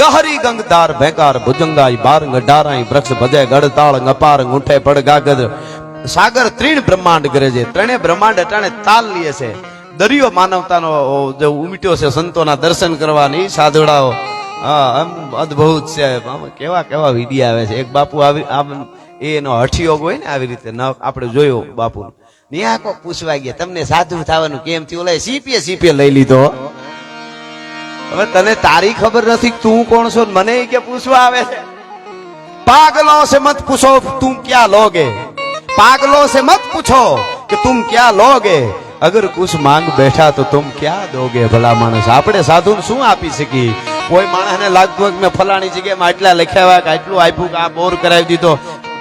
ગહરી ગંગધાર ભેકાર ભુજંગાઈ બાર ગઢારાઈ વૃક્ષ ભજે ગડતાળ ગપાર ઊંઠે પડ ગાગર સાગર ત્રીણ બ્રહ્માંડ કરે છે, ત્રણે બ્રહ્માંડ અટાણે તાલ લે છે. દરિયો માનવતાનો જે ઉમટ્યો છે સંતોના દર્શન કરવાની, સાધુડાઓ અદભુત છે. કેવા કેવા વિડિયા આવે છે. એક બાપુ આવી એનો હઠિયોગ હોય ને આવી રીતે આપણે જોયો બાપુ ન્યા કોક પૂછવા ગયા તમને સાધુ થવાનું કેમ થયું, ઓલા સીપીએ લઈ લીધો. હવે તને તારી ખબર નથી તું કોણ છો, મને કે પૂછવા આવે છે. પાગલો से मत पूछो तुम क्या लोगे, पागलों से मत पूछो कि तुम क्या लोगे, अगर कुछ मांग बैठा तो तुम क्या दोगे. ભલા માણસ આપણે સાધુ શું આપી શકી. કોઈ માણસને લાગતું કે મેં ફલાણી જગ્યામાં આટલા લખ્યા કે આટલું આપ્યું કે આ બોર કરાવી દીધો.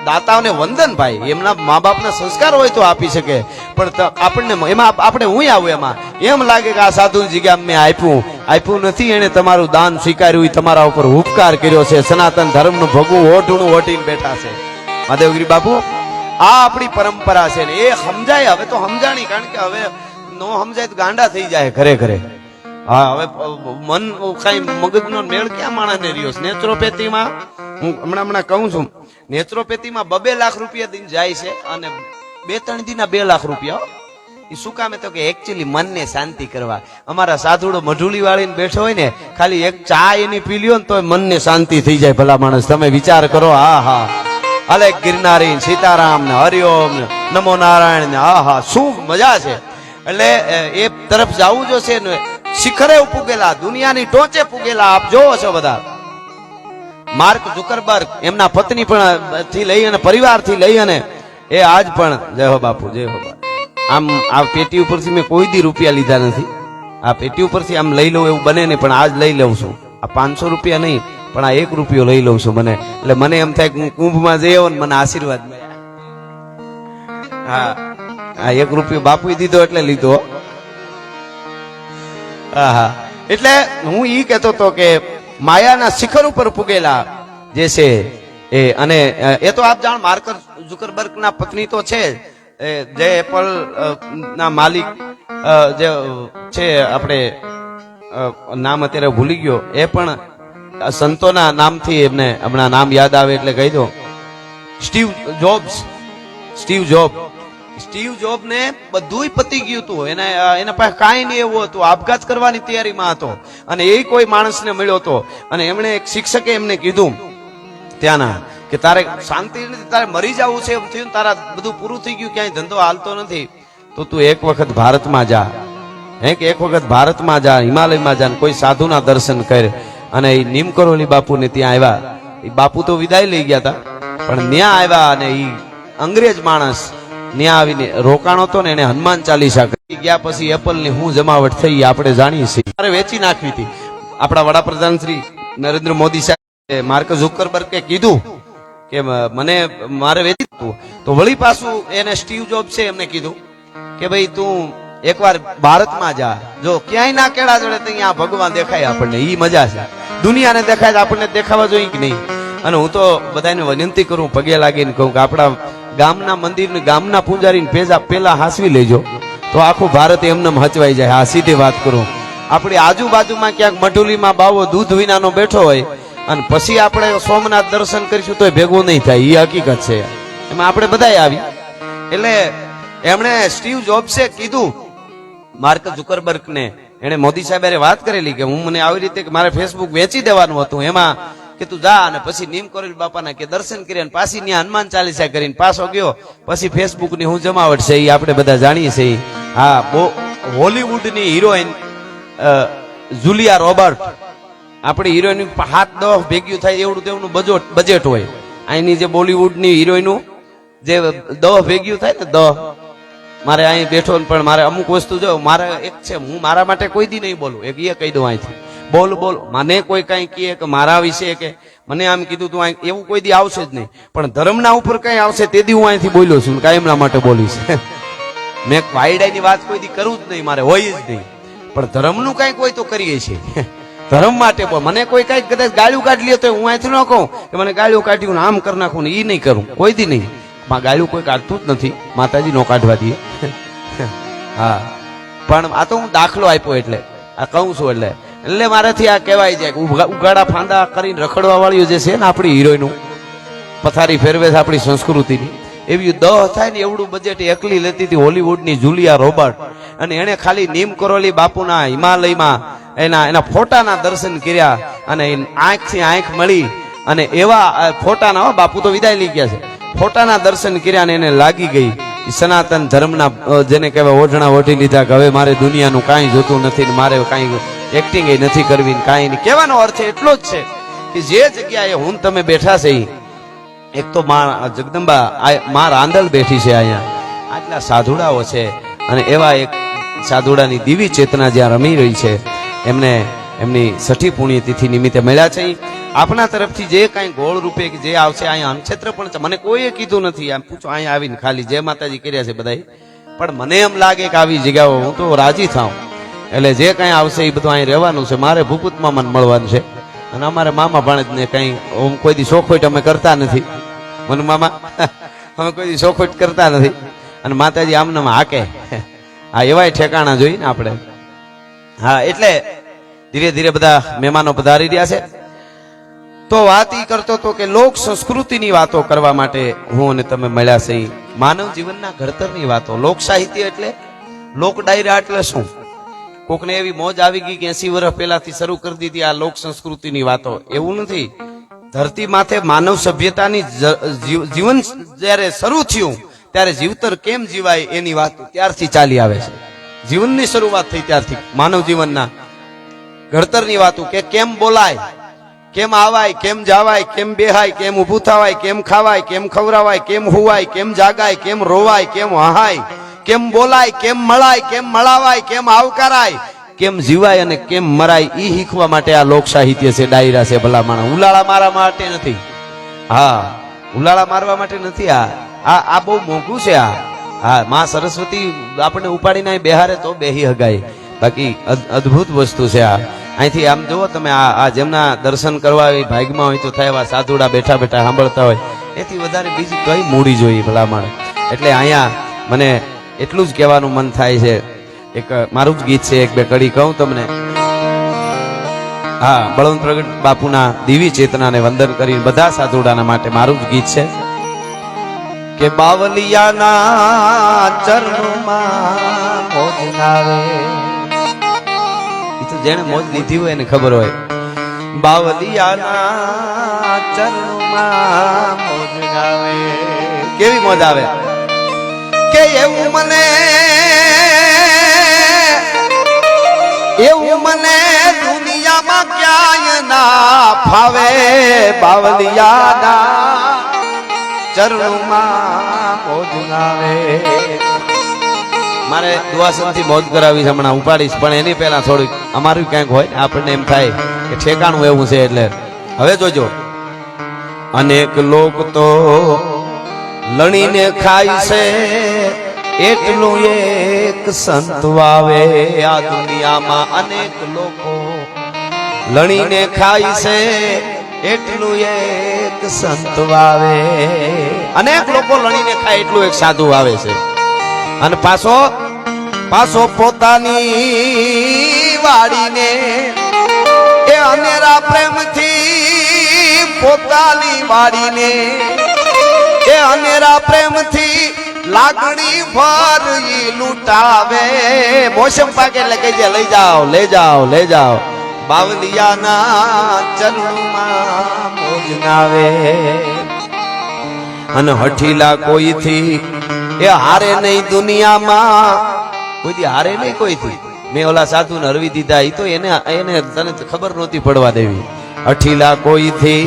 દાતાઓને વંદન ભાઈ, એમના મા બાપના સંસ્કાર હોય તો આપી શકે, પણ આપણને એમાં આપણે હું આવું એમાં એમ લાગે કે આ સાધુ જગ્યા મેં આપ્યું નથી. એને તમારું દાન સ્વીકાર્યું, તમારા ઉપર ઉપકાર કર્યો છે. સનાતન ધર્મનું ભગવું ઓઢુણું ઓઢીને બેઠા છે. મહાદેવગીરી બાપુ આ આપણી પરંપરા છે ને એ સમજાય. હવે તો સમજાણી, કારણ કે હવે નો સમજાય તો ગાંડા થઈ જાય ઘરે ઘરે. હા હવે મન કઈ મગજનો મેળ ક્યાં માણસને રહ્યો. નેચરોપેથીમાં હું હમણાં કહું છું, નેચરોપેથીમાં 2 લાખ રૂપિયા દઈને જાય છે અને 2-3 દિનના 2 લાખ રૂપિયા. એ શું કામે તો કે એકચ્યુઅલી મનને શાંતિ કરવા. અમારા સાધુડો મઢુલી વાળીને બેઠો હોય ને, ખાલી એક ચા એની પી લ્યો ને તો મનને શાંતિ થઈ જાય. ભલા માણસ તમે વિચાર કરો. હા અલે ગિરનારી સીતારામ ને હરિઓમ ને નમો નારાયણ ને હા શું મજા છે. એટલે એ તરફ જવું જોશે ને. શિખરે પૂગેલા, દુનિયાની ટોચે પૂગેલા આપ જોવો છો બધા. માર્ક ઝુકરબર્ગ એમના પત્ની પણ થી લઈ અને પરિવાર થી લઈ અને એ આજ પણ જય હો બાપુ જય હો બાપુ. આમ આ પેટી ઉપરથી મેં કોઈ દી રૂપિયા લીધા નથી. આ પેટી ઉપરથી આમ લઈ લઉં એવું બને નહીં, પણ આજ લઈ લઉં છું. આ 500 રૂપિયા નહીં પણ આ 1 રૂપિયો લઈ લઉં છું. મને એટલે મને એમ થાય કે હું કુંભમાં જઈ આવું ને મને આશીર્વાદ મળ્યા. હા 1 રૂપિયો બાપુએ દીધો એટલે લીધો. હા એટલે હું ઈ કહેતો હતો કે માયાના શિખર ઉપર પૂગેલા જે છે એ, અને એ તો આપ જાણ માર્ક ઝુકરબર્ગ ના પત્ની તો છે, જે એપલ ના માલિક જે છે, આપણે નામ અત્યારે ભૂલી ગયો, એ પણ સંતોના નામથી એમને હમણાં નામ યાદ આવે એટલે કહી દો. સ્ટીવ જોબ ને બધું પતી ગયું હતું. એના પાસે કાંઈ નહીં એવું હતું, આપઘાત કરવાની તૈયારીમાં હતો અને એ કોઈ માણસને મળ્યો હતો અને એમણે એક શિક્ષકે એમને કીધું ત્યાંના કે તારે શાંતિ નથી, તારે મરી જવું છે એમ થયું, તારા બધું પૂરું થઈ ગયું, ક્યાંય ધંધો હાલતો નથી, તો તું એક વખત ભારતમાં જા. એક વખત ભારતમાં જા, હિમાલયમાં જા, કોઈ સાધુના દર્શન કર. અને એ નીમકરોલી બાપુને ત્યાં આવ્યા. એ બાપુ તો વિદાય લઈ ગયા હતા, પણ ત્યાં આવ્યા અને એ અંગ્રેજ માણસ ત્યાં આવીને રોકાણો હતો ને એને હનુમાન ચાલીસા કરી ગયા. પછી એપલ ની હું જમાવટ થઈ આપણે જાણીએ છીએ. મારે વેચી નાખવી હતી. આપણા વડાપ્રધાન શ્રી નરેન્દ્ર મોદી સાહેબ માર્ક ઝુકરબર્ગે કીધું કે મને મારે વેચી હતું. તો વળી પાછું એને સ્ટીવ જોબ છે એમને કીધું કે ભાઈ તું એકવાર ભારતમાં જા, જો ક્યાંય ના કેળા જોડે ત્યાં ભગવાન દેખાય આપણને, ઈ મજા છે. દુનિયાને દેખાય આપણને દેખાવા જોઈએ કે નહીં. અને હું તો બધાને વિનંતી કરું, પગે લાગીને કહું કે આપણા ગામના મંદિર ગામના પૂજારીને પેલા હાસવી લેજો તો આખું ભારત એમને હચવાઈ જાય. આ સીધી વાત કરું. આપણી આજુબાજુમાં ક્યાંક મઢુલીમાં બાવો દૂધ વિનાનો બેઠો હોય અને પછી આપણે સોમનાથ દર્શન કરીશું તો ભેગું નહીં થાય. એ હકીકત છે, એમાં આપણે બધા આવી. એટલે એમણે સ્ટીવ જોબ્સે કીધું માર્ક ઝુકરબર્ગ ને, એને મોદી સાહેબ વાત કરેલી કે હું મને આવી રીતે મારે ફેસબુક વેચી દેવાનું હતું, એમાં કે તું જા અને પછી નીમ કરેલ બાપાના કે દર્શન કર્યા પાછી ત્યાં હનુમાન ચાલીસા કરીને પાછો ગયો. પછી ફેસબુક ની હું જમાવટ છે એ આપણે બધા જાણીએ છીએ. હા હોલીવુડ ની હિરોઈન જુલિયા રોબર્ટ, આપણી હિરોઈન 7-10 ભેગ્યું થાય એવડું તેવડું બજેટ હોય. અહીંની જે બોલીવુડ ની હિરોઈનો જે 10 ભેગ્યું થાય ને 10, મારે અહીં બેઠો પણ મારે અમુક વસ્તુ જો મારે એક છે, હું મારા માટે કોઈ દી નહીં બોલું. એક એ કહી દઉં અહીંથી બોલ મને કોઈ કઈ કહે કે મારા વિશે કે મને આમ કીધું તું એવું કોઈ દી આવશે જ નહીં. પણ ધર્મના ઉપર કઈ આવશે તે દી હું અહીંથી બોલ્યો છું, કાયમના માટે બોલીશ. મેં વાયડાની વાત કોઈ દી કરું જ નહીં, મારે હોય જ નહીં. પણ ધર્મનું કઈ કોઈ તો કરીએ છીએ. ધર્મ માટે મને કોઈ કઈ કદાચ ગાળ્યું કાઢી લે તો હું અહીંથી ન કહું કે મને ગાળ્યું કાઢ્યું આમ કરી નાખું ને એ નહીં કરું, કોઈ દી નહીં. ગાળ્યું કોઈ કાઢતું જ નથી, માતાજી નો કાઢવા દઈએ. હા પણ આ તો હું દાખલો આપ્યો એટલે આ કહું છું. એટલે એટલે મારાથી આ કહેવાય છે કે ઉગાડા ફાંદા કરીને રખડવા વાળીઓ જે છે ને આપણી હિરોઈનું પથારી ફેરવે છે આપણી સંસ્કૃતિની, એવી 10 થાય ને એવડું બજેટ એકલી લેતી હતી હોલીવુડની જુલિયા રોબર્ટ, અને એને ખાલી નીમ કરોલી બાપુના હિમાલયમાં એના ફોટાના દર્શન કર્યા, અને આંખથી આંખ મળી, અને એવા ફોટાના, બાપુ તો વિદાય લઈ ગયા છે, ફોટાના દર્શન કર્યા ને એને લાગી ગઈ સનાતન ધર્મના જેને કહેવાય ઓઢણા ઓઢી લીધા કે હવે મારે દુનિયાનું કાંઈ જોતું નથી ને મારે કાંઈ એક્ટિંગ નથી કરવી ને કાંઈ નહીં. કહેવાનો અર્થ એટલો જ છે કે જે જગ્યાએ હું તમે બેઠા છે, એક તો માં જગદંબા માં રાંદલ બેઠી છે અહીંયા, આટલા સાધુડાઓ છે, અને એવા એક સાધુડાની દિવી ચેતના જ્યાં રમી રહી છે, એમને એમની 6ઠી પુણ્યતિથિ નિમિત્તે મળ્યા છે. આપણા તરફથી જે કાંઈ ગોળ રૂપે જે આવશે અહીંયા અનક્ષેત્ર પણ છે, મને કોઈએ કીધું નથી, આમ પૂછો અહીંયા આવીને ખાલી જય માતાજી કર્યા છે બધાય, પણ મને એમ લાગે કે આવી જગ્યાઓ હું તો રાજી થાઉં. એટલે જે કાંઈ આવશે એ બધું અહીં રહેવાનું છે. મારે ભૂપત મામાને મળવાનું છે, અને અમારે મામા ભાણેજને કંઈ કોઈ દી શોખોટ અમે કરતા નથી, મનુ મામા અમે કોઈ દી શોખોટ કરતા નથી, અને માતાજી આમને હાકે, હા એવાય ઠેકાણા જોઈ ને આપણે. હા એટલે ધીરે ધીરે બધા મહેમાનો પધારી રહ્યા છે. તો વાત ઈ કરતો હતો કે લોક સંસ્કૃતિની વાતો કરવા માટે હું અને તમે મળ્યા છે. માનવ જીવનના ઘડતરની વાતો. લોક સાહિત્ય એટલે લોક ડાયરા એટલે શું? કોકને એવી મોજ આવી ગઈ કે 80 વર્ષ પહેલાથી શરૂ કરી દીધી આ લોક સંસ્કૃતિની વાતો, એવું નથી. ધરતી માથે માનવ સભ્યતાની જીવન જ્યારે શરૂ થયું ત્યારે જીવતર કેમ જીવાય એની વાત ત્યારથી ચાલી આવે છે. જીવનની શરૂઆત થઈ ત્યારથી માનવ જીવનના ઘડતરની વાતો, કે કેમ બોલાય, કેમ આવાય, કેમ જાવાય, કેમ બેહાય, કેમ ઊભું થવાય, કેમ ખાવાય, કેમ ખવરાવાય, કેમ હુવાય, કેમ જાગાય, કેમ રોવાય, કેમ વહાય, કેમ બોલાય, કેમ મળાય, કેમ મળાવાય, કેમ આવકારાય, કેમ જીવાય અને કેમ મરાય, ઈ શીખવા માટે આ લોક સાહિત્ય છે, ડાયરા છે. ભલા માણસ ઉલાળા મારવા માટે નથી, હા ઉલાળા મારવા માટે નથી. આ બહુ મોંઘું છે. હા માં સરસ્વતી આપણને ઉપાડીને બેહારે તો બેહી હગાય, બાકી અદ્ભુત વસ્તુ છે આ. અહીંથી આમ જુઓ તમે, આ જેમના દર્શન કરવા હોય ભાગમાં હોય તો થાય, એવા સાધુડા બેઠા બેઠા સાંભળતા હોય, એથી વધારે બીજી કઈ મૂડી જોઈએ ભલા માણસ. એટલે અહીંયા મને એટલું જ કહેવાનું મન થાય છે. એક મારું જ ગીત છે, એક બે કડી કહું તમને. હા, બળવંત પ્રગટ બાપુના દિવી ચેતનાને વંદન કરીને બધા સાધુડાના માટે મારું જ ગીત છે કે બાવલિયાના ચરણોમાં મોજ નાવે. એ તો જેને મોજ લીધી હોય એને ખબર હોય. બાવલિયાના ચરણોમાં મોજ નાવે. કેવી મોજ આવે કે એવું મને દુનિયામાં ક્યાંય ના ફાવે. બાવલિયાના ચરણોમાં મોજ નાવે. મારે દુઆસનથી મોજ કરાવી હમણાં ઉપાડીશ, પણ એની પહેલા થોડીક અમારું ક્યાંક હોય ને આપણને એમ થાય કે ઠેકાણું એવું છે. એટલે હવે જોજો, અનેક લોક તો લણીને ખાય છે, એટલું એક સંત વાવે. આ દુનિયામાં અનેક લોકો લણીને ખાય છે, એટલું એક સંત વાવે. અનેક લોકો લણીને ખાય એટલું એક સાધુ વાવે છે. અને પાછો પોતાની વાડીને એ અનેરા પ્રેમથી પોતાની વાડીને એ અનેરા પ્રેમથી લાગણી ભર લૂટાવે. મોસમ પાકે એટલે કહી દે લઈ જાઓ લઈ જાઓ લઈ જાઓ. બાવલિયાના ચરણોમાં મોજ નાવે. અને હઠીલા કોઈથી એ હારે નહીં દુનિયામાં, કોઈથી હારે નહીં કોઈથી. મેં ઓલા સાધુને હરવી દીધા, એ તો એને તને ખબર નહોતી પડવા દેવી. હઠીલા કોઈથી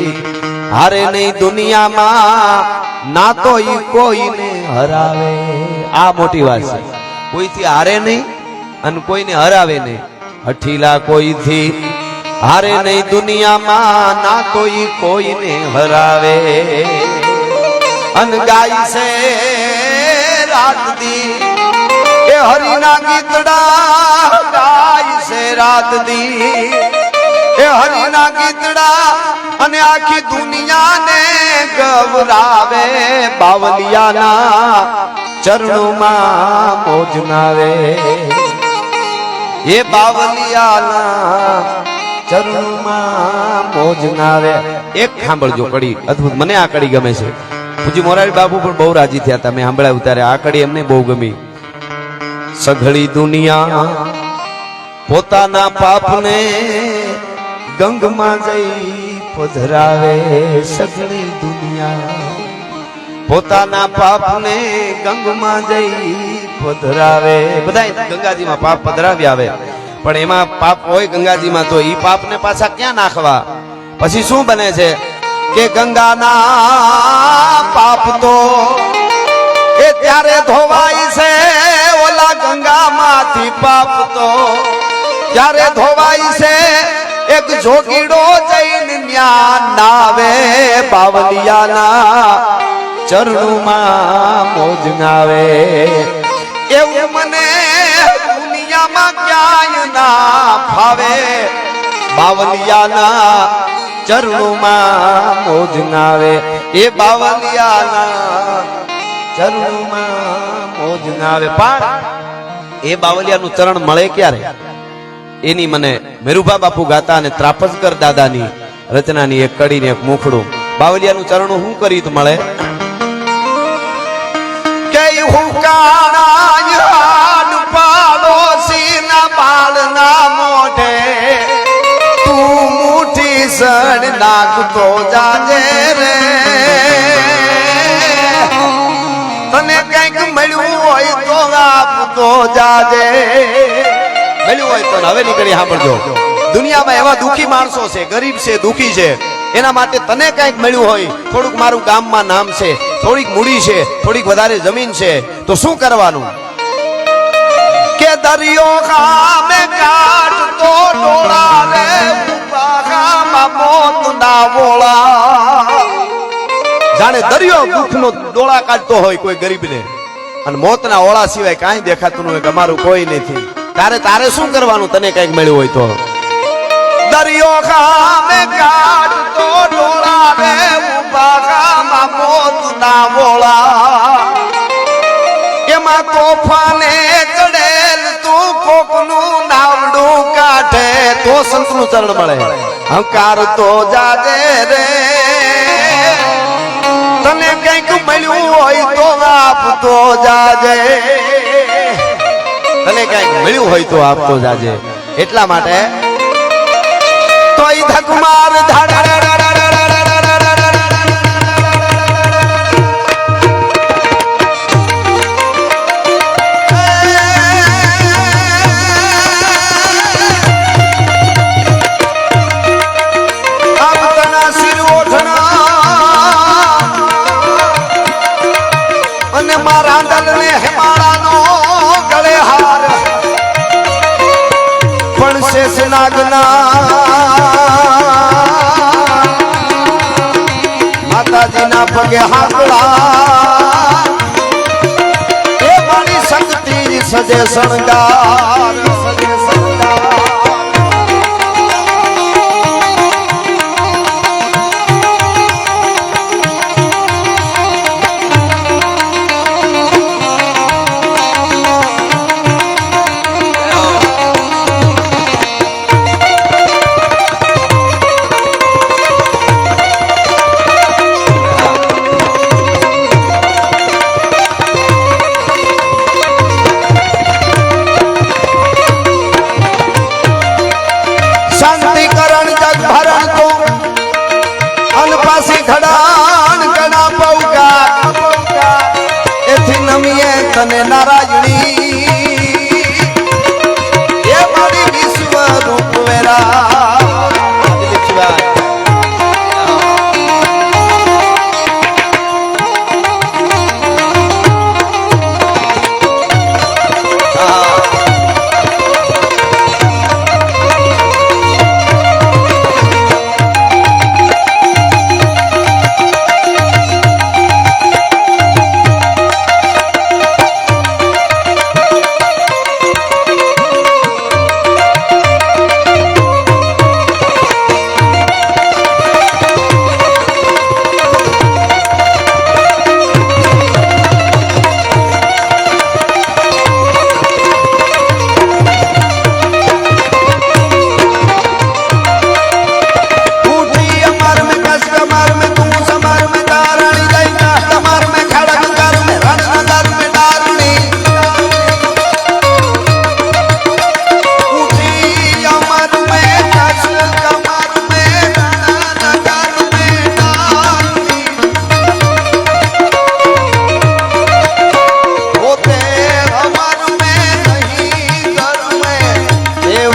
હારે નહીં દુનિયામાં, ના તો ઈ કોઈને હરાવે. આ મોટી વાત છે. કોઈથી હારે નહીં અને કોઈને હરાવે નહીં. હઠીલા કોઈથી હારે નહીં દુનિયામાં, ના તો ઈ કોઈને હરાવે. અન ગાય છે રાત દી એ હરિના ગીતડા, ગાય છે રાત દી એ હરિના ગીતડા, અને આખી દુનિયાને ગવરાવે. બાવલિયાના ચરણોમાં મોજ નાવે. એ બાવલિયાના ચરણમાં મોજ નાવે. એક સાંભળજો કડી અદ્ભુત, મને આ કડી ગમે છે. પૂજી મોરારી બાપુ પણ બહુ રાજી થયા હતા મેં સાંભળાવ્યું ત્યારે. આ કડી એમને બહુ ગમી. સઘળી દુનિયા પોતાના પાપને ગંગમાં જઈ પધરાવે. સઘળી દુનિયા પોતાના પાપને ગંગમાં જઈ પધરાવે. બધા ગંગાજીમાં પાપ પધરાવી આવે, પણ એમાં પાપ હોય ગંગાજીમાં તો ઈ પાપને પાછા ક્યાં નાખવા? પછી શું બને છે કે ગંગાના પાપ તો એ ત્યારે ધોવાય છે, ઓલા ગંગામાંથી પાપ તો ત્યારે ધોવાય છે. એક જોગીડો જઈને ન્યા નાવે, બાવલિયાના ચરણોમાં મોજ નાવે. એવું મને દુનિયામાં ક્યાંય ના ફાવે, બાવલિયાના ચરણોમાં મોજ નાવે. એ બાવલિયાના ચરણોમાં મોજ નાવે. પણ એ બાવલિયાનું ચરણ મળે ક્યારે? એની મને મેરુભા બાપુ ગાતા અને ત્રાપસકર દાદાની રચનાની એક કડી ને એક મુખડું. બાવલિયાનું ચરણ શું કરી તો મળે? કે હુકાણા હાડ પાડોશીના બાળના મોઢે તું મુઠી સણ નાખતો જાજે રે. તને કંઈક મળ્યું હોય તો આપતો જાજે. મળ્યું હોય તો હવે નીકળી સાંભળજો. દુનિયામાં એવા દુખી માણસો છે, ગરીબ છે, દુખી છે. એના માટે તને કંઈક મળ્યું હોય, થોડુંક મારું ગામમાં નામ છે, થોડીક મૂડી છે, થોડીક વધારે જમીન છે, તો શું કરવાનું? કે દરિયો ખામે કાઢતો ડોળા રે, ઉપાખામાં મોત ના વોળા. જાણે દરિયો દુઃખનો ડોળા કાઢતો હોય કોઈ ગરીબને, અને મોતના ઓળા સિવાય કાંઈ દેખાતું ન હોય કે અમારું કોઈ નથી. તારે શું કરવાનું? તને કઈક મળ્યું હોય તો દરિયો ખામે કાઢતો ડોળા રે, ઉપાખામાં મોત ના વોળા. એમાં તોફાને ચડેલ તું કોકનું નાવડું કાઢે તો સંતનું ચરણ મળે. હંકાર તો જાજે રે, તને કઈક મળ્યું હોય તો આપતો જાજે. તને કઈક મળ્યું હોય તો આપતો જાજે. એટલા માટે તોય ધકમાર અને મારા દલને હેમાળાનો ગળે હાર પણ શેષનાગના માતાજીના પગે હાકડા એ મારી શક્તિ સજે શણગાર.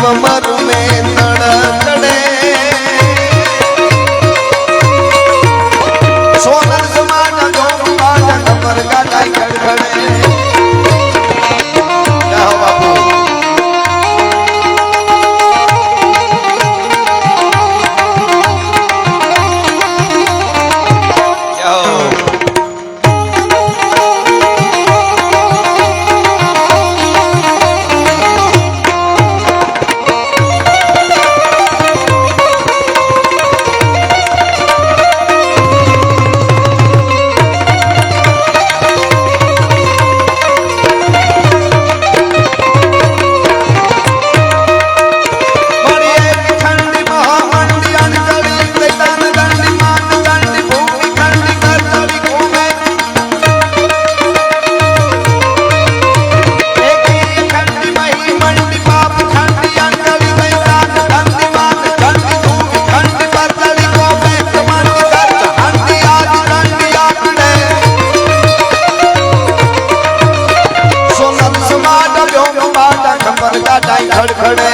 मर में तड़तड़े सोनल समाज जो बाजा कमर का जाई खड़खड़े जाओ बापू खड़खड़े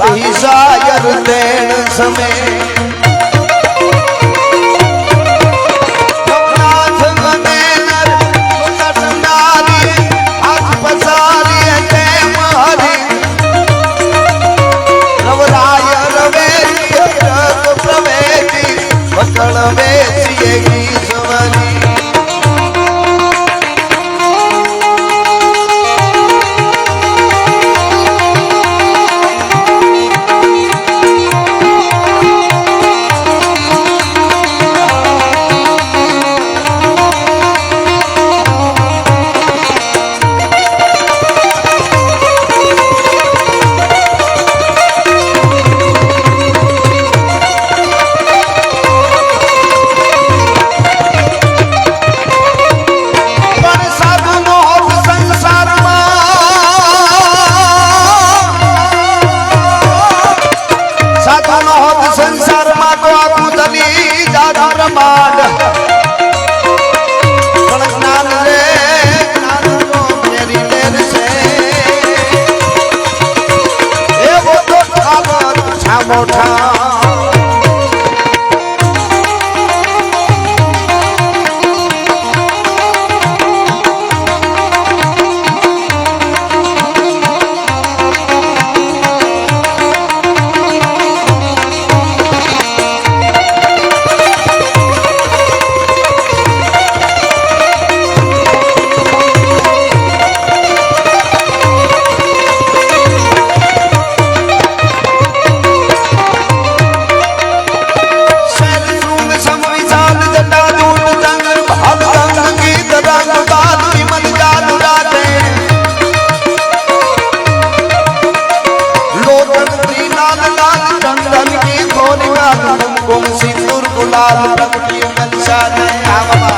ही शायर देन समय लाल प्रगटी मनसा ने आवा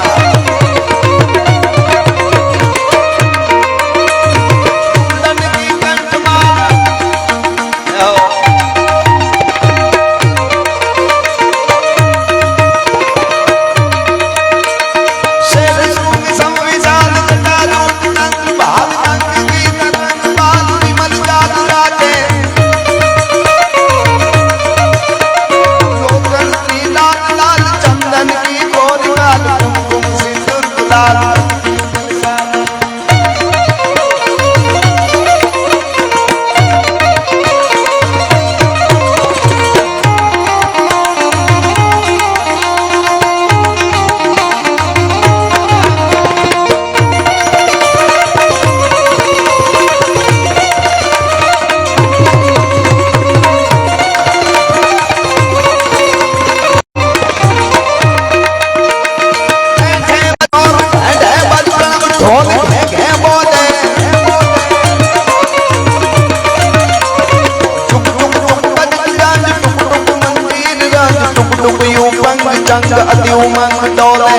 जंग अति उमंग डोले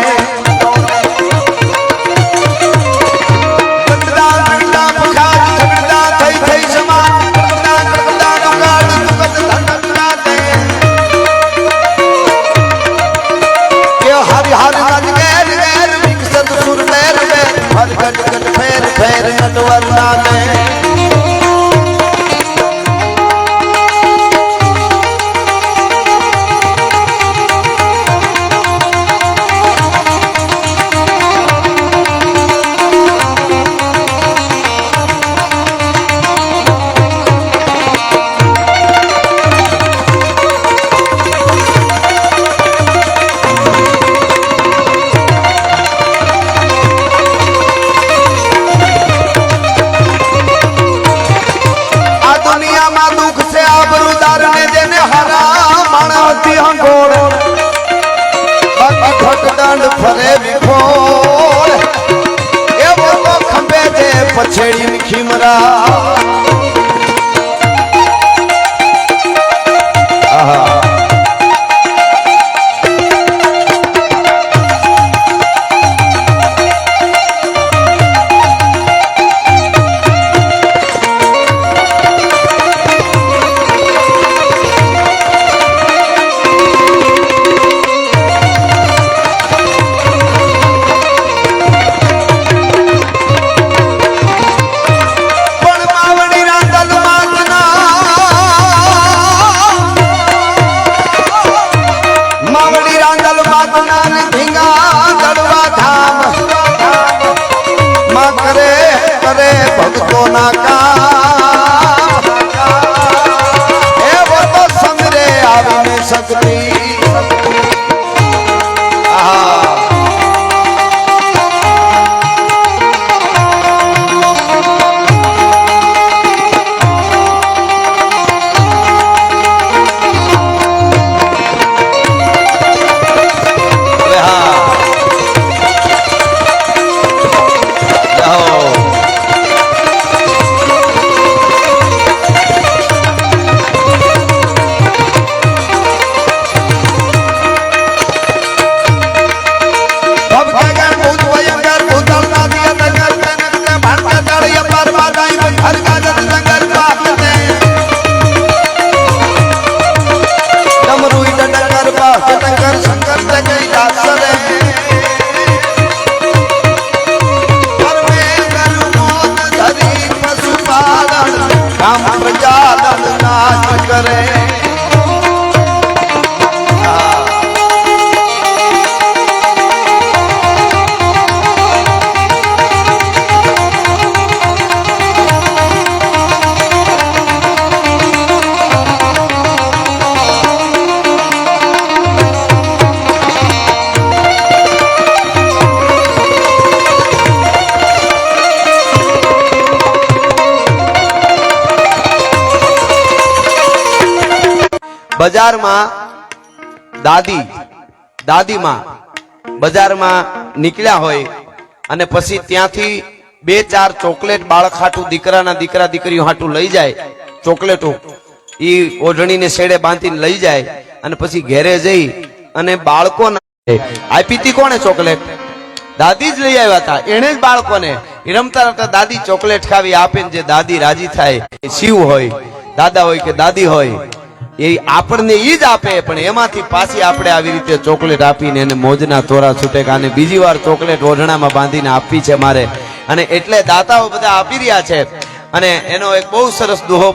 हरि हरि नद गैर गैर विकसत सुर पैर में हर गट गट फेर फेर नटवर नाने फरे विखोर एवो तो खंबे जे पछेड़ी खिमरा भक्तों ना का वो तो समरे आवे में सकती करे बजार में दादी मां बजार में निकल्या होय अने पछी त्यांथी बे चार चॉकलेट बाळक हाटू दीकराना दीकरा दीकरीओ हाटू लई जाय चॉकलेटो ई ओढणी ने सेडे बांधीने लई जाय अने पछी घेरे जई અને બાળકો આપી હતી કોણે ચોકલેટ? દાદી જ લઈ આવ્યા હતા. એને જ બાળકોને રમતા રમતા દાદી ચોકલેટ ખાવી આપે ને જે દાદી રાજી થાય, શિવ હોય દાદા હોય કે દાદી હોય, એ આપણને ઈ જ આપે. પણ એમાંથી પાછી આપણે આવી રીતે ચોકલેટ આપીને એને મોજના તોરા છૂટે અને બીજી વાર ચોકલેટ ઓઢણામાં બાંધીને આપવી છે મારે. અને એટલે દાતાઓ બધા આપી રહ્યા છે. અને એનો એક બહુ સરસ દોહો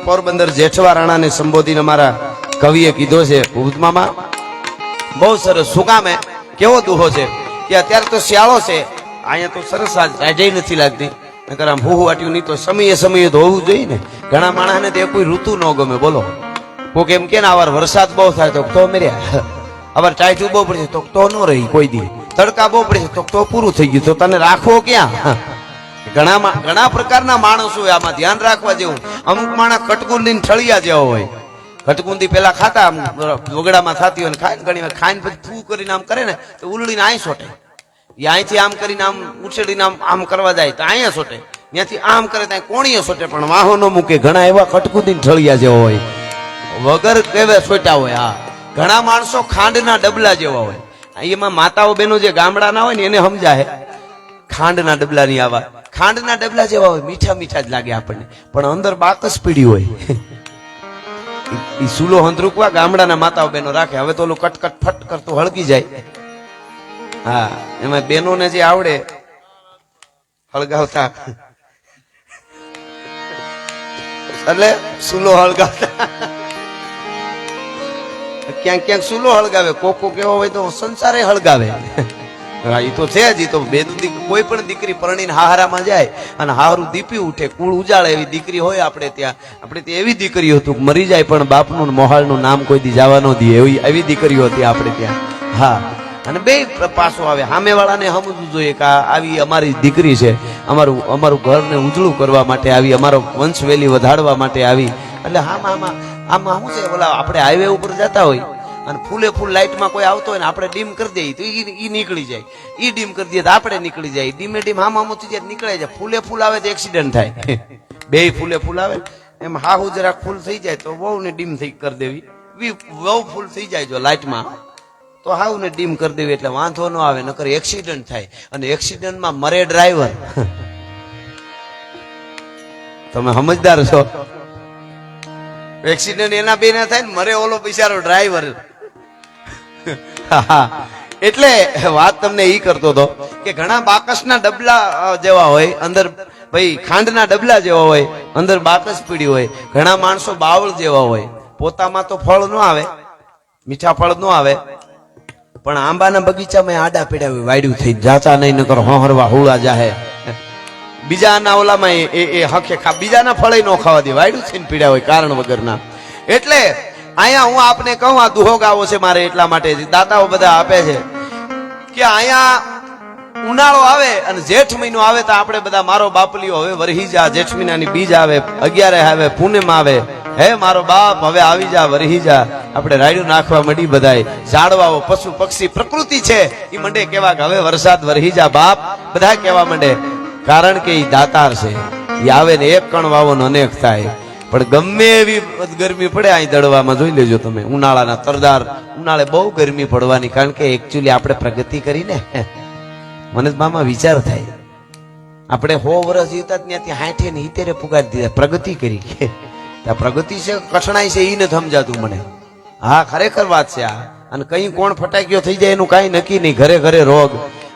પોરબંદર જેઠવા રાણાને સંબોધીને અમારા કવિએ કીધો છે ઉદમામાં, બહુ સરસ. શું કામ? કેવો દોહો છે કે અત્યારે તો શિયાળો છે, અહીંયા તો સરસ જાજઈ નથી લાગતી, નકર આમ હું વાટ્યું નહીં તો સમયે સમયે તો હોવું જોઈએ ને. ઘણા માણસને તે કોઈ ઋતુ ન ગમે. બોલો, કોક એમ કે ને આવાર વરસાદ બહુ થાય તો મેર્યા, આવાર ટાઈટ બહુ પડશે તો ન રહી કોઈ દી, તડકા બહુ પડશે તો પૂરું થઈ ગયું, તો તને રાખવો ક્યાં? ઘણા પ્રકારના માણસો હોય, આમાં ધ્યાન રાખવા જેવું. અમુક માણસ કટકુંદી ઠળિયા જેવો હોય. કટકુંદી પેલા ખાતા વગડામાં થતી હોય, ખાઈને ઘણી વાર ખાઈને પછી થૂ કરીને આમ કરે ને તો ઉલડીને અહીં સોટે. એ અહીંથી આમ કરીને આમ ઉછેડીને આમ કરવા જાય તો અહીંયા સોટે, ત્યાંથી આમ કરે ત્યાં કોણીએ સોટે, પણ વાહો ન મૂકે. ઘણા એવા કટકુંદી ઠળિયા જેવો હોય, વગર કેવે સોટ્યા હોય. હા, ઘણા માણસો ખાંડના ડબલા જેવા હોય. એમાં માતાઓ બહેનો જે ગામડાના હોય ને એને સમજાય ખાંડના ડબલા ની આવા. ખાંડના ડબલા જેવા હોય, મીઠા મીઠા જ લાગે આપણને, પણ અંદર બાકસ પીડી હોય. ઈ સુલો હંતરૂકવા ગામડાના માતાઓ બહેનો રાખે. હવે તો ઓલું કટકટ ફટ કરતું હળગી જાય. હા, એમાં બહેનોને જે આવડે હળગાવતા, એટલે સુલો હળગાવતા, ક્યાંક ક્યાંક સુલો હળગાવે, કોકો કેવો હોય તો સંસારે હળગાવે. હા, એ તો છે જ. તો કોઈ પણ દીકરી પરણીને હાહારામાં જાય અને હારું દીપી ઉઠે, કુળ ઉજાળે એવી દીકરી હોય આપણે ત્યાં. આપણે ત્યાં એવી દીકરીઓ હતું, મરી જાય પણ બાપનું મોહાળનું નામ કોઈ દી જવા ન દે, એવી દીકરીઓ હતી આપણે ત્યાં. હા, અને બે પાસો આવે. સામેવાળાને સમજવું જોઈએ કે આવી અમારી દીકરી છે, અમારું ઘરને ઉજળું કરવા માટે આવી, અમારો વંશવેલી વધારવા માટે આવી. એટલે આમાં શું છે, ઓલા આપણે હાઈવે ઉપર જતા હોય અને ફૂલે ફૂલ લાઈટમાં કોઈ આવતો હોય ને આપણે ડીમ કરી દઈએ તો ઈ નીકળી જાય, ઈ ડીમ કરી દઈએ તો આપણે નીકળી જાય, ડીમે ડીમ હામામોથી જાય નીકળે જાય. ફૂલે ફૂલ આવે તો એક્સિડન્ટ થાય. બે ફૂલે ફૂલ આવે એમ હાહુ જરાક ફૂલ થઈ જાય તો વહુ ને ડીમ થઈ કરી દેવી. વહુ ફૂલ થઈ જાય જો લાઈટમાં તો હાવ ને ડીમ કરી દેવી, એટલે વાંધો ન આવે, નકર એક્સિડન્ટ થાય. અને એક્સિડન્ટમાં મરે ડ્રાઈવર. તમે સમજદાર છો? એક્સિડન્ટ એના બે ના થાય ને મરે ઓલો બિચારો ડ્રાઈવર. એટલે વાત તમને ઈ કરતો હતો કે ઘણા બાકસના ડબલા જેવા હોય, અંદર ભાઈ ખાંડના ડબલા જેવા હોય, અંદર બાકસ પીડી હોય. ઘણા માણસો બાવળ જેવા હોય, પોતામાં તો ફળ ન આવે, મીઠા ફળ ન આવે, પણ આંબાના બગીચામાં આડા પીડા હોય, વાયડું થઈ જાચા નહીં, નકર હોહરવા હુળા જાહે. બીજાના ઓલામાં એ હકે બીજાના ફળે ન ખાવા દે, વાયડું થઈને પીડા હોય કારણ વગરના. એટલે અહીંયા હું આપને કહું, આ દુહો ગાવો છે મારે એટલા માટે દાતાઓ બધા આપે છે કે અહીંયા ઉનાળો આવે અને જેઠ મહિનો આવે તો આપણે બધા મારો બાપલીઓ હવે વરહી જા, જેઠ મહિનાની બીજ આવે, 11 આવે, પૂનમ આવે, હે મારો બાપ હવે આવી જા, વરહી જા. આપણે રાયડું નાખવા મંડી, બધાય ઝાડવાઓ, પશુ પક્ષી, પ્રકૃતિ છે એ મંડે કેવા કે હવે વરસાદ વરહી જા બાપ, બધા કેવા મંડે. કારણ કે એ દાતાર છે, એ આવે ને એક કણ વાવો ને અનેક થાય. પણ ગમે એવી ગરમી પડે અહીં દડવામાં જોઈ લેજો તમે, ઉનાળાના તરદાર ઉનાળે બહુ ગરમી પડવાની, કારણ કે એકચ્યુઅલી આપણે પ્રગતિ કરીને મને મામા વિચાર થાય, આપણે 100 વર્ષ જીવતા ત્યાંથી 60 ને 70 પુગાડી દીધા, પ્રગતિ કરી. ત્યાં પ્રગતિ છે કઠણાઈ છે એ નથી સમજાતું મને. હા, ખરેખર વાત છે આ. અને કઈ કોણ ફટાક્યો થઈ જાય એનું કઈ નક્કી નહીં. ઘરે ઘરે રોગ.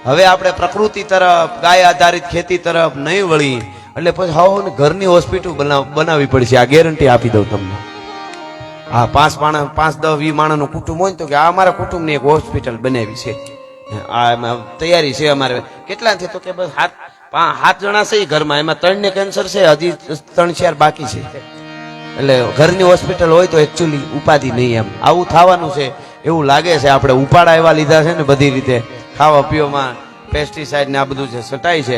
હવે આપણે પ્રકૃતિ તરફ, ગાય આધારિત ખેતી તરફ નહીં વળી, એટલે પછી હવે ઘરની હોસ્પિટલ બનાવવી પડશે. આ ગેરંટી આપી દઉં તમને. હા, 5, 10, 20 માણસનું કુટુંબ હોય ને તો કે આ અમારા કુટુંબની એક હોસ્પિટલ બનાવી છે, આ તૈયારી છે અમારે. કેટલા છે તો કે બસ 7 જણા છે ઘરમાં, એમાં 3 ને કેન્સર છે, હજી 3-4 બાકી છે. એટલે ઘરની હોસ્પિટલ હોય તો એકચ્યુઅલી ઉપાધિ નહીં. એમ આવું થવાનું છે એવું લાગે છે. આપણે ઉપાડા એવા લીધા છે ને બધી રીતે, ખાવા પીવામાં પેસ્ટિસાઇડ ને આ બધું છે સટાય છે.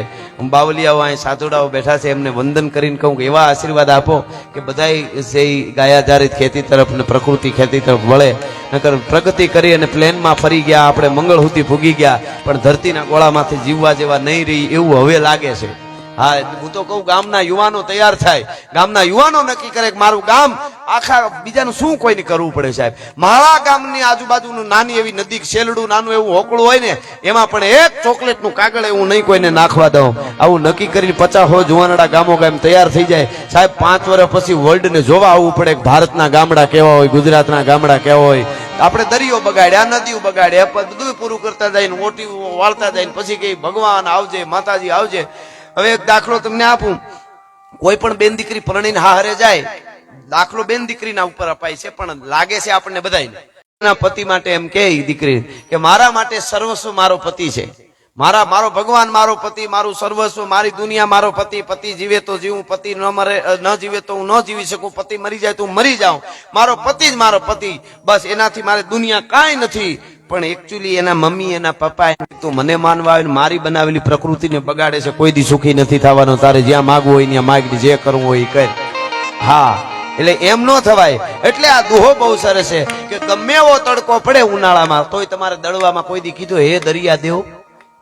બાવલિયાઓ અહીં સાધુડાઓ બેઠા છે, એમને વંદન કરીને કહું કે એવા આશીર્વાદ આપો કે બધાય છે ગાયાધારિત ખેતી તરફ ને પ્રકૃતિ ખેતી તરફ વળે. નકર પ્રગતિ કરી અને પ્લેનમાં ફરી ગયા, આપણે મંગળ સુધી ભૂગી ગયા, પણ ધરતીના ગોળામાંથી જીવવા જેવા નહીં રહી એવું હવે લાગે છે. હા, હું તો કહું ગામના યુવાનો તૈયાર થાય, ગામના યુવાનો નક્કી કરે કે મારું ગામ આખા બીજાનું શું કોઈને કરવું પડે સાહેબ. મારા ગામની આજુબાજુનું નાની એવી નદી, શેલડું નાનું એવું હોકળું હોય ને એમાં પણ એક ચોકલેટનું કાગળ એવું નહીં કોઈને નાખવા દઉં. આવું નક્કી કરીને 50 જુવાનડા ગામો ગામ તૈયાર થઈ જાય સાહેબ. 5 વર્ષ પછી વર્લ્ડ ને જોવા આવવું પડે કે ભારતના ગામડા કેવા હોય, ગુજરાતના ગામડા કેવા હોય. આપણે દરિયો બગાડ્યા, નદીઓ બગાડ્યા, બધું પૂરું કરતા જાય, ઓટી વાળતા જાય, પછી કઈ ભગવાન આવજે, માતાજી આવજે. હવે એક દાખલો તમને આપું. કોઈ પણ બેન દીકરી પરણીને હારે જાય, દાખલો બેન દીકરીના ઉપર અપાય છે, પણ લાગે છે આપણને બધાને પતિ માટે એમ કે દીકરી કે મારા માટે સર્વસ્વ મારો પતિ છે, મારો ભગવાન મારો પતિ, મારું સર્વસ્વ, મારી દુનિયા મારો પતિ. પતિ જીવે તો જીવું, પતિ ન મરે, ન જીવે તો હું ન જીવી શકું, પતિ મરી જાય તો હું મરી જાઉં, મારો પતિ જ મારો પતિ, બસ એનાથી મારે દુનિયા કાંઈ નથી. પણ એકચ્યુઅલી એના મમ્મી, એના પપ્પા તો મને માનવા આવીને મારી બનાવેલી પ્રકૃતિને બગાડે છે. કોઈ દી સુખી નથી થવાનો, તારે જ્યાં માગવું હોય ત્યાં માગ, જે કરવું હોય એ કર. હા, એટલે એમ ન થવાય. એટલે આ દુહો બહુ સરસ છે કે ગમે એવો તડકો પડે ઉનાળામાં તોય તમારે દળવામાં કોઈ દી કીધું હે દરિયા દેવ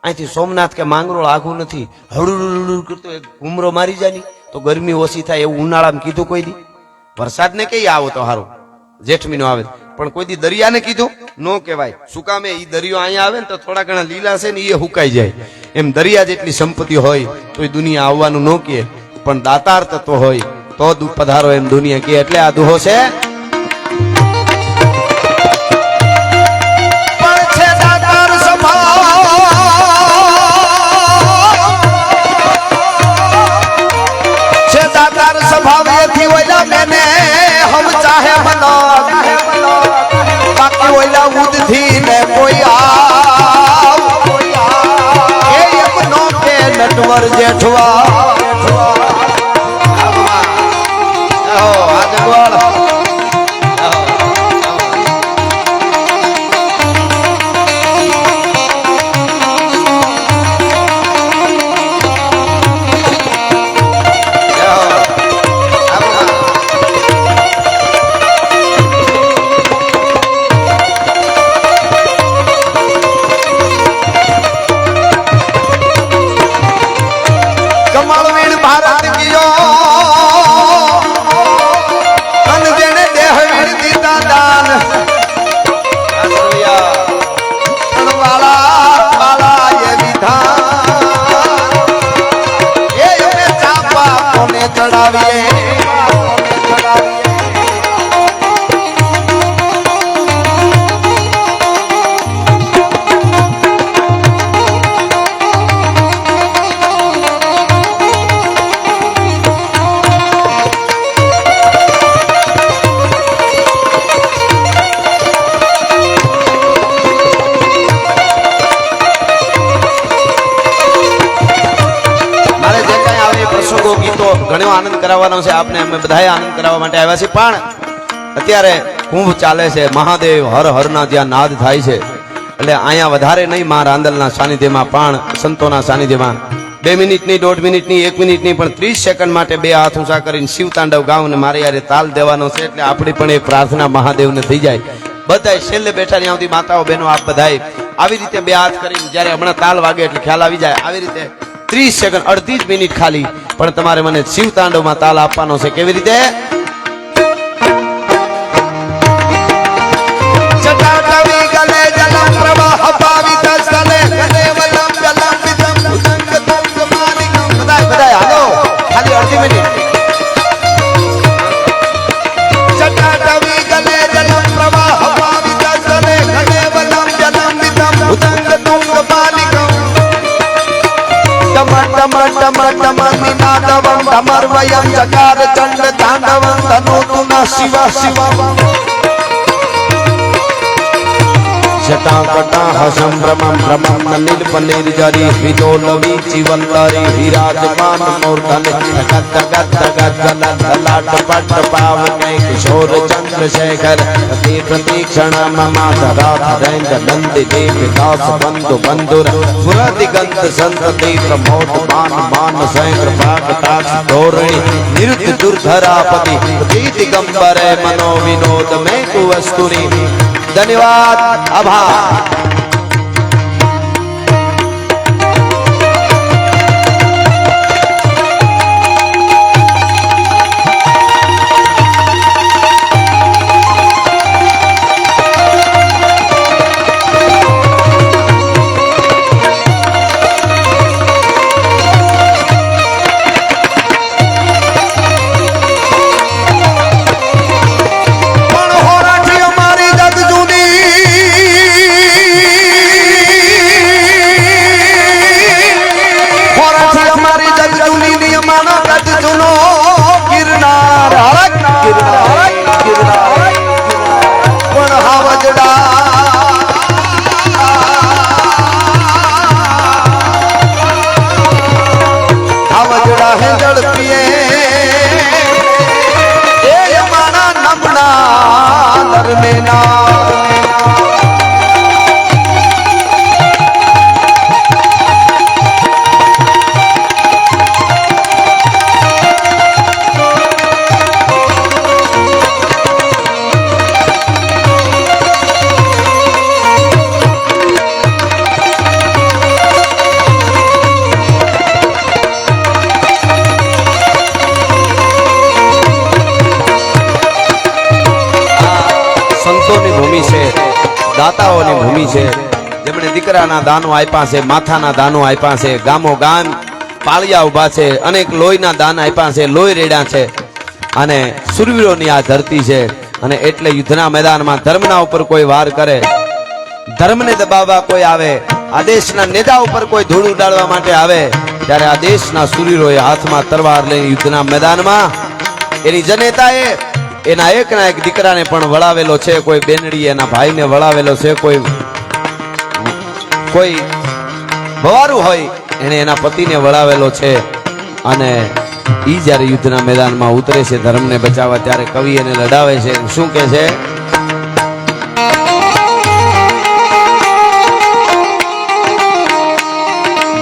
અહીંથી સોમનાથ કે માંગરોળ આઘું નથી, હળું કરતો એક ઘુમરો મારી જાય તો ગરમી ઓછી થાય એવું ઉનાળામાં કીધું કોઈ દી? વરસાદ ને કઈ આવો તો સારું, જેઠ મહિનો આવે, પણ કોઈ દી દરિયાને કીધું? નો કહેવાય. શું કામે? ઈ દરિયો અહીંયા આવે ને તો થોડા ઘણા લીલા છે ને એ હુકાઈ જાય. એમ દરિયા જેટલી સંપત્તિ હોય તો એ દુનિયા આવવાનું ન કહે, પણ દાતાર તત્વ હોય તો પધારો એમ દુનિયા કહે. એટલે આ દુહો છે. નટવર જેઠવા ઘણો આનંદ કરાવવાનો છે આપને. અમે બધાએ આનંદ કરાવવા માટે આવ્યા છીએ. પણ અત્યારે કુંભ ચાલે છે, મહાદેવ હર હરના જ્યાં નાદ થાય છે, એટલે અહીંયા વધારે નહીં, મા રાંદલના સાનિધ્યમાં, પણ સંતોના સાનિધ્યમાં 2 મિનિટની, 1.5 મિનિટની, 1 મિનિટની પણ 30 સેકન્ડ માટે 2 હાથ ઊંચા કરીને શિવ તાંડવ ગાઉં ને મારે યારે તાલ દેવાનો છે. એટલે આપણી પણ એક પ્રાર્થના મહાદેવને થઈ જાય. બધાય છેલ્લે બેઠા ત્યાં સુધી માતાઓ બહેનો આપ બધાય આવી રીતે 2 હાથ કરીને જ્યારે હમણાં તાલ વાગે એટલે ખ્યાલ આવી જાય, આવી રીતે 30 સેકન્ડ, અડધી જ મિનિટ ખાલી પણ તમારે મને શિવ તાંડવમાં તાલ આપવાનો છે. કેવી રીતે? અમરવયમ ચકાર ચંડ તાંડવં તનોતુ ન શિવ શિવ જટાકટાહ સંભ્રમં ભ્રમં નીલપનિર્જરી વિલોલવી જીવંતરી વિરાજમાન મૂર્ધને ગદ ગદ ગદ લલાટ પટ પાવને કિશોર ચંદ્રશેખર અતિ પ્રતીક્ષણ મમાધરા ધરેન્દ્ર નંદિની વિકાસ બંધુ બંધુર સુરદિગંત સંતતિ પ્રમોદ માન માન સૈન્દ્ર ભાગતાક્ષ ધોરણી નિરુદ્ધ દુર્ધરાપતિ દિગંબરે મનો વિનોદ મેં કુવસ્તુરી. ધન્યવાદ, આભાર. ના દરને ના દાતાઓની ભૂમિ છે, જેમણે દીકરાના દાનો આપ્યા છે, માથાના દાનો આપ્યા છે, ગામો ગામ પાળિયા ઉભા છે, અનેક લોહીના દાન આપ્યા છે, લોહી રેડ્યા છે, અને સુરવીરોની આ ધરતી છે. અને એટલે યુદ્ધના મેદાનમાં ધર્મના ઉપર કોઈ વાર કરે, ધર્મને દબાવવા કોઈ આવે, આ દેશના નેતા ઉપર કોઈ ધૂળ ઉડાડવા માટે આવે, ત્યારે આ દેશના સુરવીરોએ હાથમાં તલવાર લઈને યુદ્ધના મેદાનમાં એની જનેતાએ એના એકના એક દીકરાને પણ વળાવેલો છે, કોઈ બેનડી એના ભાઈને વળાવેલો છે, કોઈ ભવારું હોય એને એના પતિને વળાવેલો છે. અને ઈ જ્યારે યુદ્ધના મેદાનમાં ઉતરે છે ધર્મને બચાવવા, ત્યારે કવિ એને લડાવે છે. શું કે છે?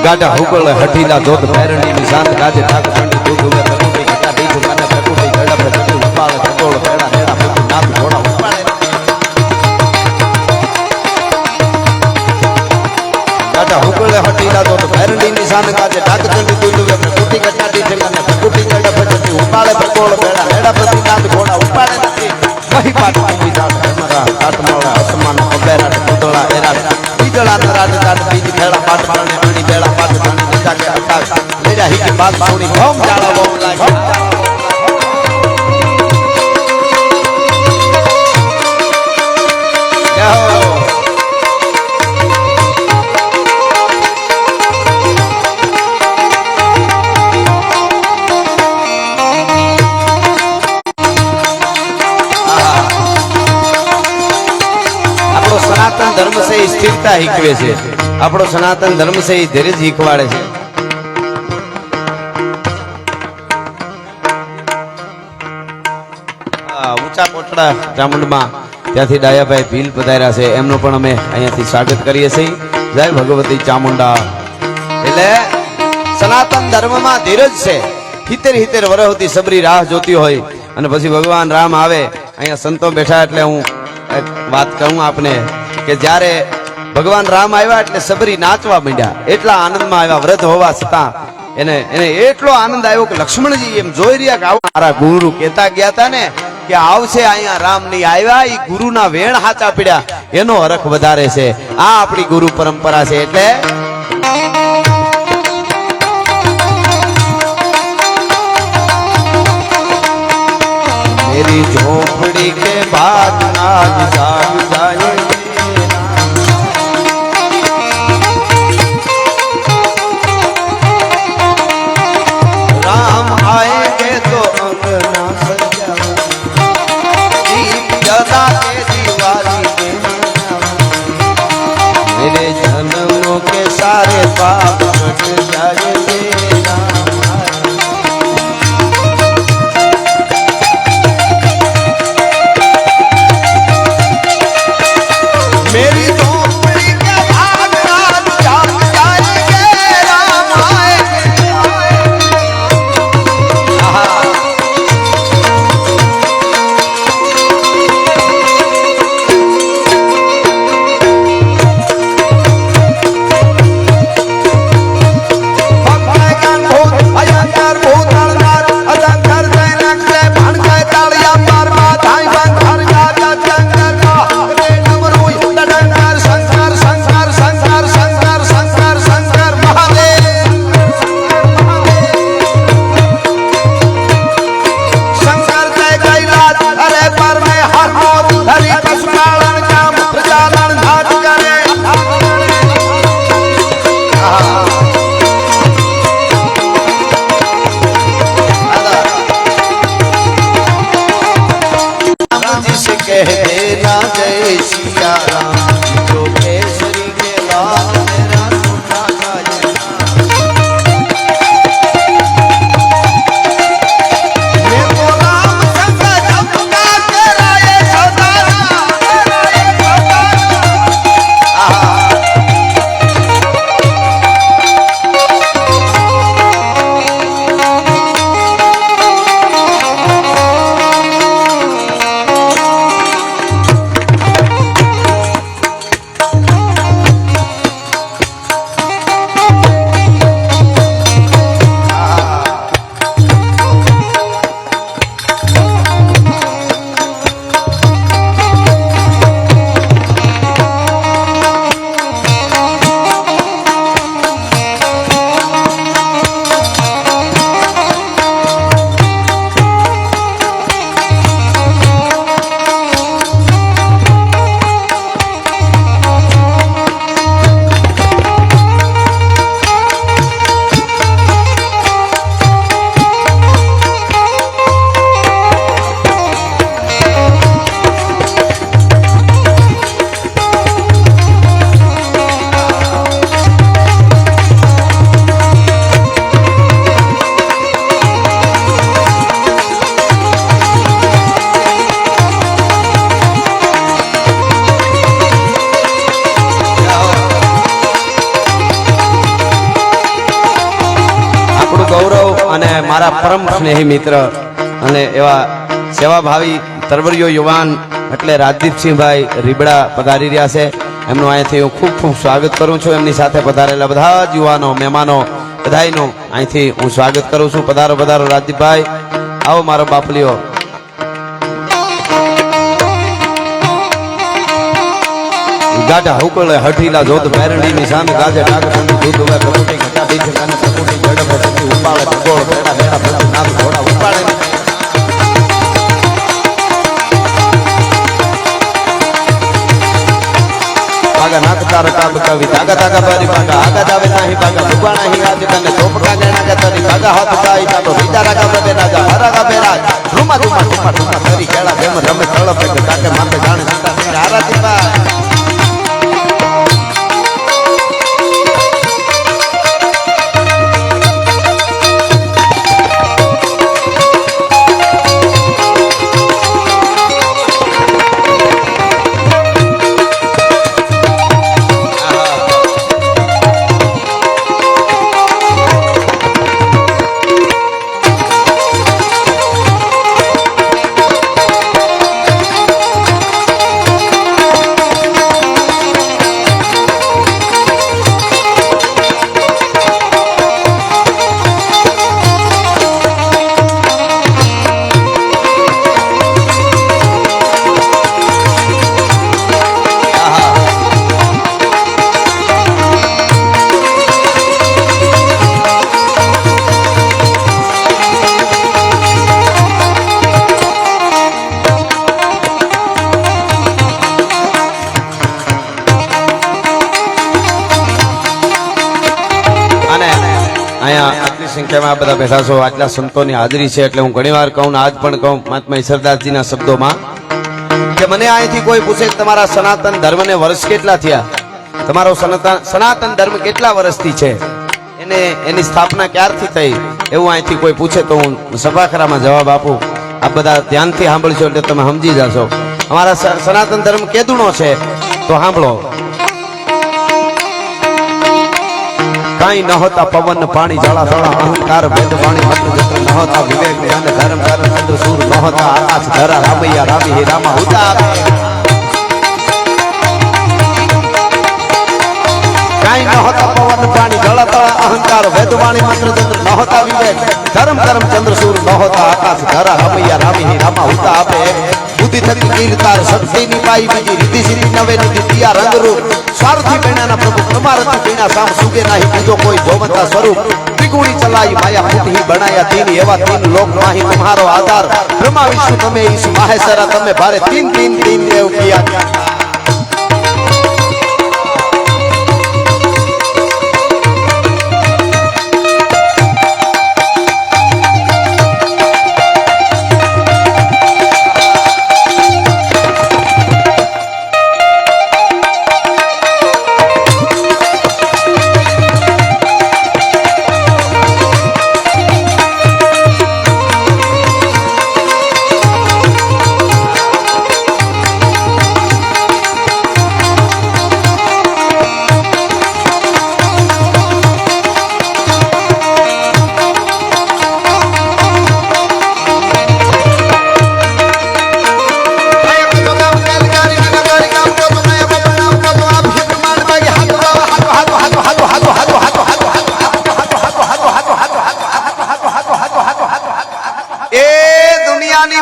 ગાડા હુકળ હઠીલા ધોધ પેરણી નિશાંત ગાજે ઠાક ઠંડી દૂધ ઉમે પ્રકૃતિ ઘટા બીજ ગાને પ્રકૃતિ ગડા પ્રકૃતિ ઉપાળ ધકોળ પેડા હેડા પ્રકૃતિ નાથ ઘોડા ઉપાડે. ગાડા હુકળ હઠીલા ધોધ પેરણી નિશાંત ગાજે ઠાક ઠંડી દૂધ ઉમે પ્રકૃતિ ઘટા બીજ ગાને પ્રકૃતિ ગડા પ્રકૃતિ ઉપાળે ધકોળ પેડા હેડા પ્રકૃતિ નાથ ઘોડા ઉપાડે નથી. વહી પાટ પૂરી જાત હમરા આત્માળા અસમાન પબેરાટ કુદળા એરાટ બીજળા નરાટ જાત બીજ ખેડા પાટ પાડને અણી બેડા પાટ પાણી નિજા કે આકાશ લેજા હી કે બાત પાણી ભોમ જાળા ભોમ લાગે. સનાતન ધર્મ છે એ સ્થિરતા શીખવે છે, આપણો સનાતન ધર્મ છે એ ધીરજ શીખવાડે છે. ઊંચા કોટડા ચામુંડમાં ત્યાંથી ડાયાભાઈ ભીલ પધાર્યા છે, એમનું પણ અમે અહીંયાથી સ્વાગત કરીએ છીએ. જય ભગવતી ચામુંડા. એટલે સનાતન ધર્મમાં ધીરજ છે. 70 વર્ષથી સબરી રાહ જોતી હોય અને પછી ભગવાન રામ આવે. અહીંયા સંતો બેઠા એટલે હું વાત કહું આપને કે જ્યારે ભગવાન રામ આવ્યા એટલે સબરી નાચવા માંડ્યા, એટલા આનંદમાં આવ્યા. વ્રત હોવા છતાં એને એટલો આનંદ આવ્યો કે લક્ષ્મણજી એમ જોઈ રહ્યા કે મારા ગુરુ કહેતા ગયા હતા ને કે આવશે અહીંયા રામ નહીં આવ્યા, એ ગુરુના વેણ હાચા પીડ્યા, એનો હરખ વધારે છે. આ આપણી ગુરુ પરંપરા છે. એટલે मेरी झोपड़ी के बाद आज जाग जाए राम आएंगे तो अंगना सजाएंगे दीप जला के दिवाली मेरे जन्मों के सारे पाप कट जाएंगे. મારા પરમ સ્નેહી મિત્ર અને એવા સેવાભાવી તરવરિયો યુવાન એટલે રાજદીપસિંહભાઈ રીબડા પધારી રહ્યા છે. એમનું અહીંથી હું ખૂબ ખૂબ સ્વાગત કરું છું. એમની સાથે પધારેલા બધા જ યુવાનો મહેમાનો બધાયનું અહીંથી હું સ્વાગત કરું છું. પધારો પધારો રાજદીપભાઈ, આવો મારો બાપલીઓ. ગાઢા હુકલે હઠીલા જોત પેરડીની સામે ગાજે ટાકરની દૂધ હવે કપૂટી ઘટાડી છે અને કપૂટી ઝડપ સતી ઉપાડે ભગોળ બેડા બેડા ભગત નામ ઘોડા ઉપાડે. આગા નાક તાર કાબ કવિ તાગા તાગા બારી બાગા આગા જાવે નાહી બાગા ભગવાના હી રાજ કને ચોપકા ગણા ગતરી બાગા હાથ કાઈ તાતો વિચારા ગાબે બેરાજા હરાગા બેરાજ રૂમા રૂમા રૂમા રૂમા કરી કેળા બેમ રમે તળપે કાકે માથે જાણે સીતા તેરા આરાતીબા. આટલી સંખ્યામાં આ બધા બેઠા છો, આટલા સંતોની હાજરી છે એટલે હું ઘણીવાર કહું ને આજ પણ કહું મહાત્મા ઈશ્વરદાસજીના શબ્દોમાં કે મને અહીંથી કોઈ પૂછે કે તમારા સનાતન ધર્મને વર્ષ કેટલા થયા, તમારો સનાતન ધર્મ કેટલા વર્ષથી છે, એની સ્થાપના ક્યારથી થઈ, એવું અહીંથી કોઈ પૂછે તો હું સભાખરામાં જવાબ આપું. આ બધા ધ્યાનથી સાંભળશો એટલે તમે સમજી જશો. અમારા સનાતન ધર્મ કેદુનો છે તો સાંભળો. કાઈ ન હોતા પવન પાણી જળા થળા અહંકાર વેદ વાણી મત જત્ર ન હોતા વિવેક જ્ઞાન ધર્મ કર્મ ચંદ્ર સૂર ન હોતા આકાશ ધરા રામૈયા રામી હે રામા ઉતા. કાઈ ન હોતા પવન પાણી જળા થળા અહંકાર વેદ વાણી મંત્ર ચંદ્ર ન હોતા વિવેક ધર્મ કર્મ ચંદ્ર સૂર ન હોતા આકાશ ધરા રામૈયા રામી હે રામા ઉતા. આપે બુદ્ધિ થકી કીર્તાર શક્તિ ની પાઈ બીજી રીતિ સીધી નવે નીતિ દિયા રંગરૂપ સ્વાર્થી બેણાના પ્રભુ પ્રમારથી બેણા સામ સુગે નાહી બીજો કોઈ જોવતા સ્વરૂપ ત્રિગુણી ચલાઈ માયા પુતિ બનાયા તીન એવા તીન લોક માહી તમારો આધાર બ્રહ્મા વિષ્ણુ તમે ઈશ માહેશ્વરા તમે ભારે તીન તીન તીન દેવ કિયા.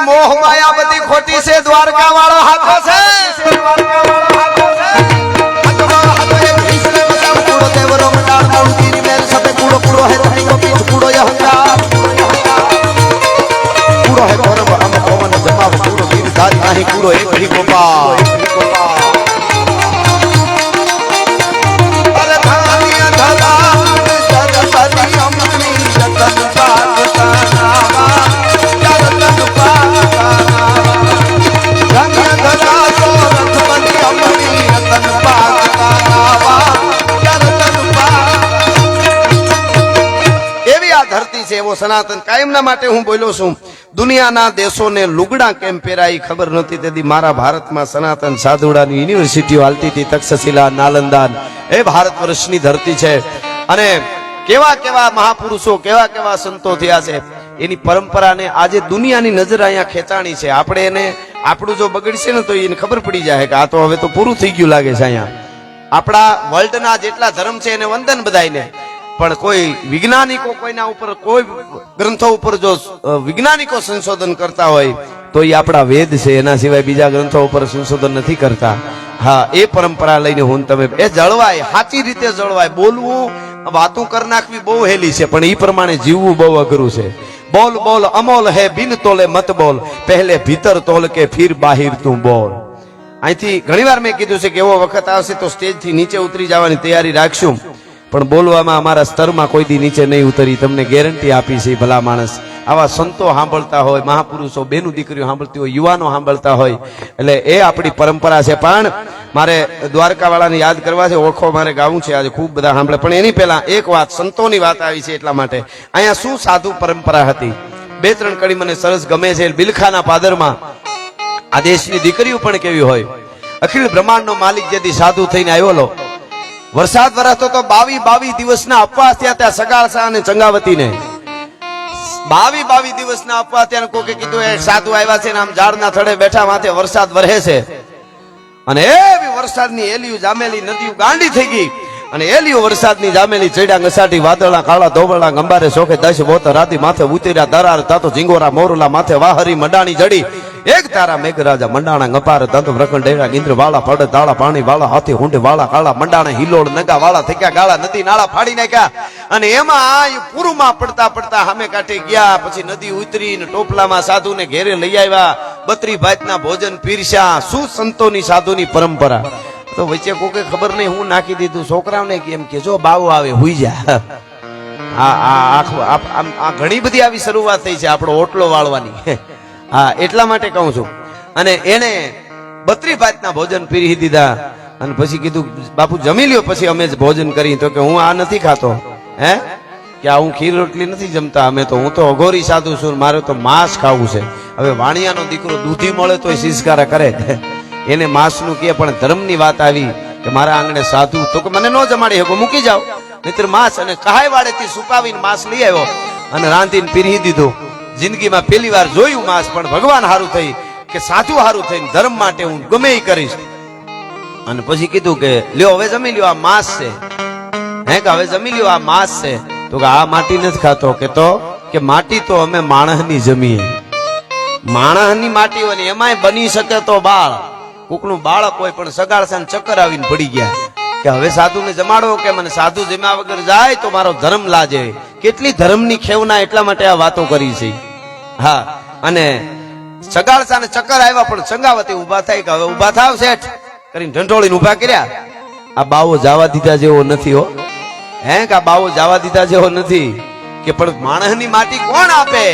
મોહ માયા બધી ખોટી છે, દ્વારકા વાળો હાથો છે. એવો સનાતન કાયમના માટે હું બોલ્યો છું. દુનિયાના દેશોને લુગડા કેમ પહેરાય ખબર નહોતી તેથી મારા ભારતમાં સનાતન સાધુડાની યુનિવર્સિટીઓ હાલતી હતી. તક્ષશિલા, નાલંદા એ ભારત વર્ષની ધરતી છે અને કેવા કેવા મહાપુરુષો કેવા કેવા સંતો થયા છે. એની પરંપરાને આજે દુનિયાની નજર અહીંયા ખેંચાણી છે. આપણે એને આપણું જો બગડશે ને તો એને ખબર પડી જાય કે આ તો હવે તો પૂરું થઈ ગયું લાગે છે. અહીંયા આપણા વર્લ્ડના જેટલા ધર્મ છે એને વંદન બધાયને, પણ કોઈ વૈજ્ઞાનિકો કોઈના ઉપર કોઈ ગ્રંથો ઉપર જો વૈજ્ઞાનિકો સંશોધન કરતા હોય તો એ આપણા વેદ છે, એના સિવાય બીજા ગ્રંથો ઉપર સંશોધન નથી કરતા. હા, એ પરંપરા લઈને હું તમે એ જળવાય, સાચી રીતે જળવાય. બોલવું, વાતું કરી નાખવી બહુ હેલી છે, પણ એ પ્રમાણે જીવવું બહુ અઘરું છે. બોલ બોલ અમોલ હે બિન તોલે મત બોલ, પહેલે ભીતર તોલ કે ફિર બાહિર તું બોલ. અહીંથી ઘણીવાર મેં કીધું છે કે એવો વખત આવશે તો સ્ટેજ થી નીચે ઉતરી જવાની તૈયારી રાખશું, પણ બોલવામાં અમારા સ્તરમાં કોઈ દી નીચે નહીં ઉતરી, તમને ગેરંટી આપી છે. ભલા માણસ આવા સંતો સાંભળતા હોય, મહાપુરુષો, બેનું દીકરીઓ સાંભળતી હોય, યુવાનો સાંભળતા હોય, એટલે એ આપણી પરંપરા છે. પણ મારે દ્વારકા વાળાને યાદ કરવા છે, ઓળખો મારે ગાવું છે આજે, ખૂબ બધા સાંભળે. પણ એની પહેલા એક વાત, સંતોની વાત આવી છે એટલા માટે. અહીંયા શું સાધુ પરંપરા હતી, બે ત્રણ કડી મને સરસ ગમે છે. બિલખાના પાદરમાં આ દેશની દીકરીઓ પણ કેવી હોય. અખિલ બ્રહ્માંડનો માલિક જેથી સાધુ થઈને આવ્યો, વરસાદ વરસતો તો 22 દિવસના અપવાસ થયા ત્યાં સગાળસા અને ચંગાવતીને. 22 દિવસના અપવાસ ત્યાં કોકે કીધું એ સાધુ આવ્યા છે ને આમ ઝાડના થડે બેઠા, માથે વરસાદ વરસે છે અને એવી વરસાદની એલિયું જામેલી નદીઓ ગાંડી થઈ ગઈ અને એલિયો વરસાદની જામેલી ચડ્યા ઘસાટી, વાદળા કાળા ધોબળા ગંબારે શોખે 10 બોત રાતી માથે ઉતર્યા દરાર તાતો ઝીંગોરા મોરલા માથે વાહરી મંડાણી જડી, એક તારા મેઘરાજા મંડાણા ગપાર દંત વ્રકણ ડેરા ઇન્દ્ર વાળા પડે દાળા પાણી વાળા હાથી હુંડે વાળા કાળા મંડાણા હિલોડ નગા વાળા થક્યા ગાળા નદી નાળા ફાડી નાખ્યા. અને એમાં પૂરમાં પડતા પડતા સામે કાંઠે ગયા, પછી નદી ઉતરીને ટોપલામાં સાધુને ઘેરે લઈ આવ્યા, 32 ભાતના ભોજન પીરસ્યા. શું સંતોની સાધુની પરંપરા. તો વચ્ચે કોકે ખબર નહીં હું નાખી દીધું છોકરાઓને કેમ કે જો બાવો આવે હુઈ જા. આ ઘણી બધી આવી શરૂઆત થઈ છે આપણો ઓટલો વાળવાની. હા, એટલા માટે કહું છું. અને એને 32 ભાતના ભોજન પીરી દીધા અને પછી કીધું બાપુ જમી લ્યો, પછી અમે જ ભોજન કરી. તો કે હું આ નથી ખાતો, હે કે હું ખીર રોટલી નથી જમતા, અમે તો હું તો અઘોરી સાધુ છું, મારે તો માંસ ખાવું છે. હવે વાણિયાનો દીકરો દૂધી મળે તો સિસ્કારા કરે, એને માંસનું કે. પણ ધર્મની વાત આવી કે મારા આંગણે સાધુ, તો કે મને ન જમાડી શકો, મૂકી જાઓ નહીતર માંસ. અને કહાય વાડેથી સુકાવીને માંસ લઈ આવ્યો અને રાંધીને પીરી દીધું. જિંદગીમાં પહેલી વાર જોયું માંસ, પણ ભગવાન હારું થઈ કે સાધુ હારું થઈને ધર્મ માટે હું ગમે એ કરીશ. અને પછી કીધું કે લ્યો હવે જમી લ્યો, આ માંસ છે. હે કે હવે જમી લ્યો, આ માંસ છે. તો કે આ માટી નથી ખાતો. કે તો કે માટી તો અમે માણસની જમીએ, માણસની માટી હોય ને એમાંય બની શકે તો બાળ. કોકનું બાળક હોય પણ સગાળસાને ચક્કર આવીને પડી ગયા કે હવે સાધુને જમાડો, કે મને સાધુ જમ્યા વગર જાય તો મારો ધર્મ લાજે. કેટલી ધર્મની ખેવના, એટલા માટે આ વાતો કરી છે. હા, અને સગાળસાને ચક્કર આવ્યા પણ સંગાવતી ઉભા થાય કે હવે ઉભા થાવ શેઠ કરીને ઢંઢોળીને ઉભા કર્યા. આ બાવો જવા દીધા જેવો નથી હો. હે કે આ બાવો જવા દીધા જેવો નથી. કે પણ માણસની માટી કોણ આપે,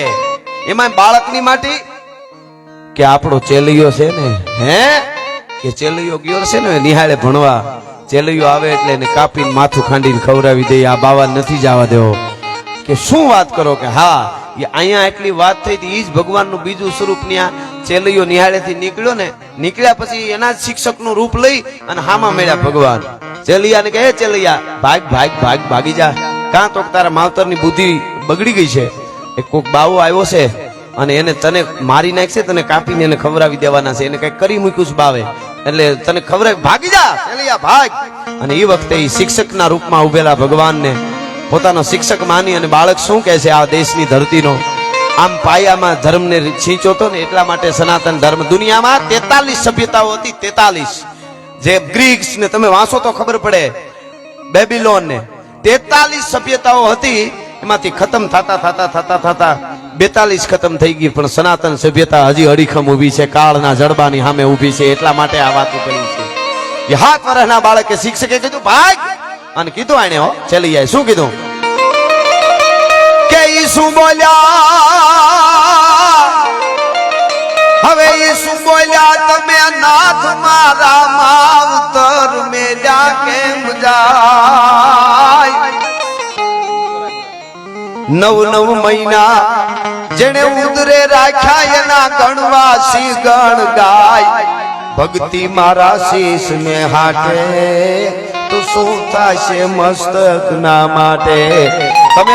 એમાં બાળકની માટી. કે આપણો ચેલિયો છે ને, હે કે ચેલિયો ગયો છે ને નિહાળે ભણવા, ચેલિયો આવે એટલે એને કાપીને માથું ખાંડીને ખવડાવી દે. આ બાવા નથી જવા દેવો. કે શું વાત કરો. કે હા, એ અહીંયા એટલી વાત થઈ હતી, ઈ જ ભગવાનનું બીજું સ્વરૂપ. ત્યાં ચેલિયો નિહાળેથી નીકળ્યો ને, નીકળ્યા પછી એના જ શિક્ષકનું રૂપ લઈ અને હામાં મળ્યા ભગવાન. ચેલિયાને કહે ચેલિયા ભાગ ભાગ ભાગ ભાગી જા, કાં તો તારા માવતરની બુદ્ધિ બગડી ગઈ છે. એક કોક બાવો આવ્યો છે અને એને તને મારી નાખશે, તને કાપીને એને ખવડાવી દેવાના છે, એને કઈ કરી મૂક્યું છે બાવે, એટલે તને ખવડાવી ભાગી જા ચેલિયા ભાગ. અને એ વખતે એ શિક્ષકના રૂપમાં ઉભેલા ભગવાનને પોતાનો શિક્ષક માની અને બાળક શું કહે છે આ દેશની ધરતીનો આમ પાયામાં ધર્મને છીંચો તો ને, એટલા માટે સનાતન ધર્મ. દુનિયામાં 43 સભ્યતાઓ હતી, 43. જે ગ્રીક્સ ને તમે વાંચો તો ખબર પડે, બેબીલોન ને 43 સભ્યતાઓ હતી. એમાંથી ખતમ થતા 42 ખતમ થઈ ગઈ, પણ સનાતન સભ્યતા હજી અડીખમ ઉભી છે, કાળના જડબાની સામે ઉભી છે. એટલા માટે આ વાતો કરી છે. 7 વર્ષના બાળકે શિક્ષકે કીધું ભાગ, અને કીધું આને હો ચેલિયાએ શું કીધું કે ઈસુ બોલ્યા, હવે ઈસુ બોલ્યા તમે નાથ મારા માવતર મેલ્યા કેમ જાય. 9 મહિના જેને ઉદરે રાખ્યા એના ગણવાસી ગણ ગાય. ભક્તિ મારા શીશ ને હાટે તો શું થશે મસ્તક ના માટે. તમે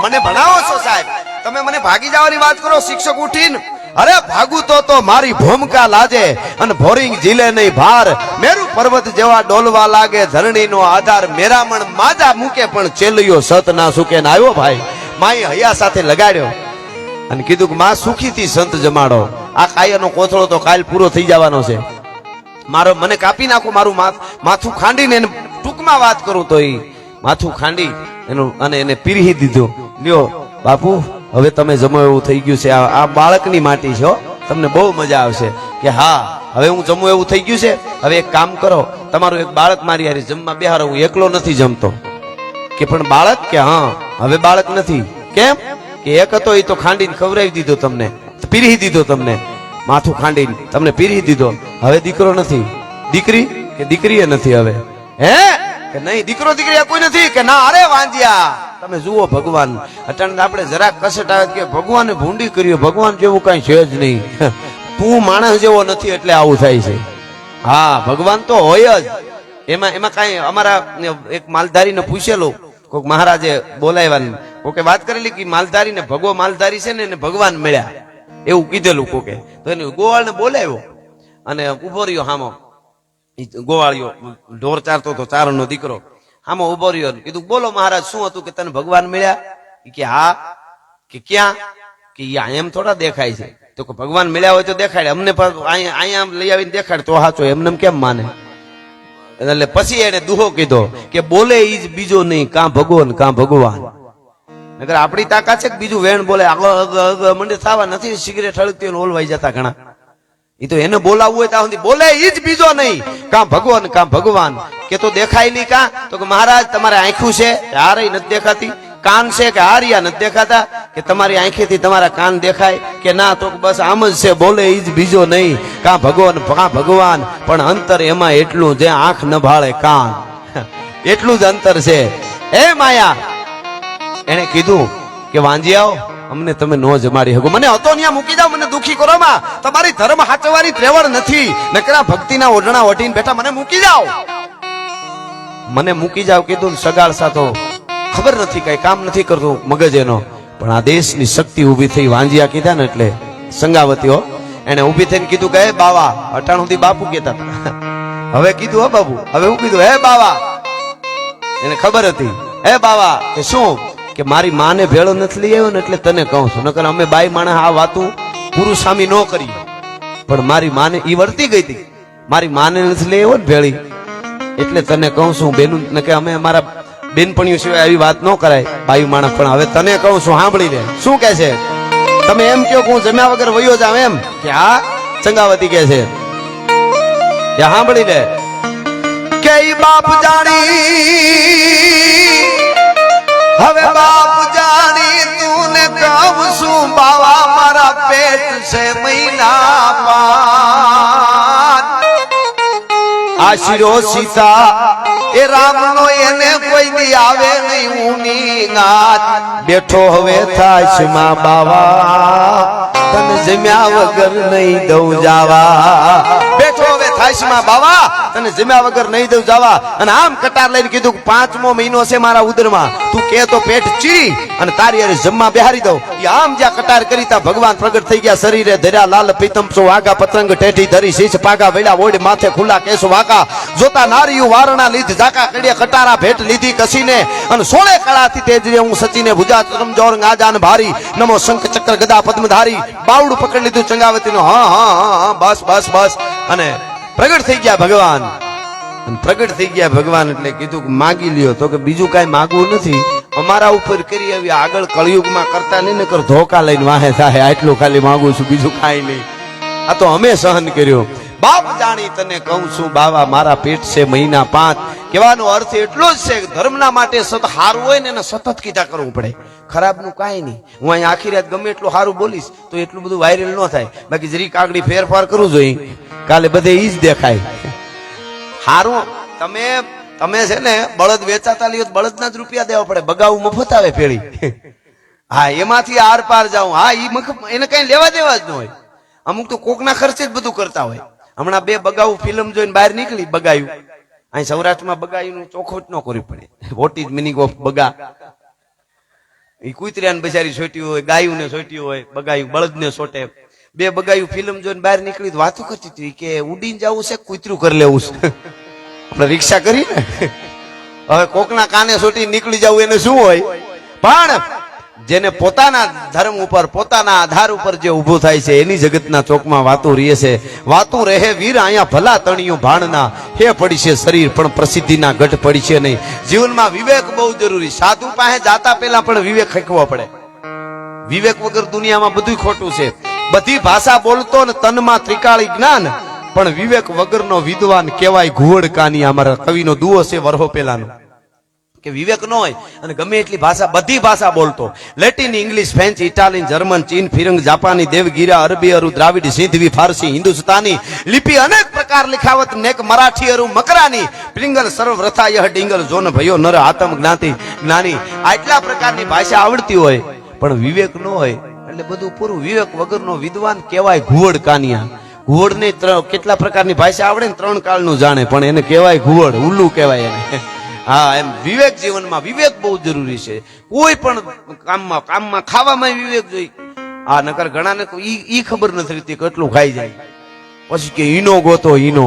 મને ભણાવો છો સાહેબ, તમે મને ભાગી જવાની વાત કરો. શિક્ષક ઉઠીને અરે ભાગું તો મારી ભૂમિકા લાજે અને ભોરિંગ ઝીલે નહીં ભાર, મેરુ પર્વત જેવા ડોલવા લાગે ધરણીનો આધાર, મેરામણ માજા મૂકે પણ ચેલિયો સત ના સુકે. ને આવ્યો ભાઈ માઈ હૈયા સાથે લગાડ્યો અને કીધું કે માં સુખીથી સંત જમાડો. આ કાયાનો કોથળો તો કાલ પૂરો થઈ જવાનો છે. મારો મને કાપી નાખો, મારું માથું ખાંડીને એને ટૂંકમાં વાત કરું તો એ માથું ખાંડી એનું અને એને પીરહી દીધું. લ્યો બાપુ હવે તમે જમો એવું થઈ ગયું છે. આ બાળકની માટી છે, તમને બહુ મજા આવશે. કે હા હવે હું જમું એવું થઈ ગયું છે. હવે એક કામ કરો, તમારું એક બાળક મારી હારે જમવા બેહારો, હું એકલો નથી જમતો. કે પણ બાળક? કે હા હવે બાળક નથી. કેમ? કે એક હતો એ તો ખાંડીને ખવડાવી દીધો, તમને પીરહી દીધો, તમને માથું ખાંડીને તમને પીરહી દીધો. હવે દીકરો નથી. દીકરી? કે દીકરી નથી હવે. હે? કે નહીં દીકરો દીકરી કોઈ નથી. કે ના અરે વાંજિયા તમે જુઓ ભગવાન અટાણે આપણે જરાક કસટ આવે કે ભગવાને ભૂંડી કર્યો, ભગવાન જેવું કઈ છે જ નહીં. તું માણસ જેવો નથી એટલે આવું થાય છે. હા ભગવાન તો હોય જ. એમાં કઈ અમારા એક માલધારીને પૂછેલું, કોઈક મહારાજે બોલાવ્યા, કોકે વાત કરેલી કે માલધારીને ભગવો માલધારી છે ને એને ભગવાન મળ્યા એવું કીધેલું કોકે. તો એને ગોવાળને બોલાવ્યો અને ઉભો રહ્યો હામો. ગોવાળિયો ઢોર ચારતો હતો, ચારણનો દીકરો આમાં ઉભો રહ્યો. કીધું બોલો મહારાજ શું હતું કે તને ભગવાન મળ્યા? કે હા. કે ક્યાં? કે એમ થોડા દેખાય છે. તો કે ભગવાન મળ્યા હોય તો દેખાડે અમને, અહીંયા લઈ આવીને દેખાડ તો સાચો, એમને કેમ માને? એટલે પછી એને દુહો કીધો કે બોલે ઈ જ બીજો નહીં, કાં ભગવાન કાં ભગવાન. નકર આપણી તાકાત છે કે બીજું વેણ બોલે મંડે થવા નથી. સિગરેટ હળગતી ઓલવાઈ જતા ઘણા. એ તો એને બોલાવવું હોય ત્યાં સુધી બોલે ઈ જ બીજો નહીં, કાં ભગવાન કાં ભગવાન. કે તો દેખાય નહીં કાં? તો કે મહારાજ તમારે આંખું છે હારે નથી દેખાતી, કાન છે કે હારિયા નથી દેખાતા? કે તમારી આંખેથી તમારા કાન દેખાય? કે ના. તો બસ આમ જ છે, બોલે ઈ જ બીજો નહીં, કાં ભગવાન કાં ભગવાન. પણ અંતર એમાં એટલું જે આંખ ન ભાળે કાન, એટલું જ અંતર છે. એ માયા એને કીધું કે વાંજિયાઓ અમને તમે નો જમાડી શકો, મને હતો ત્યાં મૂકી જાઓ, મને દુખી કરો માં. તમારી ધર્મ હાચવાની ત્રેવડ નથી, નકરા ભક્તિના ઓઢણા ઓઢીને બેઠા, મને મૂકી જાઓ, મને મૂકી જાઓ કીધું. સગાળ સાથો ખબર નથી, કઈ કામ નથી કરતું મગજ એનો. પણ આ દેશની શક્તિ ઉભી થઈ. વાંજિયા કીધા ને એટલે સંગાવતીઓ એને ઉભી થઈને કીધું કે હે બાવા, અટાણ સુધી બાપુ કહેતા હવે કીધું હે બાબુ, હવે હું કીધું હે બાવા. એને ખબર હતી. હે બાવા કે શું? કે મારી માને ભેળો નથી લઈ આવ્યો ને એટલે તને કહું છું, નકર અમે બાઈ માણસ આ વાતું પુરુષ સામી ન કરી. પણ મારી માને ઈ વર્તી ગઈ હતી, મારી માને નથી લઈ આવ્યો ને ભેળી એટલે તને કહું છું બેનું. કે અમે અમારા બેનપણીઓ સિવાય આવી વાત ન કરાય બાઈ માણસ. પણ હવે તને કહું છું સાંભળી લે. શું કે છે? તમે એમ કહો કે હું જમ્યા વગર વયો જાવ એમ? કે હા. સંગાવતી કે છે કે સાંભળી લે. કે બાપ જાણી, હવે બાપ જાણી તું ને કહું છું બાવા મારા પેટ છે મહિના પાન. આશીરો સીતા એ રામ નો એને કોઈ દી આવે નહીં ઊની ગાત. બેઠો હવે થાશ માં બાવા તને જમ્યા વગર નહીં દઉં જાવા. બેઠો હવે થાશ માં બાવા તને જમ્યા વગર નહીં દઉં જાવા. અને આમ કટાર લઈને કીધું કે 5મો મહિનો છે મારા ઉદરમાં, તું કે તો પેટ ચીરી અને તારી હારે જમવા બેહારી દઉં. આમ જ્યાં કટાર કરી તા ભગવાન પ્રગટ થઈ ગયા. શરીરે ધર્યા લાલ પીતમ સો વાગા, પતંગ ટેઢી ધરી શીશ પાગા, વેડા ઓડ માથે ખુલ્લા કેસ વાકા. જોતા નારીયું વારણા લીધ ઝાકા, કડિયા કટારા ભેટ લીધી કસીને. અને 16 કળાથી તેજરે હું સચીને ભુજા ચરમ જોર ગાજાન ભારી. નમો શંખ ચક્ર ગદા પદ્મધારી. બાવડું પકડી લીધું ચંગાવતીનું. હા હા હા બસ બસ બસ. અને પ્રગટ થઈ ગયા ભગવાન. પ્રગટ થઈ ગયા ભગવાન એટલે કીધું કે માગી લ્યો. તો કે બીજું કઈ માગવું નથી, અમારા ઉપર કરી આવી આગળ કળિયુગમાં કરતા નહીં, નકર ધોકા લઈને વાહે થાય. આટલું ખાલી માંગુ છું, બીજું કાંઈ નહીં. આ તો અમે સહન કર્યો. બાપ જાણી તને કહું છું બાવા મારા પેટ છે મહિના 5. કહેવાનો અર્થ એટલો જ છે કે ધર્મના માટે સતત સારું હોય ને એને સતત કીધા કરવું પડે, ખરાબનું કાંઈ નહીં. હું અહીંયા આખી રાત ગમે એટલું સારું બોલીશ તો એટલું બધું વાયરલ ન થાય. બાકી જરી કાગડી ફેરફાર કરવું જોઈએ, કાલે બધે ઈ જ દેખાય. હારું તમે છે ને બળદ વેચાતા લ્યો, બળદના જ રૂપિયા દેવા પડે, બગાવું મફત આવે પેઢી. હા એમાંથી આર પાર જાઉં. હા એને કઈ લેવા દેવા જ ન હોય. અમુક તો કોકના ખર્ચે જ બધું કરતા હોય. હમણાં 2 બગાવું ફિલ્મ જોઈને બહાર નીકળી. બગાયું અહીં સૌરાષ્ટ્રમાં બગાયું ચોખવટ ન કરવી પડે. વોટ ઇઝ મિનિંગ ઓફ બગા? એ કૂતરિયાને બિચારી છોટ્યું હોય, ગાયું ને છોટ્યું હોય, બગાયું બળદ ને છોટે. બે બગાયું ફિલ્મ જોઈને બહાર નીકળી વાતો કરતી હતી કે ઉડીને જવું છે કૂતરું કરી લેવું છે. આપણે રિક્ષા કરી ને હવે કોકના કાને છોટી નીકળી જવું એને શું હોય, પણ જેને પોતાના ધર્મ ઉપર પોતાના આધાર ઉપર જે ઉભું થાય છે એની જગતના ચોકમાં વાતું રહે છે. વાતું રહે વીર અહીંયા ભલા તણિયું ભાણના, હે પડી છે શરીર પણ પ્રસિદ્ધિના ગઢ પડી છે નહીં. જીવનમાં વિવેક બહુ જરૂરી. સાધુ પાસે જાતા પહેલા પણ વિવેક ખેંચવો પડે. વિવેક વગર દુનિયામાં બધું ખોટું છે. બધી ભાષા બોલતો ને તનમાં ત્રિકાળી જ્ઞાન, પણ વિવેક વગરનો વિદ્વાન કેવાય ઘુવડ કાની. અમારા કવિનો દુઓ છે વરહો પેલાનો કે વિવેક ન હોય અને ગમે એટલી ભાષા બધી ભાષા બોલતો, Latin, English, French, Italian, German, ચીન, ફિરંગ, જાપાની, દેવગીરા, અરબી, અરુ, દ્રાવિડી, સિંધવી, ફારસી, હિન્દુસ્તાની લિપિ અનેક પ્રકાર લિખાવત નેક મરાઠી, અરુ, મકરાની, પિંગલ, સર્વ રથા યહ ડિંગલ, જોન ભયો નર આતમ જ્ઞાતિ જ્ઞાની. આટલા પ્રકારની ભાષા આવડતી હોય પણ વિવેક ન હોય એટલે બધું પૂરું. વિવેક વગરનો વિદ્વાન કહેવાય ઘુવડ કાનિયા. ઘુવડ ને કેટલા પ્રકારની ભાષા આવડે ને 3 કાળનું જાણે, પણ એને કહેવાય ઘુવડ, ઉલ્લુ કહેવાય એને. હા, એમ વિવેક જીવનમાં વિવેક બહુ જરૂરી છે. કોઈ પણ કામમાં ખાવામાં વિવેક જોઈ. આ નકર ઘણાને ઈ ખબર નથી રહેતી કેટલું ખાઈ જાય, પછી કે ઈનો ગોતો ઈનો.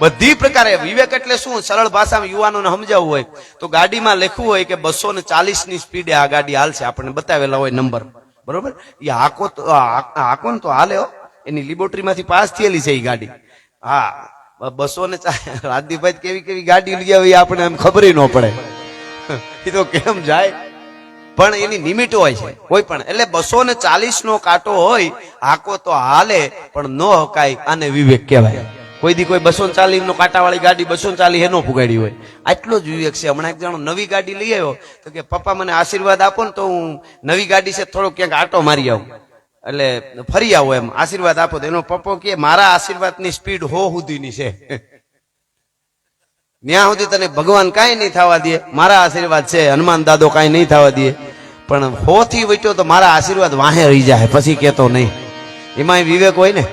બધી પ્રકારે વિવેક એટલે શું? સરળ ભાષામાં યુવાનોને સમજાવવું હોય તો ગાડીમાં લખવું હોય કે 240 ની સ્પીડે આ ગાડી હાલશે, આપણને બતાવેલા હોય નંબર, બરોબર? એ હાકો ને તો હાલે હો. એની લેબોરેટરી માંથી પાસ થયેલી છે એ ગાડી. હા, 240. રાજદીપભાઈ કેવી કેવી ગાડી લઈ આવી આપણે એમ ખબર ન પડે. એ તો કેમ જાય, પણ એની લિમિટ હોય છે કોઈ પણ. એટલે 240 નો કાંટો હોય, હાકો તો હાલે પણ ન હકાય, આને વિવેક કહેવાય. કોઈ દી કોઈ 240 નો કાંટા વાળી ગાડી 240 એનો પુગાડી હોય, આટલો જ વિવેક છે. હમણાં એક જણો નવી ગાડી લઈ આવ્યો તો કે પપ્પા મને આશીર્વાદ આપો ને તો હું નવી ગાડી છે થોડો ક્યાંક આટો મારી આવું, એટલે ફરી આવો એમ આશીર્વાદ આપો. તો એનો પપ્પો કે મારા આશીર્વાદ ની સ્પીડ 100 સુધીની છે, ત્યાં સુધી તને ભગવાન કાંઈ નહીં થવા દે. મારા આશીર્વાદ છે, હનુમાન દાદો કાંઈ નહીં થવા દે, પણ 100 થી વચ્ચો તો મારા આશીર્વાદ વાહે રહી જાય, પછી કેતો નહીં. એમાં વિવેક હોય ને.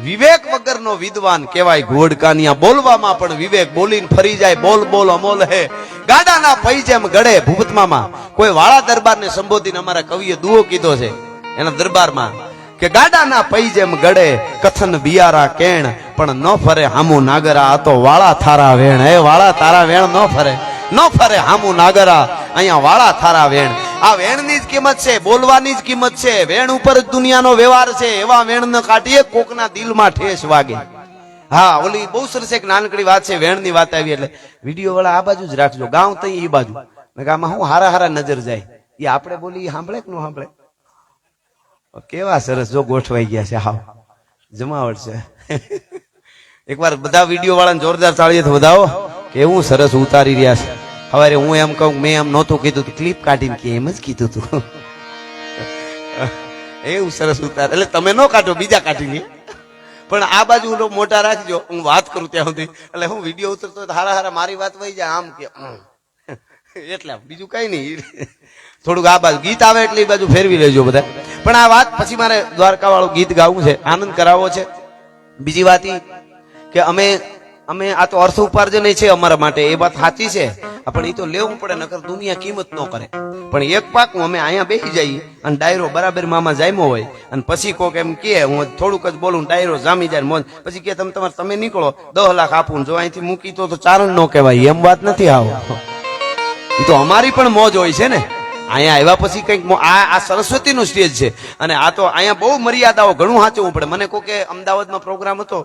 વિવેક વગરનો વિદ્વાન કહેવાય ઘોડ કાનિયા. બોલવામાં પણ વિવેક, બોલીને ફરી જાય. બોલ બોલ અમોલ હે, ગાડાના પૈ જેમ ગળે. ભૂપતમામાં કોઈ વાળા દરબારને સંબોધીને અમારા કવિએ દુઓ કીધો છે એના દરબારમાં કે ગાડાના પૈ જેમ ગળે, કથન બિયારા કેણ, પણ ન ફરે હામુ નાગરા. આ તો વાળા થારા વેણ. હે વાળા તારા વેણ ન ફરે હામુ નાગરા. અહીંયા વાળા થારા વેણ. આ વેણની જ કિંમત છે, બોલવાની જ કિંમત છે. વેણ ઉપર જ દુનિયાનો વ્યવહાર છે. એવા વેણ ન કાઢીએ કોકના દિલમાં ઠેસ વાગે. હા, ઓલી બહુ સરસ એક નાનકડી વાત છે. વેણની વાત આવી એટલે વિડીયો વાળા આ બાજુ જ રાખજો, ગામ તઈ એ બાજુ. આમાં હું હારા નજર જાય. એ આપણે બોલી સાંભળે કે ન સાંભળે? કેવા સરસ જો ગોઠવાઈ ગયા છે. હાવ જમાવટ છે. એકવાર બધા વિડીયો વાળાને જોરદાર તાળીઓથી વધાવો. કેવું સરસ ઉતારી રહ્યા છે. હવે હું એમ કહું, મેં એમ નહોતું કીધું, ક્લિપ કાઢીને કે એમ જ કીધું તું. એવું સરસ ઉતાર. એટલે તમે ન કાઢો, બીજા કાઢી લે, પણ આ બાજુ મોટા રાખજો. હું વાત કરું ત્યાં સુધી. એટલે હું વિડીયો ઉતરતો હારા મારી વાત વહી જાય આમ કે એટલે બીજું કઈ નહીં. થોડુંક આ બાજુ ગીત આવે એટલે એ બાજુ ફેરવી લેજો બધા. પણ આ વાત પછી મારે દ્વારકા વાળું ગીત ગાવું છે, આનંદ કરાવવો છે. બીજી વાત એ કે અમે આ તો અર્થ ઉપાર્જન છે અમારા માટે, એ વાત સાચી છે, પણ એ તો લેવું પડે, નકર દુનિયા કિંમત ન કરે. પણ એક પાકું અમે અહીંયા બેસી જઈએ અને ડાયરો બરાબર મામા જામ્યો હોય અને પછી કોક એમ કે હું થોડુંક જ બોલું, ડાયરો જામી જાય મોજ, પછી કે તમે નીકળો 10 લાખ આપું, જો અહીંથી મૂકી તો ચારણ ન કહેવાય. એમ વાત નથી. આવો એ તો અમારી પણ મોજ હોય છે ને. અહીંયા આવ્યા પછી કઈક આ સરસ્વતી નું સ્ટેજ છે અને આ તો અહીંયા બહુ મર્યાદાઓ, ઘણું સાચવવું પડે. મને કોકે અમદાવાદમાં પ્રોગ્રામ હતો,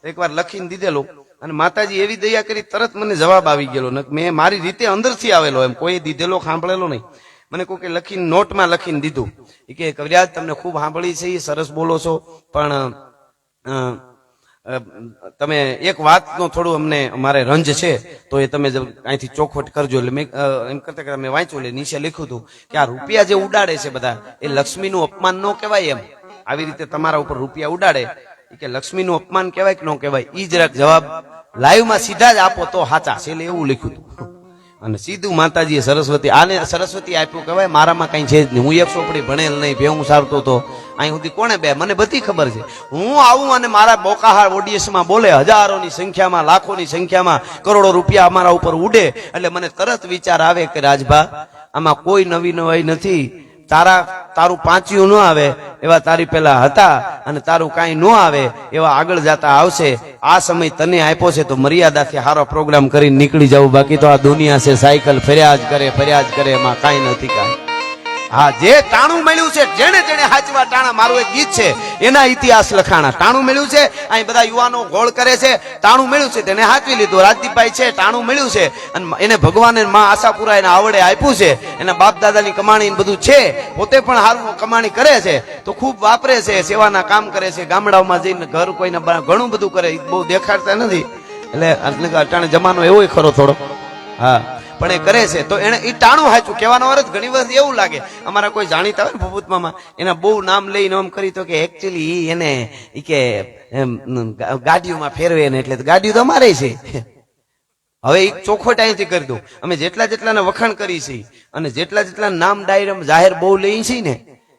એકવાર લખીને દીધેલો અને માતાજી એવી દયા કરી તરત મને જવાબ આવી ગયેલો. મેં મારી રીતે અંદરથી આવેલો, એમ કોઈ દીધેલો સાંભળેલો નહીં. મને કોકે લખીને નોટમાં લખીને દીધું કે કવિરાજ તમને ખૂબ સાંભળી છે, સરસ બોલો છો, પણ તમે એક વાતનો થોડું અમને અમારે રંજ છે તો એ તમે અહીંથી ચોખવટ કરજો. એટલે મેં એમ કરતા કરતા મેં વાંચ્યું, એટલે નીચે લખ્યું હતું કે આ રૂપિયા જે ઉડાડે છે બધા, એ લક્ષ્મીનું અપમાન ન કહેવાય. એમ આવી રીતે તમારા ઉપર રૂપિયા ઉડાડે કે લક્ષ્મીનું અપમાન કહેવાય કે ન કહેવાય, ઈ જરાક જવાબ લાઈવમાં સીધા જ આપો તો સાચા છે. એટલે એવું લખ્યું હતું. અને સીધું માતાજીએ સરસ્વતી, આને સરસ્વતી આપ્યું કહેવાય. મારામાં કઈ છે જ નહીં. હું 1 ચોપડી ભણેલ નહીં, ભેહું સારતો હતો. અહીં સુધી કોને બે, મને બધી ખબર છે. હું આવું અને મારા બોકાહાર ઓડિયન્સમાં બોલે, હજારોની સંખ્યામાં, લાખોની સંખ્યામાં, કરોડો રૂપિયા અમારા ઉપર ઉડે, એટલે મને તરત વિચાર આવે કે રાજભા આમાં કોઈ નવી નવાઈ નથી. તારું પાંચિયું ન આવે એવા તારી પેલા હતા, અને તારું કાંઈ ન આવે એવા આગળ જતા આવશે. આ સમય તને આપ્યો છે તો મર્યાદાથી સારો પ્રોગ્રામ કરીને નીકળી જવું. બાકી તો આ દુનિયા છે સાયકલ ફર્યા જ કરે, એમાં કાંઈ નથી કાંઈ. હા, જે ટાણું મળ્યું છે, જેને હાચવા ટાણા, મારું એક ગીત છે એના ઇતિહાસ લખાણા. ટાણું મળ્યું છે, અહીં બધા યુવાનો ગોળ કરે છે. ટાણું મળ્યું છે તેને હાચવી લીધું. રાજદીપભાઈ છે, ટાણું મળ્યું છે અને એને ભગવાને માં આશાપુરા એને આવડે આપ્યું છે. એના બાપ દાદાની કમાણી બધું છે, પોતે પણ હારું કમાણી કરે છે તો ખૂબ વાપરે છે, સેવાના કામ કરે છે, ગામડાઓમાં જઈને ઘર કોઈને ઘણું બધું કરે. બહુ દેખાડતા નથી, એટલે અટાણે જમાનો એવો ખરો થોડો. હા, પણ એ કરે છે તો એને એ ટાણું હાચું કહેવાનો અર્થ ઘણી વખત એવું લાગે. અમારા કોઈ જાણીતા હોય ને ભૂપૂતમાં, એના બહુ નામ લઈને આમ કરી તો કે એકચ્યુઅલી એને કે ગાડીઓમાં ફેરવે ને, એટલે ગાડીઓ તો અમારે છે. હવે એક ચોખવટ અહીંથી કરી દઉં. અમે જેટલા વખાણ કરી છે અને જેટલા નામ ડાયરામાં જાહેર બહુ લઈ છે ને,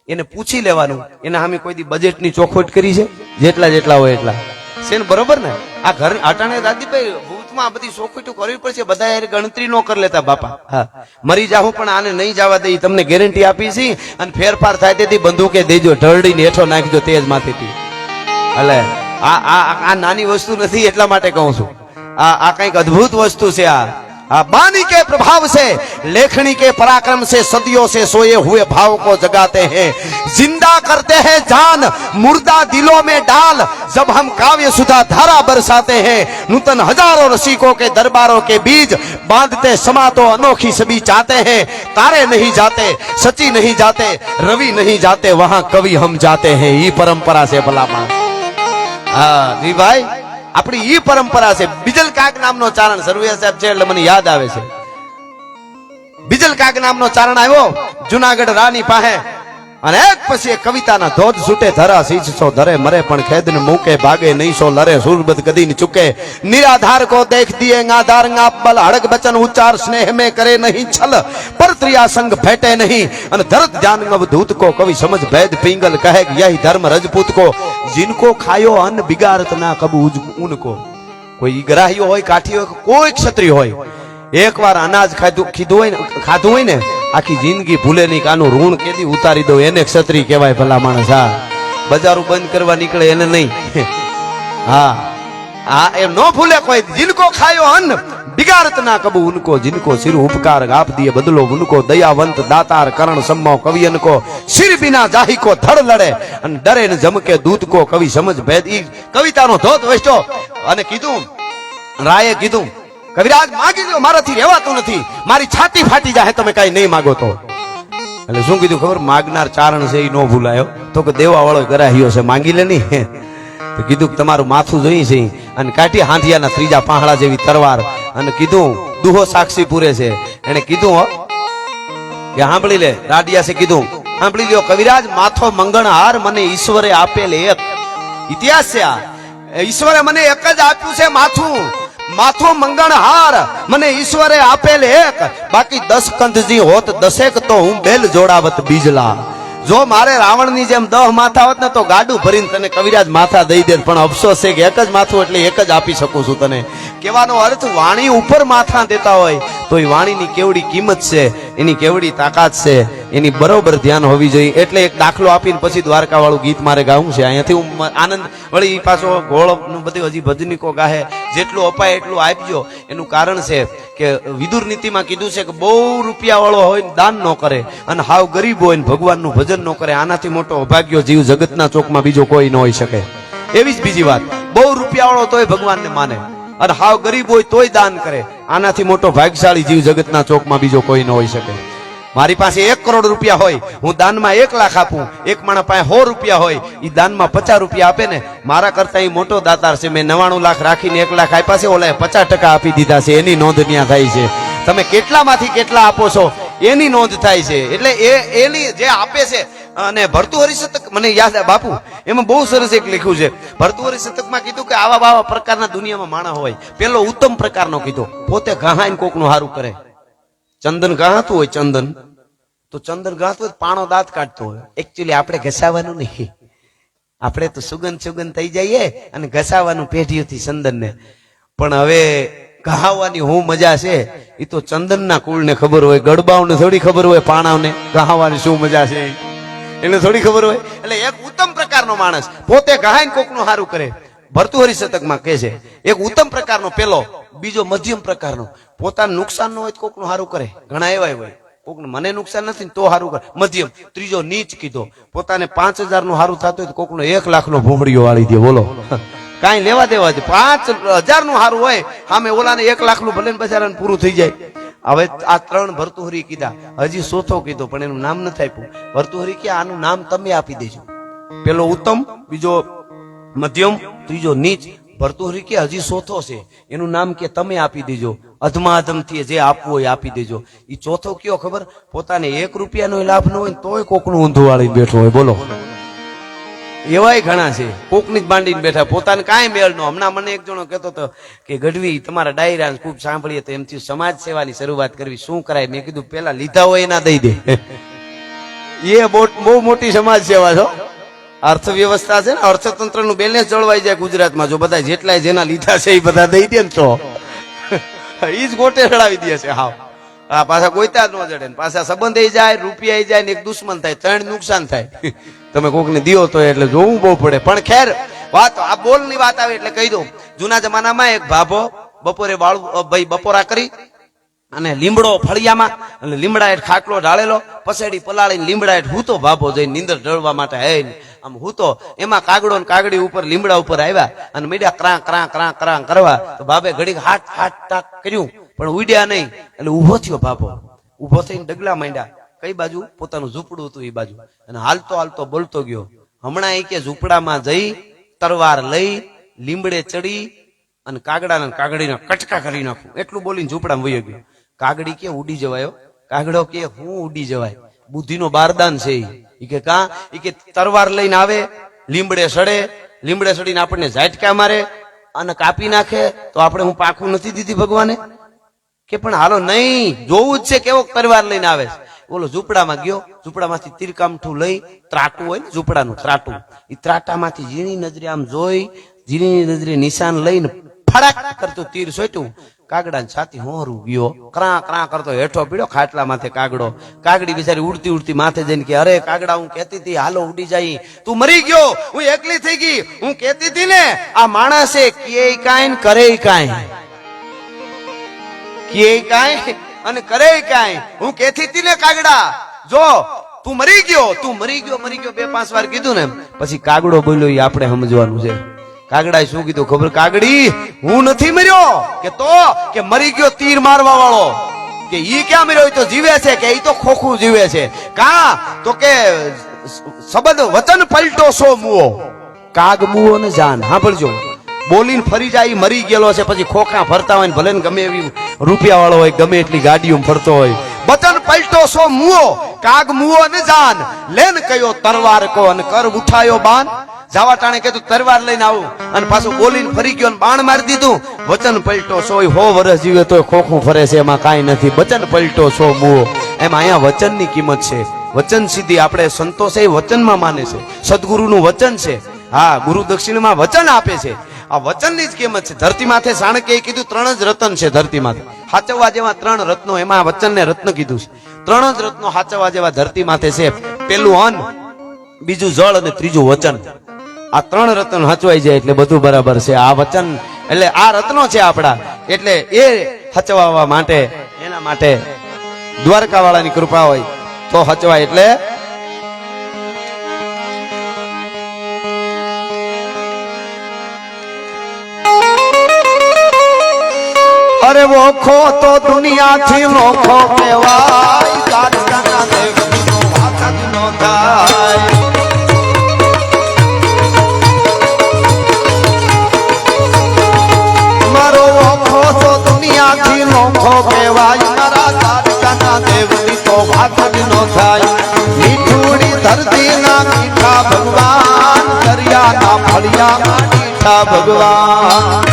એને પૂછી લેવાનું એના સામે કોઈ દી બજેટની ચોખવટ કરી છે? જેટલા હોય એટલા છે ને, બરોબર ને? આ ઘર અટાણે દાદીભાઈ ભૂતમાં બધી ચોખવટો કરવી પડશે. બધા ગણતરી ન કરી લેતા બાપા. હા, મરી જાઉં પણ આને નહીં જવા દઈ, તમને ગેરંટી આપી છે. અને ફેરફાર થાય તેથી બંદૂકે દેજો, ઢળડીને હેઠો નાખજો તેજ માંથી. એટલે આ નાની વસ્તુ નથી, એટલા માટે કહું છું. આ કઈક અદ્ભુત વસ્તુ છે. આ बानी के प्रभाव से, लेखनी के पराक्रम से सदियों से सोए हुए भाव को जगाते हैं, जिंदा करते हैं जान मुर्दा दिलों में डाल. जब हम काव्य सुधा धारा बरसाते हैं, नूतन हजारों रसिकों के दरबारों के बीच बांधते समा तो अनोखी सभी चाहते हैं. तारे नहीं जाते, सची नहीं जाते, रवि नहीं जाते, वहां कवि हम जाते हैं. ये परंपरा से भलामण. हाँ जी भाई, આપણી ઈ પરંપરા છે. બીજલ કાક નામનો ચારણ સરવૈયા સાહેબ છે એટલે મને યાદ આવે છે. બીજલ કાક નામનો ચારણ આવ્યો જુનાગઢ રાની પાસે, અને એક પછી એક કવિતાના ધોધ છૂટે. ધરા સીંચસો ધરે મરે પણ ખેદને મૂકે, ભાગે નહીં સો લરે સુરબત ગદી ને ચૂકે. निराधार को देख दिए आधार आप बल, हड़क बचन उच्चार स्नेह में करे नहीं छल, पर त्रिया संग फेटे नहीं. અને ધરત જાન અવધૂત को कवि समझ भेद पिंगल कहे यही धर्म रजपूत को, जिनको खायो अन्न बिगाड़त ना कबू उनको. કોઈ ગ્રાહ્યો હોય, કાઠી હોય, કોઈ ક્ષત્રિય હોય, એકવાર અનાજ ખાધું હોય ને આખી જિંદગી ભૂલે નહીં. આનું ઋણ કેદી ઉતારી દો, એને ક્ષત્રિય કહેવાય ભલા માણસ. હા, બજારું બંધ કરવા નીકળે એને નહીં. હા, એમ ન ભૂલે કોઈ. जिनको खायो अन्न बिगाड़त ना कबू उनको, जिनको सिर उपकार आप दिए बदलो उनको, दयावंत दातार करण सम्मो कवियन को, सिर बिना जाही को धड़ लड़े અને ડરે ને જમકે દૂત को कवि समझ भेद. ઈ કવિતાનો ધોત વેચો અને કીધું, રાયે કીધું, કવિરાજ માગી લો, મારાથી રહેવાતું નથી, મારી છાતી ફાટી જાય તમે કઈ નહીં માગો તો. એટલે શું કીધું ખબર? માગનાર ચારણ છે એ નો ભૂલાયો, તો કે દેવા વાળો ગરાહ્યો છે, માંગી લે નહીં. તો કીધું કે તમારું માથું જોઈ છે, અને કાઢી હાંધિયાના ત્રીજા પાંહડા જેવી તરવાર, અને કીધું દુહો સાક્ષી પૂરે છે. એને કીધું કે સાંભળી લે, રાડિયાસે કીધું સાંભળી લ્યો કવિરાજ, માથો મંગણહાર મને ઈશ્વરે આપેલ એક. ઇતિહાસ છે આ. ઈશ્વરે મને એક જ આપ્યું છે માથું. માથો મંગણહાર મને ઈશ્વરે આપેલ એક, બાકી 10 કંધજી હોત 10 તો હું બેલ જોડાવત બીજલા. જો મારે રાવણની જેમ 10 માથા હોત ને તો ગાડું ભરીને તને કવિરાજ માથા દઈ દે. પણ અફસોસ છે કે એક જ માથું એટલે એક જ આપી શકું છું તને. કહેવાનો અર્થ વાણી ઉપર માથા દેતા હોય તો એ વાણીની કેવડી કિંમત છે, એની કેવડી તાકાત છે, એની બરોબર ધ્યાન હોવી જોઈએ. એટલે એક દાખલો આપીને પછી દ્વારકા વાળું ગીત મારે ગાવું છે. અહીંયાથી હું આનંદ વળી પાછો ગોળ બધી હજી ભજનીકો ગાહે, જેટલું અપાય એટલું આપજો. એનું કારણ છે કે વિદુર નીતિમાં કીધું છે કે બહુ રૂપિયા વાળો હોય દાન ન કરે, અને હાવ ગરીબ હોય ને ભગવાનનું ભજન ન કરે, આનાથી મોટો અભાગ્ય જીવ જગતના ચોકમાં બીજો કોઈ ન હોઈ શકે. એવી જ બીજી વાત, બહુ રૂપિયા વાળો તોય ભગવાનને માને, અને હાવ ગરીબ હોય તોય દાન કરે, આનાથી મોટો ભાગ્યશાળી જીવ જગતના ચોકમાં બીજો કોઈ ન હોઈ શકે. મારી પાસે 1 કરોડ રૂપિયા હોય, હું દાનમાં 1 લાખ આપું, એક માણસ પાસે 100 રૂપિયા હોય, એ દાનમાં 50 રૂપિયા આપે ને, મારા કરતા એ મોટો દાતાર છે. મેં 99 લાખ રાખીને 1 લાખ આપ્યા છે, ઓલા 50% આપી દીધા છે. એની નોંધ ત્યાં થાય છે. તમે કેટલામાંથી કેટલા આપો છો એની નોંધ થાય છે. એટલે એની જે આપે છે. અને ભર્તુહરી શતક મને યાદ બાપુ એમાં બહુ સરસ એક લખ્યું છે. ભર્તુહરી શતકમાં કીધું કે આવા બાવા પ્રકારના દુનિયામાં માણસ હોય. પેલો ઉત્તમ પ્રકારનો કીધો, પોતે ઘાહાઈને કોકનું હારું કરે. ચંદન ઘાતું હોય, ચંદન તો ચંદન ઘાતું હોય, પાણો દાંત કાઢતો હોય. એકચ્યુઅલી આપણે ઘસાવાનું નહીં, આપણે તો સુગંધ થઈ જઈએ અને ઘસાવાનું પેઢીઓથી ચંદન ને. પણ હવે કહાવાની હું મજા છે એ તો ચંદનના કુળને ખબર હોય, ગડબાઓને થોડી ખબર હોય, પાણાવને કહાવાની શું મજા છે એને થોડી ખબર હોય. એટલે એક ઉત્તમ પ્રકારનો માણસ પોતે ગહાઈને કોકનું સારું કરે. ભર્તૃહરિ શતકમાં કહે છે એક ઉત્તમ પ્રકારનો પેલો, બીજો મધ્યમ પ્રકારનો. પોતાનું નુકસાન ન હોય તો કોકનું સારું કરે, ઘણા એવા હોય કોકનું મને નુકસાન નથી તો સારું કરે, મધ્યમ. ત્રીજો નીચ કીધો, પોતાને 5,000 નું સારું થતું હોય તો કોકનો 1 લાખ નો ભોંગડીઓ વાળી દે. બોલો કાંઈ લેવા દેવા છે. 5,000 નું સારું હોય સામે ઓલાને 1 લાખ નું ભલે બચારાને પૂરું થઈ જાય. હવે આ 3 ભર્તૃહરિ કીધા, હજી ચોથો કીધો પણ એનું નામ નથી આપ્યું. ભર્તૃહરિ કે આનું નામ તમે આપી દેજો. પેલો ઉત્તમ, બીજો મધ્યમ, ત્રીજો નીચ. ભર્તૃહરિ કે હજી ચોથો છે એનું નામ કે તમે આપી દેજો. અધમાધમ થી જે આપવું હોય આપી દેજો. એ ચોથો કયો ખબર? પોતાને 1 રૂપિયાનો લાભ ન હોય તોય કોકનું ઊંધું વાળી બેઠો હોય. બોલો એવાય ઘણા છે, કોકની જ બાંડીને બેઠા, પોતાને કાંઈ મેળ નો. હમણાં મને એક જણો કહેતો હતો કે ગઢવી તમારા ડાયરા ખૂબ સાંભળીએ તો એમથી સમાજ સેવાની શરૂઆત કરવી, શું કરાય? મેં કીધું પેલા લીધા હોય એના દઈ દે. એ બહુ મોટી સમાજ સેવા છો. અર્થવ્યવસ્થા છે ને, અર્થતંત્ર નું બેલેન્સ જળવાઈ જાય ગુજરાતમાં જો બધા જેટલા જેના લીધા છે એ બધા દઈ દે ને તો ઈ જ ગોટે ચડાવી દે છે. હાવ આ પાછા ગોઈતા ન જડે, પાછા સંબંધ જાય, રૂપિયા જાય ને એક દુશ્મન થાય, 3 નુકસાન થાય. તમે કોકને દિયો તો એટલે જોવું બહુ પડે. પણ ખેર વાત આ બોલ ની વાત આવે એટલે કહી દઉં. જૂના જમાનામાં એક ભાભો બપોરે વાળું ભાઈ બપોરા કરી અને લીમડો ફળિયામાં, અને લીમડા હેઠ ખાટલો ઢાળેલો, પસેડી પલાળીને લીમડા હેઠ હૂતો ભાભો જઈને નીંદર ઢળવા માટે હે આમ હૂતો. એમાં કાગડો ને કાગડી ઉપર લીમડા ઉપર આવ્યા અને મીડિયા ક્રાં ક્રાં ક્રાં ક્રાં કરવા. તો ભાભે ઘડીક હાટ હાટ ટાક કર્યું પણ ઉડ્યા નહીં. એટલે ઉભો થયો ભાભો, ઉભો થઈને ડગલા માંડ્યા. કઈ બાજુ? પોતાનું ઝૂંપડું હતું એ બાજુ. અને હાલતો હાલતો બોલતો ગયો, હમણાં એ કે ઝૂંપડામાં જઈ તરવાર લઈ લીમડે ચડી અને કાગડા કાગડીના કટકા કરી નાખું. એટલું બોલીને ઝૂંપડામાં વયો ગયો. કાગડી કે ઉડી જવાયો? કાગડો કે હું ઉડી જવાય, બુદ્ધિનો બારદાન છે. ઈ કે કા? ઈ કે તરવાર લઈને આવે, લીમડે સડે, લીમડે સડીને આપણને ઝાટકા મારે અને કાપી નાખે તો આપણે હું પાખું નથી દીધી ભગવાને? કે પણ હાલો નહીં, જોવું જ છે કેવો તરવાર લઈને આવે. બોલો ઝૂંપડામાં ગયો, ઝૂંપડામાંથી તીરકામઠું લઈ, ત્રાટું હોય ને ઝૂંપડાનું ત્રાટું, એ ત્રાટામાંથી ઝીણી નજરે આમ જોઈ, ઝીણી નજરે નિશાન લઈને ફડાક કરતું તીર સોટ્યું. કાગડાની છાતી હોરું ગયો, ક્રાં ક્રાં કરતો હેઠો પીડ્યો ખાટલા માથે કાગડો. કાગડી બિચારી ઉડતી ઉડતી માથે જઈને કે અરે કાગડા, હું કહેતી હતી હાલો ઉડી જાય, તું મરી ગયો, હું એકલી થઈ ગઈ. હું કહેતી હતી ને આ માણસે કે કાંઈ કરે કાંઈ, કે કાંઈ અને કરે કાંઈ. હું કહેતી હતી ને કાગડા, જો તું મરી ગયો, તું મરી ગયો, મરી ગયો 2-5 વાર કીધું ને પછી કાગડો બોલ્યો એ આપણે સમજવાનું છે. કાગડાએ શું કીધું ખબર? કાગડી હું નથી મર્યો. કે તો કે મરી ગયો તીર મારવા વાળો. કે ઈ ક્યાં મર્યો? તો જીવે છે. કે ઈ તો ખોખું જીવે છે. કા? તો કે શબ્દ વચન પલટો સો મુઓ, કાગ મુઓ ને જાન. સાંભળજો, બોલીને ફરી જાય મરી ગયેલો છે. પછી ખોખા ફરતા હોય ને ભલે ગમે એવી રૂપિયા વાળો હોય, ગમે એટલી ગાડીઓ ફરતો હોય, વચન પલટો સો મુઓ, કાગ મુઓ ને જાન. લેન કયો તરવાર કો અને કર ઉઠાયો બાન. જાવા ટાણે કીધું તરવાર લઈને આવું અને પાછું બોલીને ફરી ગયો, બાણ મારી દીધું. વચન પલટો સો, 100 વર્ષ જીવે તોય ખોખું ફરે છે, એમાં કાંઈ નથી. વચન પલટો સો મુઓ. એમાં અહીંયા વચનની કિંમત છે. વચન સિદ્ધિ આપણે સંતો છે એ વચનમાં માને છે. સદગુરુનું વચન છે. હા, ગુરુ દક્ષિણમાં વચન આપે છે. આ વચનની જ કિંમત છે. ધરતી માથે ચાણક્યએ કીધું 3 જ રત્ન છે ધરતી માથે. સાચવવા જેવા 3 રત્નો, એમાં વચનને રત્ન કીધું છે. 3 જ રત્નો સાચવવા જેવા ધરતી માથે છે. પેલું અન્ન, બીજું જળ અને ત્રીજું વચન. આ 3 રત્ન હચવાઈ જાય એટલે બધું બરાબર છે. આ વચન એટલે આ રત્નો છે આપણા, એટલે એ હચવાવા માટે, એના માટે દ્વારકા વાળાની કૃપા હોય તો હચવાય. એટલે અરે વોખો તો દુનિયાથી નોખો કહેવાય, દ્વારકાના દેવનો વાત જ ન થાય. મારો વોખો તો દુનિયાથી નોખો કહેવાય, મારા દ્વારકાના દેવની તો વાત જ ન થાય. મીઠુડી ધરતીના મીઠા ભગવાન, દરિયાના ફળિયાના મીઠા ભગવાન.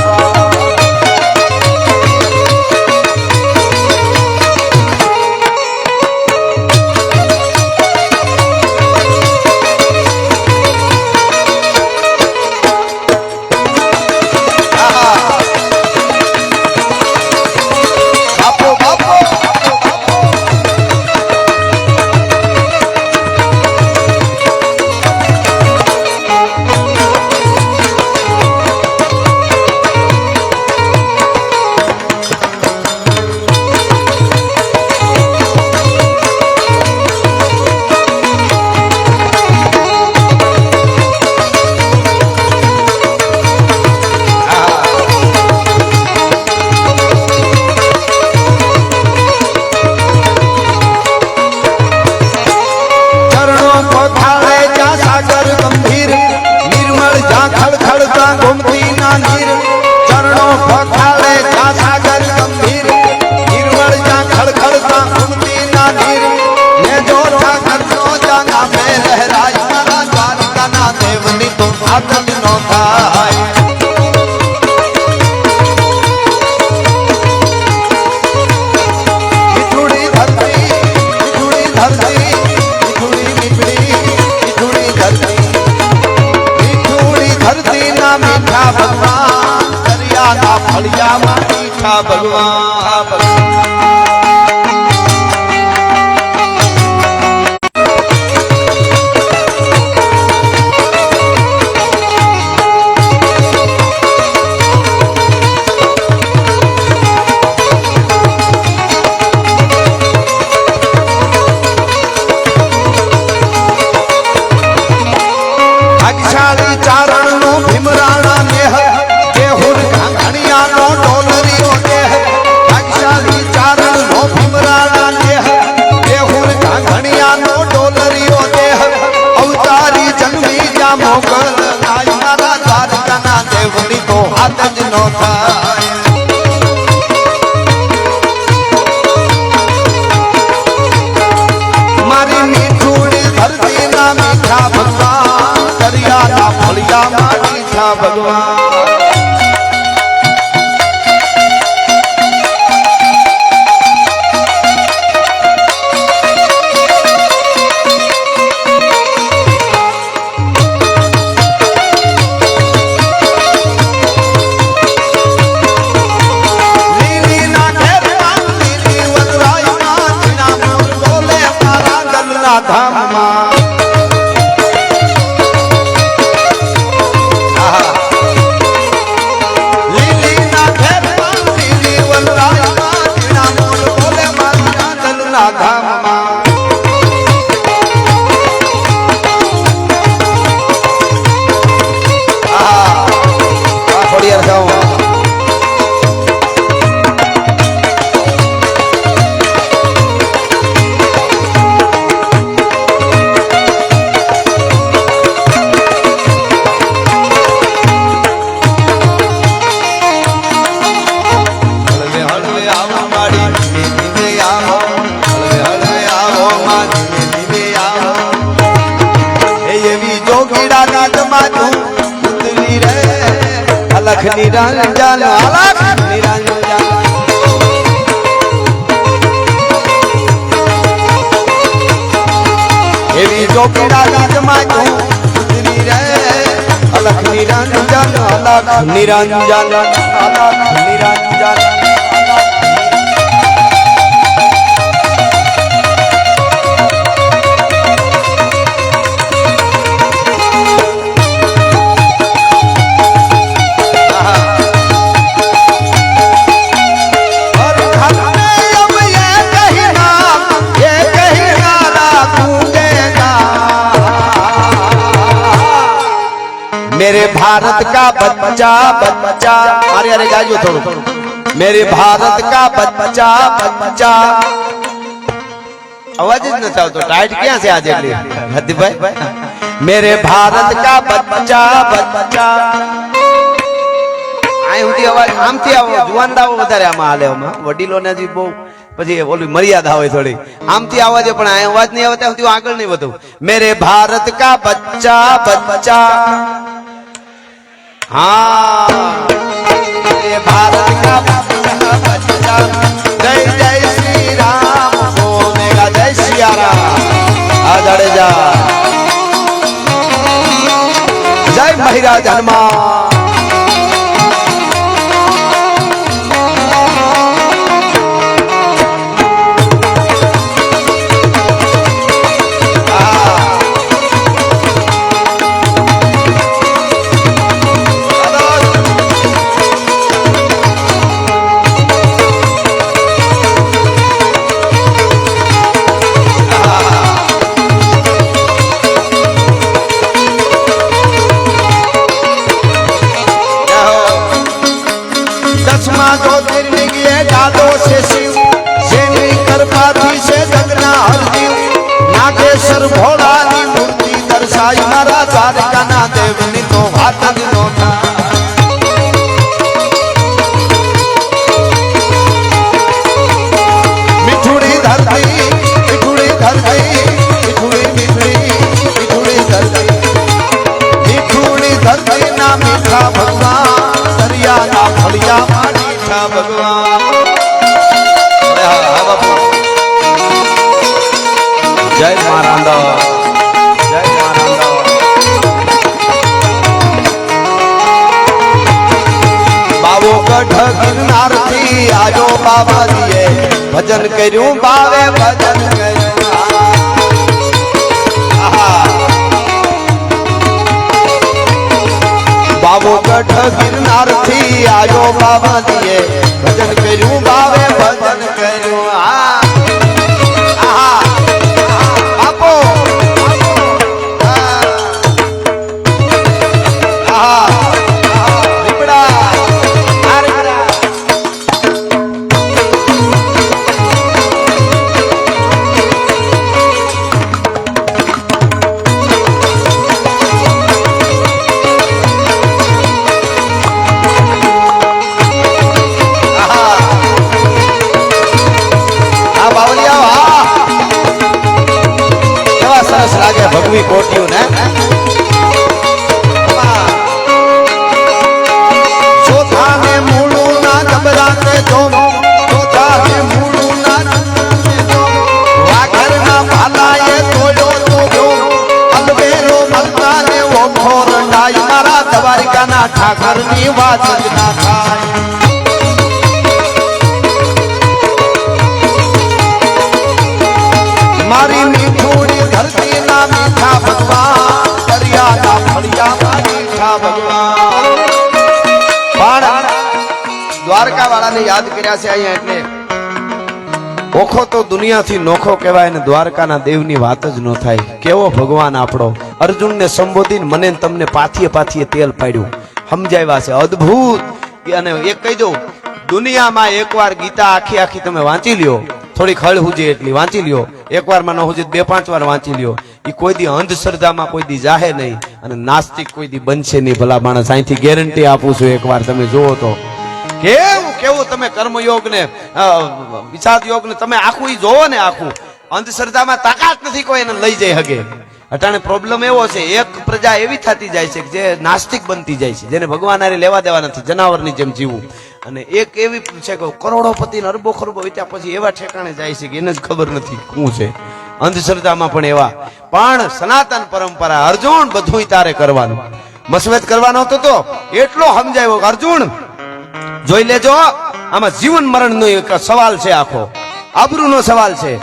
ના નીર ચરણો પખાળે જ્યાં સાગર ગંભીર ગીરવળ જ્યાં ખળખળતા ઉમટી ના નીર ને જો ઠાકર નો જાના મે લહેરાય મારા દ્વારકા ના દેવની તો આદત નો થાય मीठा भगवान दरिया ना फलिया में मीठा भगवान मारी मीठूड़ी धरती ना मीठा भगवान दरिया ना फलिया में मीठा भगवान अलख निरंजन अलख निरंजन एवी जोगीड़ा राजमा तू उतरी रे अलख निरंजन अलख निरंजन अलख निरंजन मेरे भारत का बच्चा बच्चा अरे अरे गाइयो थोड़ा मेरे भारत का बच्चा बच्चा आवाज ही न तो टाइट क्या से आज हदी भाई मेरे भारत का बच्चा बच्चा आए होती आवाज आमથી આવો જુવાનડાઓ વધારે આમાં હાલે આમાં વડીલોને જી બહુ પછી ઓલી મર્યાદા હોય થોડી આમથી આવાજે પણ આ અવાજ નહીં આવતા હું આગળ નહીં વધું मेरे भारत का बच्चा बच्चा हाँ मेरे भारत का बच्चा जय जय श्री राम बोलेगा जय सिया राम आ जडेजा जय महाराज हनुमान नागेश्वर भोला नी मूर्ति दर्शाई मारा द्वारका ना देवनी तो वात नो था ફળિયા મારી છા ભગવાન. હા બાપુ જય મા રાંધવ જય મા રાંધવ. બાવો ગઢ ગિરનાર થી આજો બાબાજીએ ભજન કર્યું બાવે ભજન કર્યું. આહા. બાવો ગઢ ગિરનાર થી આજો બાબાજીએ ભજન કર્યું બાવે ભજન કર્યું. આહા. બાપો ભગવી કોટ્યું ને ચોથા ને મૂળું ના ગબરાતે જો ચોથા ને મૂળું ના વાઘર ના ભાલાએ તોડ્યો તો જો અલબેરો મલતા ને ઓ ખોરડાઈ મારા દ્વારિકા ના ઠાકર ની વાત જ ના થાય. મારી મીઠુડી ધરતી ના મીઠા ભગવાન દરિયા ના ફળિયા મારી મીઠા ભગવાન. પણ દ્વારકા વાળાને યાદ કર્યા છે અહીંયા એટલે ઓખો તો દુનિયાથી નોખો કહેવાય ને દ્વારકાના દેવની વાત જ ન થાય. કેવો ભગવાન આપણો. અર્જુનને સંબોધીને મને તમને પાથીએ પાથીએ તેલ પાડ્યું સમજાવ્યા છે અદ્ભુત. અને એક કહી દઉં દુનિયામાં એકવાર ગીતા આખી આખી તમે વાંચી લ્યો થોડી ખળ હુજે એટલી વાંચી લ્યો એકવાર માં ન હુજે 2-5 વાર વાંચી લ્યો. એ કોઈ દી અંધશ્રદ્ધામાં કોઈ દી જાહે નહીં અને નાસ્તિક કોઈ દી બનશે નહીં. ભલા માણસ અહીંથી ગેરંટી આપું છું એકવાર તમે જુઓ તો કેવું કેવું તમે કર્મયોગ ને વિષાદ યોગ ને તમે આખું ઈ જોવો ને આખું. અંધશ્રદ્ધામાં તાકાત નથી કોઈ એને લઈ જઈ શકે. અટાણે પ્રોબ્લેમ એવો છે એક પ્રજા એવી થતી જાય છે કે જે નાસ્તિક બનતી જાય છે જેને ભગવાન હારે લેવા દેવા નથી જનાવરની જેમ જીવવું. અને એક એવી છે કે કરોડોપતિ ને અરબો ખરબો વિત્યા પછી એવા ઠેકાણે જાય છે કે એને જ ખબર નથી શું છે. અંધશ્રદ્ધામાં પણ એવા. પણ સનાતન પરંપરા અર્જુન બધું તારે કરવાનું મસવેત કરવાનો હતો તો એટલો સમજાયો અર્જુન જોઈ લેજો આમાં જીવન મરણ નો એક સવાલ છે આખો આબરૂ નો સવાલ છે.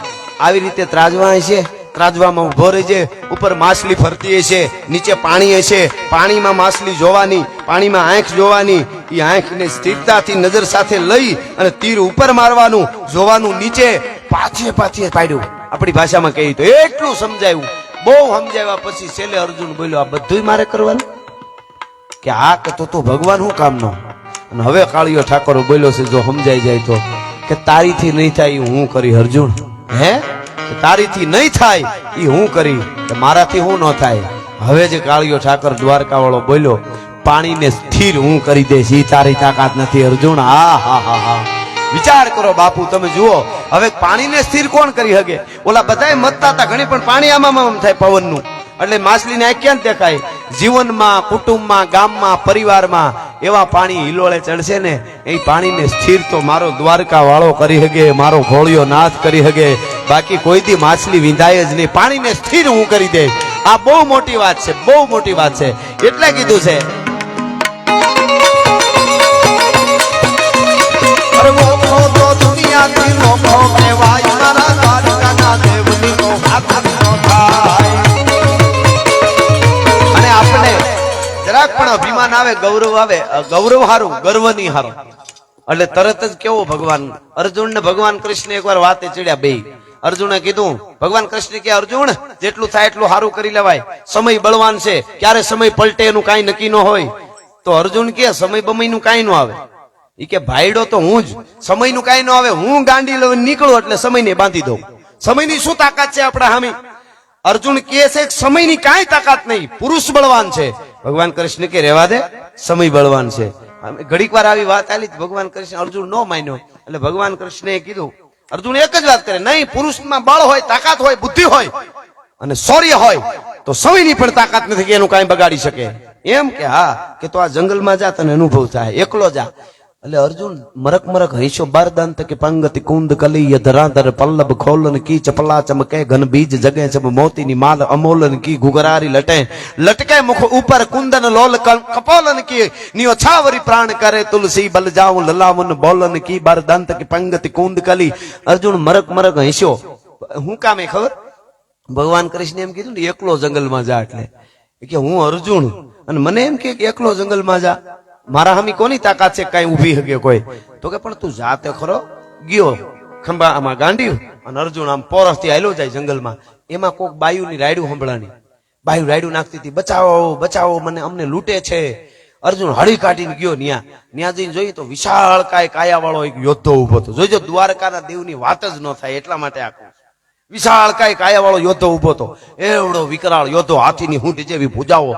આવી રીતે ત્રાજવા છે ત્રાજવામાં ઉભો રહેજે ઉપર માછલી ફરતી હશે નીચે પાણી હશે પાણીમાં માછલી જોવાની પાણીમાં આંખ જોવાની એ આંખને સ્થિરતાથી નજર સાથે લઈ અને તીર ઉપર મારવાનું જોવાનું નીચે પાછે પાછે પાડ્યું. આપણી ભાષામાં કહી તો એટલું સમજાયું બહુ સમજાવ્યા પછી છેલ્લે અર્જુન બોલ્યો આ બધું મારે કરવાનું કે આ કહેતો તો ભગવાન શું કામનો. અને હવે કાળિયો ઠાકોર બોલ્યો છે જો સમજાઈ જાય તો કે તારીથી નહીં થાય હું કરી અર્જુન. હે તારીથી નહીં થાય એ હું કરી મારાથી હું ન થાય. હવે જે કાળિયો ઠાકર દ્વારકા વાળો બોલ્યો પાણીને સ્થિર હું કરી દઈશ એ તારી તાકાત નથી અર્જુન. હા હા હા હા વિચાર કરો બાપુ તમે જુઓ હવે પાણીને સ્થિર કોણ કરી શકે. ઓલા બધાય મતતા હતા ઘણી પણ પાણી આમાં થાય પવનનું એટલે માછલીને આ ક્યાં દેખાય. જીવનમાં કુટુંબમાં ગામમાં પરિવારમાં એવા પાણી હિલોળે ચડશે ને એ પાણીને સ્થિર તો મારો દ્વારકા વાળો કરી શકે મારો ઘોડિયો નાથ કરી શકે બાકી કોઈ દી માછલી વિંધાય જ નહીં. પાણીને સ્થિર હું કરી દઈશ. આ બહુ મોટી વાત છે બહુ મોટી વાત છે એટલે કીધું છે. દુનિયાથી નોખો કહેવાય મારા દ્વારકાના દેવની નો હાથ નો થાય. અને આપણે જરાક પણ અભિમાન આવે ગૌરવ હારું ગર્વની હારું એટલે તરત જ કેવો ભગવાન અર્જુન ને ભગવાન કૃષ્ણ એકવાર વાતે ચડ્યા બે. અર્જુને કીધું ભગવાન કૃષ્ણ કે અર્જુન જેટલું થાય એટલું સારું કરી લેવાય સમય બળવાન છે ક્યારે સમય પલટે એનું કઈ નક્કી ન હોય. તો અર્જુન કે સમય બમય નું કઈ ન આવે. ઈ કે ભાઈડો તો હું જ સમય નું કઈ ન આવે હું ગાંડી લઈને નીકળું એટલે સમય ને બાંધી દઉં. સમયની શું તાકાત છે આપણા હામી. અર્જુન કે છે સમયની કાંઈ તાકાત નહીં પુરુષ બળવાન છે. ભગવાન કૃષ્ણ કે રહેવા દે સમય બળવાન છે. ઘડીક વાર આવી વાત આલી ભગવાન કૃષ્ણ અર્જુન નો માન્યો એટલે ભગવાન કૃષ્ણએ કીધું અર્જુન એક જ વાત કરે નહીં પુરુષમાં બળ હોય તાકાત હોય બુદ્ધિ હોય અને શૌર્ય હોય તો સમયની પણ તાકાત નથી કે એનું કાંઈ બગાડી શકે. એમ કે હા કે તો આ જંગલમાં જા તને અનુભવ થાય એકલો જા એટલે અર્જુન મરક મરક હૈશો બારદાંત કે પંગતિ કુંદ કલી ધરાધર પલ્લભ ખોલન કી ચપલા ચમકે ઘન બીજ જગે જબ મોતીની માલ અમોલન કી ઘુઘરારી લટે લટકે મુખ ઉપર કુંદન લોલ કપોલન કી નિયો છાવરી પ્રાણ કરે તુલસી બલ જાઉં લલાવન બોલન કી બારદાંત કે પંગતિ કુંદ કલી. અર્જુન મરક મરક હૈશો હું કામે ખબર ભગવાન કૃષ્ણ એમ કીધું ને એકલો જંગલમાં જા એટલે કે હું અર્જુન અને મને એમ કે એકલો જંગલમાં જા મારા હામી કોની તાકાત છે કઈ ઉભી હકે કોઈ તો કે પણ તું જાતે ખરો ગયો ખંભામાં ગાંડ્યું અને અર્જુન આમ પોરસથી હાલ્યો જાય જંગલમાં એમાં કોક બાયુની રાયડું સંભળાની બાયુ રાયડું નાખતી હતી બચાવો બચાવો મને અમને લૂંટે છે. અર્જુન હળી કાઢીને ગયો ન્યા જઈને જોઈએ તો વિશાળ કાયા વાળો એક યોદ્ધો ઉભો હતો. જોઈજો દ્વારકાના દેવની વાત જ ન થાય એટલા માટે આખું વિશાળ કાયા વાળો યોદ્ધો ઉભો હતો. એવડો વિકરાળ યોદ્ધો હાથીની હૂંટ જેવી ભુજાઓ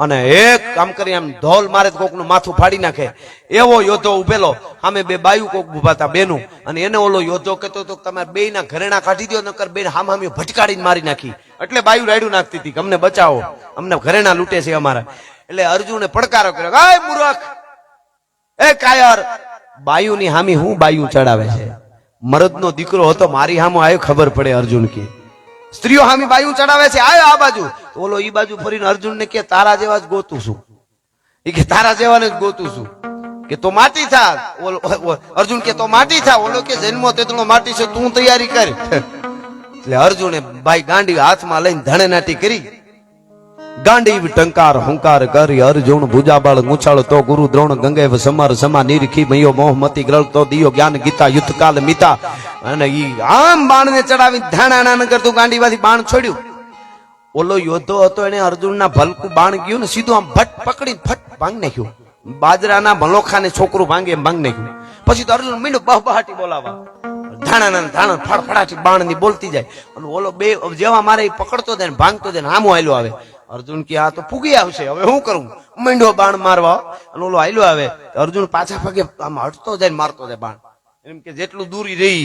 અને એક કામ કરી આમ ધોલ મારે કોકનું માથું ફાડી નાખે એવો યોદ્ધો ઉભેલો. સામે બે બાયુ કોક ઉભા હતા બેનું અને એને ઓલો યોદ્ધો કહેતો હતો તમારે બે ના ઘરેણા કાઢી દો નકર બે હામી ભટકાડીને મારી નાખી. એટલે બાયુ રાયડું નાખતી હતી કે અમને બચાવો અમને ઘરેણા લૂંટે છે અમારા. એટલે અર્જુને પડકારો કર્યો એ મૂર્ખ એ કાયર બાયુની હામી હું બાયુ ચડાવે છે. મરદનો દીકરો હતો મારી હામો આવ્યો ખબર પડે અર્જુન કે સ્ત્રીઓ હામી બાયુ ચડાવે છે આયો આ બાજુ તો ઓલો ઈ બાજુ ફરીને અર્જુન ને કે તારા જેવા જ ગોતું છું એ કે તારા જેવાને જ ગોતું છું કે તો માટી થા. અર્જુન કે તો માટી થા. ઓલો કે જન્મો તેટલો માટી છે તું તૈયારી કર. એટલે અર્જુને ભાઈ ગાંડી હાથમાં લઈને ધણે નાટી કરી ગાંડી ટંકાર હુંકાર કરી અર્જુન ભુજાબળ મૂછાળ તો ગુરુ દ્રોણ ગંગેવ સમર સમા નિરખી મયો મોહમતી ગ્રલ તો દિયો જ્ઞાન ગીતા યુદ્ધકાલ મિતા. અને ઈ આમ બાણને ચડાવી ધાણા ન કરતું ગાંડીમાંથી બાણ છોડ્યું. ઓલો યોદ્ધો હતો એને અર્જુનના ભલકું બાણ ગયું ને સીધું આમ ભટ પકડીને ફટ ભાંગ નાખ્યું. બાજરાના ભલોખાને છોકરું ભાંગે એમ ભાંગ નાખ્યું. પછી તો અર્જુન મીંડું બહબહાટી બોલાવા ધાણા ફડફડાટી બાણ ની બોલતી જાય અને ઓલો બે જેવા મારે પકડતો જાય ને ભાંગતો જાય ને આમો હાલ્યો આવે. અર્જુન કે આ તો પૂગી આવશે હવે હું કરું મીંડો બાણ મારવા અને ઓલો હાલ્યો આવે. અર્જુન પાછા પગે આમ હટતો જાય ને મારતો જાય બાણ એમ કે જેટલું દૂરી રહી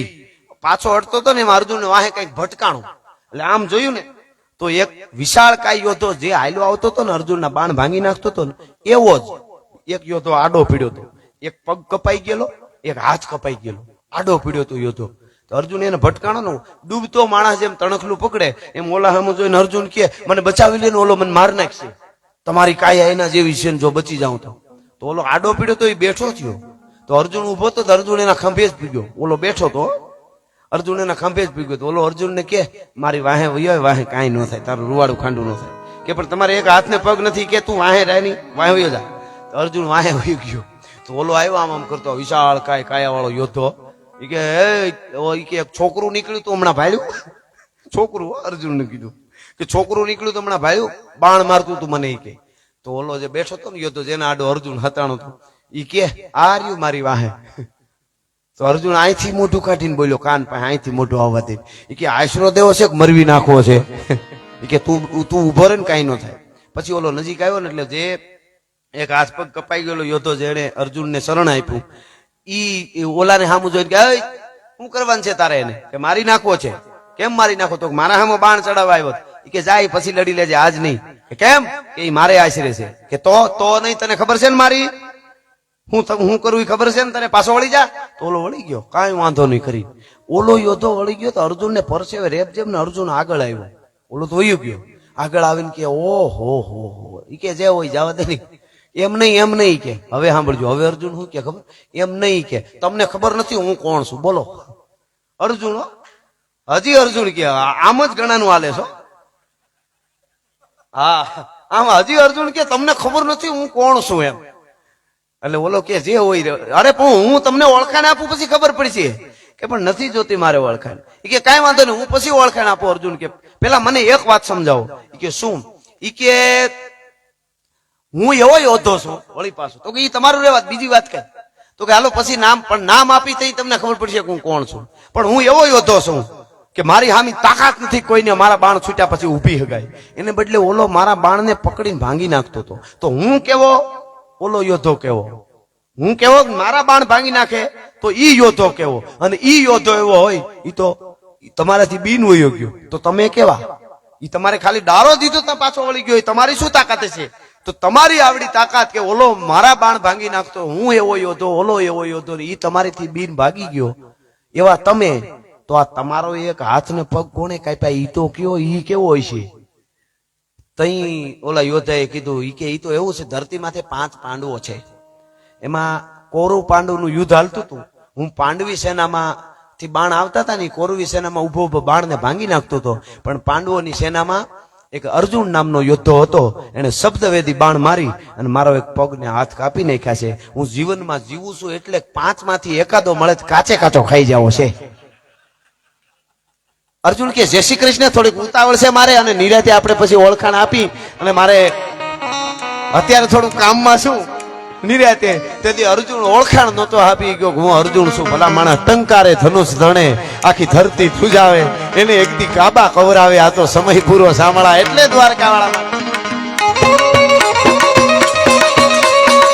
પાછો હટતો હતો ને એમ અર્જુન વાહે કઈક ભટકાણું. એટલે આમ જોયું ને તો એક વિશાળ કાય યોદ્ધો જે હાલ્યો આવતો હતો ને અર્જુનના બાણ ભાંગી નાખતો હતો ને એવો જ એક યોદ્ધો આડો પીડ્યો હતો. એક પગ કપાઈ ગયેલો એક હાથ કપાઈ ગયેલો આડો પીડ્યો હતો યોદ્ધો. તો અર્જુન એને ભટકાણો ને ડૂબતો માણસ જેમ તણખલું પકડે એમ ઓલા સામું જોઈને અર્જુન કે મને બચાવી લે ને ઓલો મને માર નાખશે તમારી કાયા એના જેવી છે ને જો બચી જાઉં તો ઓલો આડો પીડ્યો તો એ બેઠો થયો. તો અર્જુન ઉભો તો અર્જુન એના ખંભે જ પીગ્યો. ઓલો બેઠો તો અર્જુન એના ખંભે જ પીગ્યો. તો ઓલો અર્જુન ને કે મારી વાહે વયો વાહે કાંઈ ન થાય તારું રૂવાડું ખાંડું ન થાય કે પણ તમારે એક હાથ ને પગ નથી કે તું વાહે રાય ની વાહે વયો જા. તો અર્જુન વાહે વયો ગયો. તો ઓલો આવ્યો આમ કરતો વિશાળ કાયા વાળો યોદ્ધો કે એક છોકરું નીકળ્યું તો હમણાં ભાડ્યું છોકરું અર્જુનને કીધું કે છોકરું નીકળ્યું તો હમણાં ભાડ્યું બાણ મારતું તું મને કે. તો ઓલો જે બેઠો હતો ને યોદ્ધો જેના આડો અર્જુન હતાણો હતો ઈ કે આ રહ્યું મારી વાહે. તો અર્જુન અહીંથી મોઢું કાઢીને બોલ્યો કાન પાસે અહીંથી મોઢું આવવા દે કે આશરો દેવો છે કે મરવી નાખવો છે કે તું ઉભો રહે ને કઈ ન થાય. પછી ઓલો નજીક આવ્યો ને એટલે જે એક હાથ પગ કપાઈ ગયેલો યોદ્ધો જેને અર્જુનને શરણ આપ્યું ઈ ઓલાને સામું જોઈને કે શું કરવાનું છે તારે એને કે મારી નાખવો છે. કેમ મારી નાખો તો મારા સામે બાણ ચડાવવા આવ્યો કે જાય પછી લડી લેજે આજ નહીં. કેમ કે મારે આશરે છે કે તો નહીં તને ખબર છે ને મારી હું કરું ખબર છે ને તને પાછો વળી જા. તો ઓલો વળી ગયો કાંઈ વાંધો નહીં કરી. ઓલો યોદ્ધો વળી ગયો તો અર્જુન ને પરસેવે રેપ જેમ ને અર્જુન આગળ આવ્યો. ઓલો તો વયું ગયો આગળ આવીને કે ઓહો હો ઈ કે જે હોય જવા દે નહીં એમ નહીં કે હવે સાંભળજો હવે અર્જુન શું કે ખબર એમ નહીં કે તમને ખબર નથી હું કોણ છું બોલો. અર્જુન હજી અર્જુન કે આમ જ ગણાનું હાલે છો. હા આમ હજી અર્જુન કે તમને ખબર નથી હું કોણ છું એમ. એટલે ઓલો કે જે હોય અરે પણ હું તમને ઓળખાણ આપું પછી ખબર પડશે કે પણ નથી જોતી મારે ઓળખાણ. કે કાંઈ વાંધો નહીં હું પછી ઓળખાણ આપું. અર્જુન કે પેલા મને એક વાત સમજાવો. કે શું? કે હું એવો યોદ્ધો છું વળી પાછું. તો કે એ તમારું રેવા બીજી વાત કઈ. તો કે હાલો પછી નામ પણ નામ આપી તો તમને ખબર પડશે કે હું કોણ છું. પણ હું એવો યોદ્ધો છું કે મારી હામી તાકાત નથી કોઈને મારા બાણ છૂટ્યા પછી ઊભી હગાય. એને બદલે ઓલો મારા બાણને પકડીને ભાંગી નાખતો હતો. તો હું કેવો ઓલો યોદ્ધો કેવો. હું કેવો મારા બાણ ભાંગી નાખે તો ઈ યોદ્ધો કેવો અને ઈ યોદ્ધો એવો હોય ઈ તો તમારાથી બીન વયો ગયો તો તમે કેવા. ઈ તમારે ખાલી ડારો દીધો તો પાછો વળી ગયો તમારી શું તાકાત છે. તો તો તમારી આવડી તાકાત કે ઓલો મારા બાણ ભાંગી નાખતો, હું એવો યોધો, ઓલો એવો યોધો, ઈ તમારીથી બીન ભાગી ગયો, એવા તમે, તો આ તમારો એક હાથ ને પગ કોણે કાપ્યા ઈ તો કયો, ઈ કેવો હોય છે? તઈ ઓલા યોદ્ધાએ કીધું, ઈ કે ઈ તો એવું છે, ધરતી માથે 5 પાંડવો છે, એમાં કૌરવ પાંડવનું યુદ્ધ હાલતું હતું, હું પાંડવી સેનામાં થી બાણ આવતા હતા ને, કૌરવી સેનામાં ઉભો ઉભો બાણ ને ભાંગી નાખતો હતો, પણ પાંડવોની સેનામાં એક અર્જુન નામનો યોદ્ધો હતો, એને શબ્દવેદી બાણ મારી અને મારો એક પગને હાથ કાપી નાખ્યા છે. હું જીવનમાં જીવું છું એટલે 5 માંથી એકાદો મળે કાચે કાચો ખાઈ જાવો છે. અર્જુન કે જય શ્રી કૃષ્ણ, થોડીક ઉતાવળ છે મારે, અને નિરાતે આપણે પછી ઓળખાણ આપી, અને મારે અત્યારે થોડું કામમાં છું નિરાતે. તેથી અર્જુન ઓળખાણ નતો આપી ગયો, હું અર્જુન છું. ભલા માણસ ટંકારે ધનુષ ધણે આખી ધરતી થુજાવે, એને એકદી કાબા કવરાવે, આ તો સમય પૂરો સાંભળા એટલે દ્વારકા વાળા.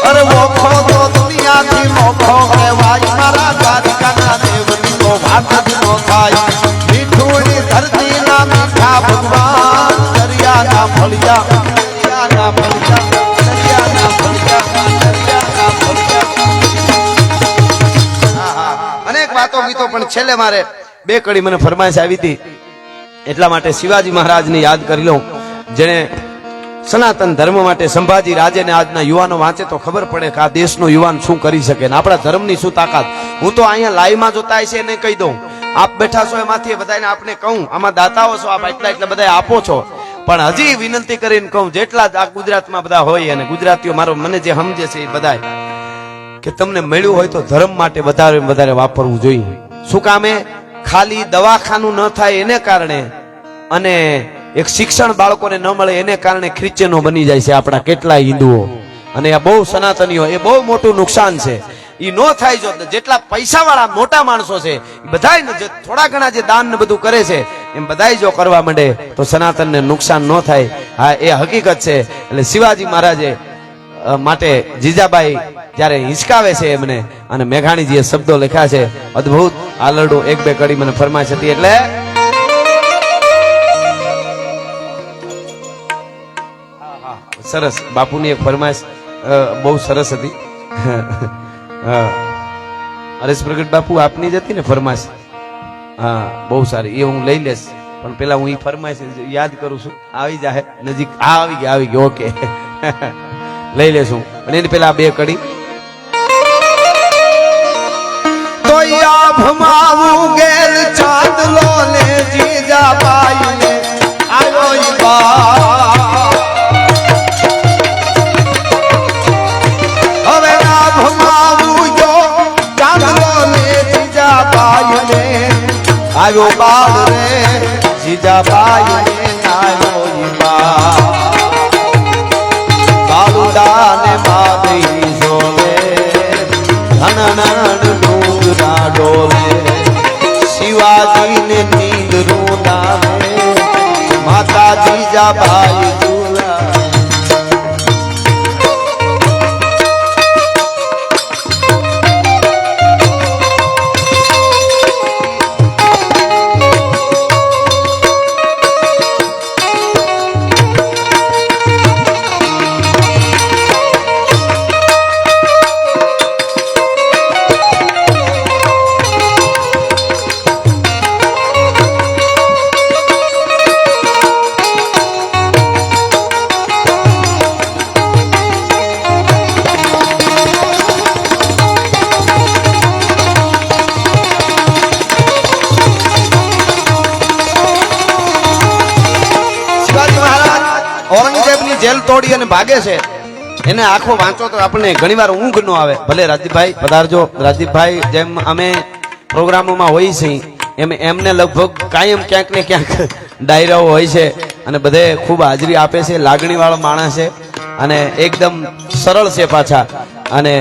અરે મોખો તો દુનિયાથી મોખો કહેવાય, મારા દ્વારકાના દેવની તો વાત જ ન થાય. મીઠુંની ધરતીના મીઠા ભગવાન, દરિયાના ફળિયા, દરિયાના ફળિયા, દરિયાના ફળિયા, દરિયાના ફળિયા. અનેક વાતો ગીતો, પણ છેલ્લે મારે 2 કડી મને ફરમાઈશ આવી હતી, એટલા માટે શિવાજી મહારાજને યાદ કરી લઉં, જેને સનાતન ધર્મ માટે સંભાજી રાજે ને આજના યુવાનો વાંચે તો ખબર પડે કે આ દેશનો યુવાન શું કરી શકે ને આપણા ધર્મની શું તાકાત. હું તો અહીંયા લાઈવમાં જોતા છે એને કહી દઉં, આપ બેઠા છો એમાંથી બધાને આપને કહું, આમાં દાતાઓ છો આપ, એટલા બધા આપો છો, પણ હજી વિનંતી કરીને કહું, જેટલા આ ગુજરાતમાં બધા હોય અને ગુજરાતીઓ મારો મને જે સમજે છે એ બધા, કે તમને મળ્યું હોય તો ધર્મ માટે વધારે વધારે વાપરવું જોઈએ. શું કામે? ખાલી દવાખાનું ન થાય એને કારણે, અને એક શિક્ષણ બાળકોને ન મળે એને કારણે ખ્રિશ્ચનો બની જાય છે આપણા કેટલાય હિન્દુઓ, અને આ બહુ સનાતનીઓ, એ બહુ મોટું નુકસાન છે. એ ન થાય જો જેટલા પૈસા વાળા મોટા માણસો છે એ બધા થોડા ઘણા જે દાન ને બધું કરે છે એમ બધા જો કરવા માંડે તો સનાતનને નુકસાન ન થાય. હા, એ હકીકત છે. એટલે શિવાજી મહારાજે માટે જીજાબાઈ જયારે હિંચકાવે છે એમને, અને મેઘાણીજીએ શબ્દો લખ્યા છે અદ્ભુત. આલરડું 1-2 કડી મને ફરમાઈશ હતી, એટલે સરસ. બાપુની એક ફરમાઈશ બહુ સરસ હતી. હરેશ પ્રગટ બાપુ આપની જ હતી ને ફરમાઈશ? હા, બહુ સારી, એ હું લઈ લેશ, પણ પેલા હું એ ફરમાઈશ યાદ કરું છું. આવી જાય નજીક, આવી ગઈ ઓકે. લઈ લેશું, અને એની પેલા 2 કડી. તો ભમાવું ગેલ ચાંદલો ને જીજાબાઈ ને આવ્યો ઈ બા. હવે આ ભમાવું જો ચાંદલો ને જીજાબાઈ ને આવ્યો બાળ રે, જીજાબાઈ ને આવ્યો ઈ બા. બાલુડા ને મારી જોલે ધનનન ડુંગરા ડોલે, શિવાજી ને નીંદ રૂનાવે, માતા જીજાબાઈ ઝૂલા. ઔરંગઝેબની જેલ તોડી અને ભાગે છે, એને આખો વાંચો તો આપણને ઘણીવાર ઊંઘ ન આવે. ભલે રાજદીપભાઈ પધારજો. રાજદીપભાઈ જેમ અમે પ્રોગ્રામોમાં હોઈએ છીએ એમ એમને લગભગ કાયમ ક્યાંક ને ક્યાંક ડાયરાઓ હોય છે, અને બધે ખૂબ હાજરી આપે છે. લાગણી વાળો માણસ છે અને એકદમ સરળ છે પાછા, અને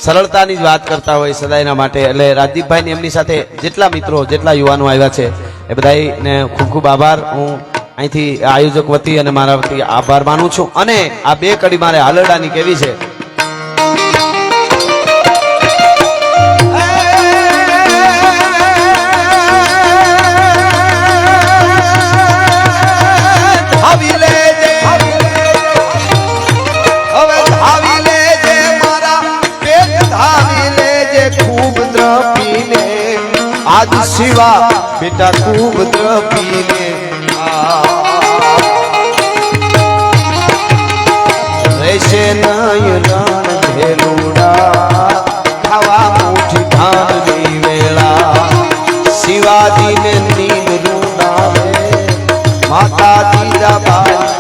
સરળતાની જ વાત કરતા હોય સદાયના માટે. એટલે રાજદીપભાઈ એમની સાથે જેટલા મિત્રો, જેટલા યુવાનો આવ્યા છે એ બધાને ખૂબ ખૂબ આભાર. હું અહીંથી આયોજક વતી અને મારા વતી આભાર માનું છું. અને આ 2 કડી મારે હાલરડાની કેવી છે. આજ શિવા બેટા ખૂબ દ્રપીને રહેશે નય રણ ભેલુડા ખાવા મુઠી ધાનની વેળા શિવાજીને નીંદ રૂડાવે માતા જીજાબાઈ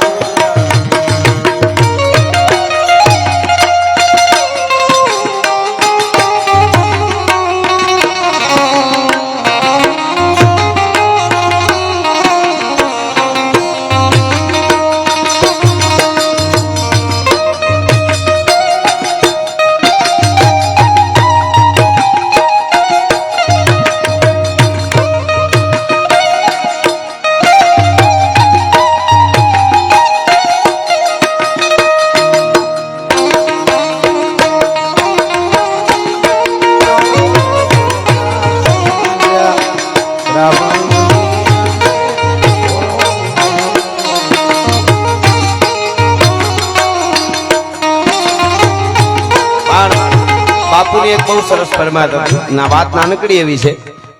બાપુની એક બહુ સરસ પરમાત્મા ના વાત નાનકડી એવી છે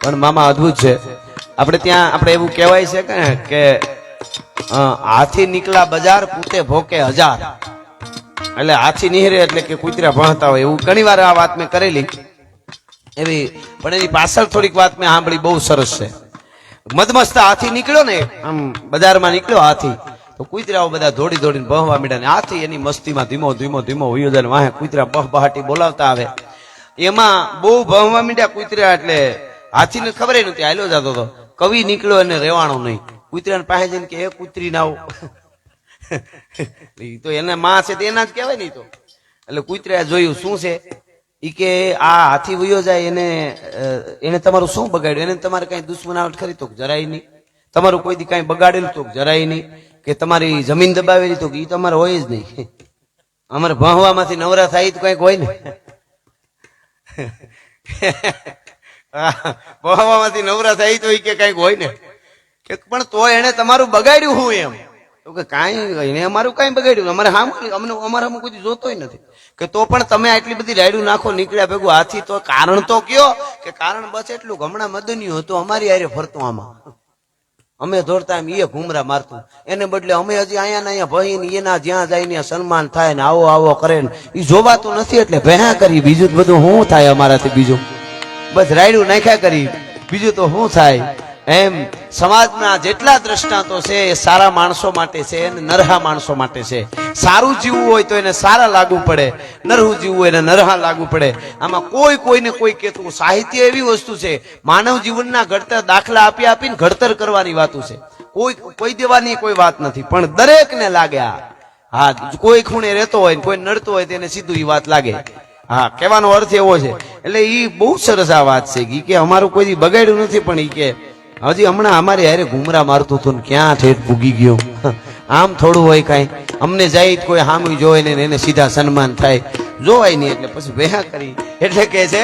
પણ મામા અદ્ભુત છે. આપણે ત્યાં આપણે એવું કહેવાય છે કે હાથી નીકળા બજાર કૂતે ભોકે હજાર. એટલે હાથી નીહરે એટલે કે કૂતરા ભણતા હોય એવું ઘણી વાર આ વાત મેં કરેલી એવી, પણ એની પાછળ થોડીક વાત મેં સાંભળી બહુ સરસ છે. મદમસ્ત હાથી નીકળ્યો ને આમ બજારમાં નીકળ્યો હાથી તો કૂતરાઓ બધા દોડી દોડીને બહવા માંડ્યા ને હાથી એની મસ્તીમાં ધીમો ધીમો ધીમો વયો જાય વાહે કૂતરા બહબહાટી બોલાવતા આવે. એમાં બહુ બહવા માંડ્યા કૂતરા એટલે હાથીને ખબર નહોતી હાલ્યો જતો હતો. કવિ નીકળ્યો એને રેવાણો નહીં. કૂતરાને પાસે જઈને કે એ કૂતરી ના આવો તો એને માં છે તે એના જ કહેવાય નહીં તો. એટલે કૂતરાએ જોયું શું છે ઈ કે આ હાથી વયો જાય એને તમારું શું બગાડ્યું, એને તમારે કઈ દુશ્મનાવટ કરી તો જરાય નહીં, તમારું કોઈ દી કઈ બગાડેલું તો જરાય નહીં, કે તમારી જમીન દબાવેલી તો ઈ તમારે હોય જ નહીં. અમારે ભણવામાંથી નવરા થાય તો કઈક હોય ને ભણવામાંથી નવરા થાય તો કે કઈક હોય ને, કે પણ તો એને તમારું બગાડ્યું હું એમ તો કે કાંઈ એને અમારું કઈ બગાડ્યું અમારે અમને અમારામાં કોઈ જોતોય નથી. કે તો પણ તમે આટલી બધી રાયડું નાખો નીકળ્યા ભેગું હાથી તો કારણ તો કયો, કે કારણ બસ એટલું હમણાં મદન્યું હતું અમારી હારે ફરતું આમાં અમે દોડતા એમ એ ઘુમરા મારતું, એને બદલે અમે હજી અહીંયા અહીંયા ભાઈ એના જ્યાં જાય સન્માન થાય ને આવો આવો કરે ને એ જોવાતું નથી એટલે ભેહા કરી. બીજું બધું શું થાય અમારાથી, બીજું બસ રાયડું નાખ્યા કરી, બીજું તો શું થાય. એમ સમાજના જેટલા દ્રષ્ટાંતો છે એ સારા માણસો માટે છે અને નરહા માણસો માટે છે. સારું જીવવું હોય તો એને સારા લાગુ પડે, નરહું જીવવું હોય એને નરહા લાગુ પડે. આમાં કોઈ કોઈને કોઈ કહેતું. સાહિત્ય એવી વસ્તુ છે માનવ જીવનના ઘડતર દાખલા આપી આપીને ઘડતર કરવાની વાતો છે. કોઈ દેવાની કોઈ વાત નથી, પણ દરેકને લાગે હા કોઈ ખૂણે રહેતો હોય કોઈ નડતો હોય તેને સીધું એ વાત લાગે. હા કહેવાનો અર્થ એવો છે. એટલે ઈ બહુ સરસ આ વાત છે કે અમારું કોઈ બગાડ્યું નથી, પણ ઈ કે હજી હમણાં અમારે હારે ઘુમરા મારતું હતું ને ક્યાં ઠેઠ પૂગી ગયો. આમ થોડું હોય કઈ અમને જાય કોઈ હામી જોઈ ને એને સીધા સન્માન થાય, જોવાય નહીં એટલે પછી ભેહા કરી. એટલે કે છે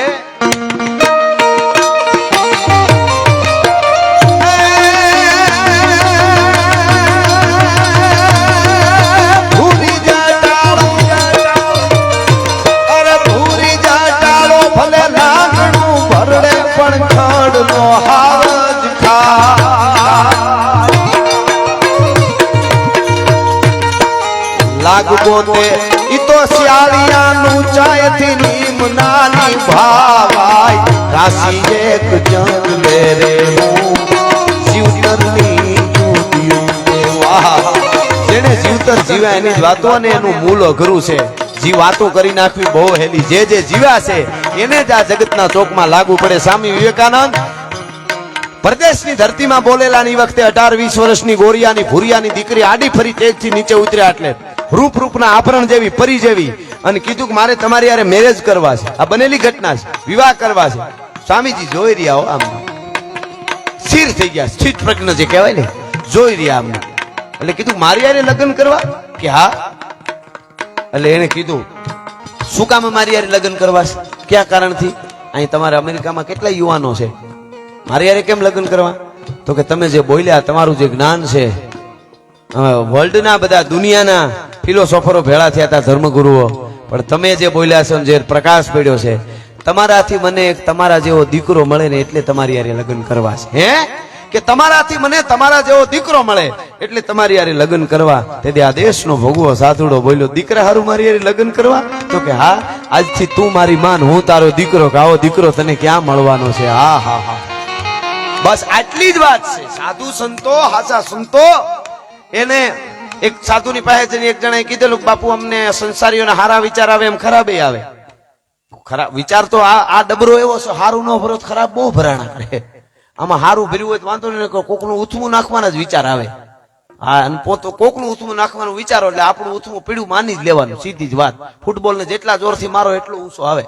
લાગબોતે ઈ તો શિયાળિયાનું ચાયથી નીમ નાની ભાવાય રાશી એક જન લે રે હું જીવતરની જુદિયું દેવા. જેને જીવતર જીવ્યા એની જ વાતો અને એનું મૂળ અઘરું છે. જી વાતો કરી નાખવી બહુ હેલી. જે જીવ્યા છે એને જ આ જગતના ચોકમાં લાગુ પડે. સ્વામી વિવેકાનંદ પરદેશની ધરતીમાં બોલેલાની વખતે 18-20 વર્ષની ગોરિયાની ભૂરિયાની દીકરી આડી ફરી તેજથી નીચે ઉતર્યા એટલે રૂપના આભરણ જેવી પરી જેવી અને કીધું કે મારે તમારી યારે મેરેજ કરવા છે. આ બનેલી ઘટના છે, વિવાહ કરવા છે. સ્વામીજી જોઈ રહ્યા હો આમ સ્થિર થઈ ગયા, સ્થિત પ્રજ્ઞ જે કહેવાય ને, જોઈ રહ્યા આમ એટલે કીધું મારી યારે લગ્ન કરવા કે હા. એટલે એને કીધું શું કામ મારી યારે લગ્ન કરવા છે, કયા કારણથી? અહીં તમારા અમેરિકામાં કેટલા યુવાનો છે, મારી યારે કેમ લગ્ન કરવા? તો કે તમે જે બોલ્યા તમારું જે જ્ઞાન છે, વર્લ્ડના બધા દુનિયાના ફિલોસોફરો ભેળા થયા હતા ધર્મગુરુઓ, પણ તમે જે બોલ્યા છો જે પ્રકાશ પડ્યો છે તમારાથી મને એક તમારા જેવો દીકરો મળે ને એટલે તમારી યારે લગ્ન કરવા છે. હે કે તમારાથી મને તમારા જેવો દીકરો મળે એટલે તમારી યારે લગ્ન કરવા. તેથી આ દેશનો ભગવો સાધુડો બોલ્યો, દીકરા હારું મારી યારે લગ્ન કરવા? તો કે હા, આજથી તું મારી માન, હું તારો દીકરો. કે આવો દીકરો તને ક્યાં મળવાનો છે? હા હા હા, બસ આટલી જ વાત છે. સાધુ સંતો, હાચા સંતો, એને એક સાધુની પાસે જઈને એક જણાએ કીધેલું, બાપુ અમને સંસારીઓને હારા વિચાર આવે એમ ખરાબ આવે. ખરાબ વિચાર તો આ ડબરો એવો છે, હારું ન ભરો ખરાબ બહુ ભરાણા કરે. આમાં હારું ભર્યું હોય તો વાંધો નહીં, કોકનું ઉથમું નાખવાના જ વિચાર આવે. હા, અને કોકનું ઉથમું નાખવાનું વિચારો એટલે આપણું ઉથમું પીડું માની જ લેવાનું, સીધી જ વાત. ફૂટબોલ ને જેટલા જોરથી મારો એટલો ઊંચો આવે.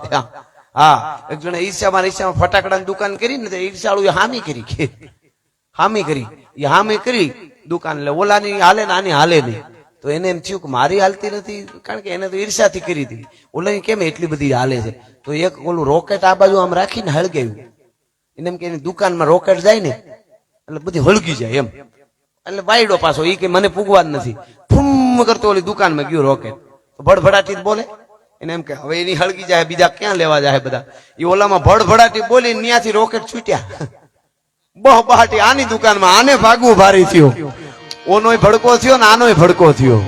હા, એક જણે ઈર્ષ્યામાં ફટાકડાની દુકાન કરી ને, ઈર્ષાળુ હામી કરી એ હામી કરી દુકાન, એટલે ઓલાની હાલે ને આની હાલે નહીં. તો એને એમ થયું કે મારી હાલતી નથી, કારણ કે એને તો ઈર્ષાથી કરી હતી. ઓલાની કેમ એટલી બધી હાલે છે? તો એક ઓલું રોકેટ આ બાજુ આમ રાખીને હળગાવ્યું. એને એમ કે એની દુકાનમાં રોકેટ જાય ને એટલે બધી હળગી જાય એમ. એટલે વાયડો પાછો ઈ કે મને પૂગવા જ નથી, ફૂમ કરતો ઓલી દુકાનમાં ગયો રોકેટ. તો ભડભડાટી જ બોલે. એને એમ કે હવે એની હળગી જાય, બીજા ક્યાં લેવા જાય બધા. એ ઓલામાં ભડભડાટી બોલી ત્યાંથી રોકેટ છૂટ્યા. બહાટી આની દુકાનમાં, આને ભાગવું ભારી થયું. ઓનોય ભડકો થયો ને આનોય ભડકો થયો.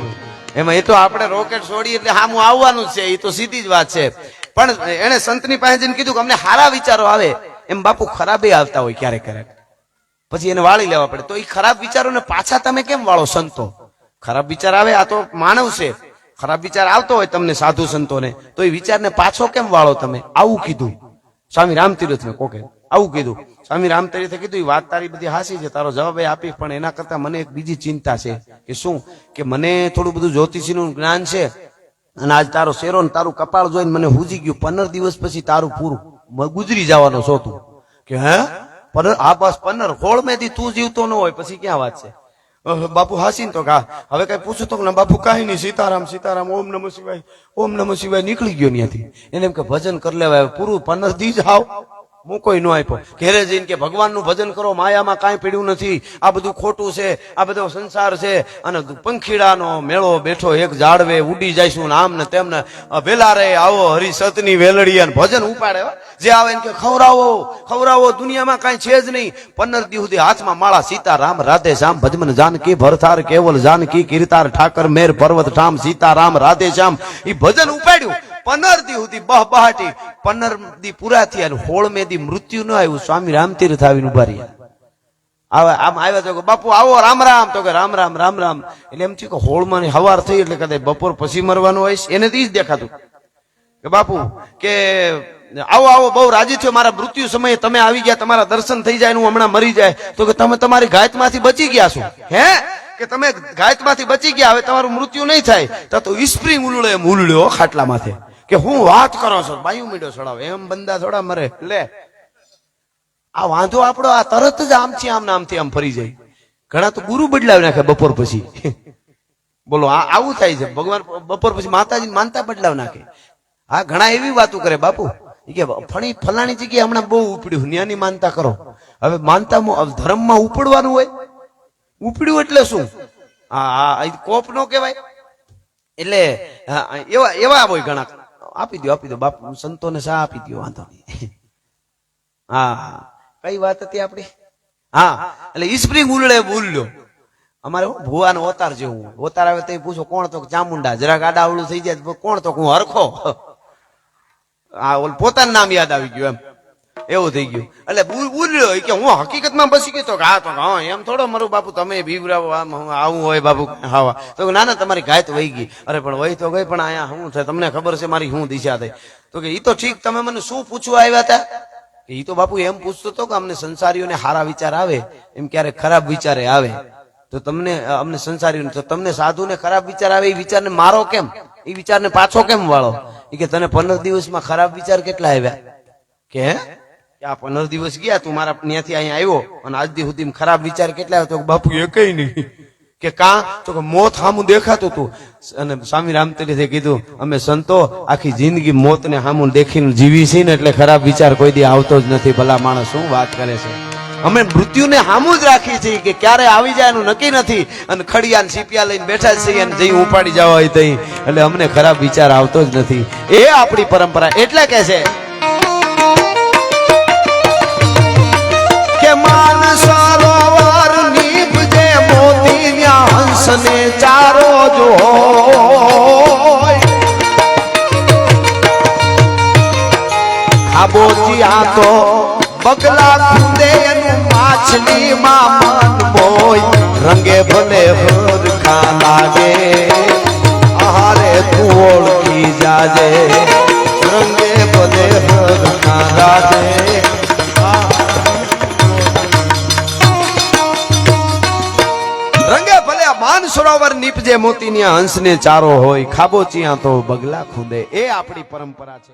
એમાં એ તો આપણે રોકેટ છોડી એટલે હામું આવવાનું જ છે, એ તો સીધી જ વાત છે. પણ એને સંતની પાસે જઈને કીધું કે અમને હારા વિચારો આવે. એમ બાપુ ખરાબે આવતા હોય ક્યારેક ક્યારેક, પછી એને વાળી લેવા પડે. તો એ ખરાબ વિચારોને પાછા તમે કેમ વાળો સંતો? ખરાબ વિચાર આવે, આ તો માનવ છે. ખરાબ વિચાર આવતો હોય તમને સાધુ સંતોને, તો એ વિચારને પાછો કેમ વાળો તમે? આવું કીધું સ્વામી રામતીર્થને કોકે, આવું કીધું. સ્વામી રામતીર્થે કીધું એ વાત તારી બધી હાસી છે, તારો જવાબ એ આપીશ, પણ એના કરતા મને એક બીજી ચિંતા છે. કે શું? કે મને થોડું બધું જ્યોતિષીનું જ્ઞાન છે, અને આજ તારો શેરો ને તારું કપાળ જોઈને મને હુજી ગયું. 15 દિવસ પછી તારું પૂરું ગુજરી જવાનો છો તું. કે હે? હા બસ 15 હોળ મેથી તું જીવતો ન હોય પછી ક્યાં વાત છે? બાપુ હાસી ને તો હવે કઈ પૂછું તો બાપુ કઈ નહીં, સીતારામ સીતારામ, ઓમ નમઃ શિવાય, ઓમ નમઃ શિવાય. નીકળી ગયો ત્યાંથી. એને એમ કે ભજન કરી લેવાય પૂરું, 15 દી જ આવ મૂકો ન આપ્યો. ઘેરે જઈને કે ભગવાનનું ભજન કરો, માયામાં કાંઈ પડ્યું નથી, આ બધું ખોટું છે, આ બધો સંસાર છે, અને પંખીડાનો મેળો બેઠો એક ઝાડવે ઉડી જઈશું આમ ને તેમ ને, વેલા રે આવો હરી સતની વેલડી, અને ભજન ઉપાડે. જે આવે કે ખવરાવો ખવરાવો, દુનિયામાં કાંઈ છે જ નહીં. 15 દી સુધી હાથમાં માળા, સીતારામ રાધે શ્યામ, ભજમન જાનકી ભરથાર કેવલ જાનકી, કીર્તાર ઠાકર મેર પર્વત ઠામ, સીતારામ રાધે શ્યામ. એ ભજન ઉપાડ્યું. 15 દી સુધી બહાટી. 15 દી પૂરા થયા, 16મે દી મૃત્યુ ન આવ્યું. સ્વામી રામતીર્થ આવીને ઉભા રહ્યા. આમ આવ્યા તો બાપુ આવો, રામ રામ. તો કે રામ રામ રામ રામ. એટલે એમ થયું કે હોળમાં હવાર થઈ એટલે કદાચ બપોર પછી મરવાનું હોય. એને જ દેખાતું કે બાપુ કે આવો આવો, બહુ રાજી થયો, મારા મૃત્યુ સમયે તમે આવી ગયા, તમારા દર્શન થઈ જાય, હું હમણાં મરી જાય. તો કે તમે તમારી ઘાતમાંથી બચી ગયા છો? હે? કે તમે ઘાતમાંથી બચી ગયા, હવે તમારું મૃત્યુ નહીં થાય. તો સ્પ્રિંગ ઉલળે એમ ઉલળ્યો ખાટલા માથે. કે હું વાત કરો છો? બાયું મીડો છોડાવે એમ બંદા થોડા મરે. લે આ વાંધો આપણો આ તરત જ આમથી આમ નામથી આમ ફરી જાય. ઘણા તો ગુરુ બદલાવી નાખે બપોર પછી. બોલો આવું થાય છે. ભગવાન બપોર પછી માતાજી માનતા બદલાવી નાખે. હા, ઘણા એવી વાતો કરે બાપુ કે ફલાણી જગ્યાએ હમણાં બહુ ઉપડ્યું, ન્યાની માનતા કરો. હવે માનતા ધર્મમાં ઉપડવાનું હોય? ઉપડ્યું એટલે શું? હા, કોપ નો કહેવાય. એટલે એવા હોય ઘણા. આપી દો બાપુ, સંતોને શા આપી દો, વાંધો નહીં. હા, કઈ વાત હતી આપડી? હા, એટલે ઈસ્પ્રિંગ ઉલળે બોલ્યો. અમારે ભુવાનો અવતાર જેવું. અવતાર આવે તો પૂછો કોણ? તો ચામુંડા. જરાક આડાવડું થઈ જાય કોણ? તો હું હરખો. હા, પોતાનું નામ યાદ આવી ગયું એમ, એવું થઈ ગયું. એટલે બોલ્યો કે હું હકીકતમાં બસી ગયો. તો હા એમ થોડો મારું બાપુ, તમે બીવરાવો આવું હોય બાપુ. હા, તો ના ના તમારી ઘાત વહી ગઈ. અરે પણ વહી તો ગઈ, પણ અહીંયા શું છે તમને ખબર છે મારી શું દિશા થઈ? તો કે ઈ તો ઠીક, તમે મને શું પૂછવા આવ્યા હતા? ઈ તો બાપુ એમ પૂછતો હતો કે અમને સંસારીઓને હારા વિચાર આવે, એમ ક્યારેક ખરાબ વિચારે આવે. તો તમને અમને સંસારીઓને, તો તમને સાધુને ખરાબ વિચાર આવે, એ વિચારને મારો કેમ? એ વિચારને પાછો કેમ વાળો? એ કે તને 15 દિવસમાં ખરાબ વિચાર કેટલા આવ્યા? કે આ 15 દિવસ ગયા તું મારા ત્યાંથી અહીંયા આવ્યો, અને આજ દી સુધી ખરાબ વિચાર કેટલા આવ્યો? તો બાપુ એ કઈ નહીં. કે કા? તો કે મોત સામું દેખાતું તું. અને સ્વામી રામતીર્થે કીધું અમે સંતો આખી જિંદગી મોતને સામું દેખીને જીવી છે ને, એટલે ખરાબ વિચાર કોઈ દી આવતો જ નથી. ભલા માણસ શું વાત કરે છે? અમે મૃત્યુને સામું જ રાખી છીએ કે ક્યારે આવી જાય એનું નક્કી નથી, અને ખડિયા સીપિયા લઈને બેઠા જ છીએ, અને જઈ ઉપાડી જવા હોય તઈ. એટલે અમને ખરાબ વિચાર આવતો જ નથી. એ આપણી પરંપરા. એટલે કે છે જ્યાં તો બગલા કુંદે એનું માછલી માં મન મોય રંગે ભલે હરખા લાગે આહારે તું ઓળખી જાજે રંગે ભલે હરખા લાગે રંગે ભલે માન સરોવર નીપજે મોતીની હંસને ચારો હોય ખાબોચિયા તો બગલા ખુદે એ આપણી પરંપરા છે.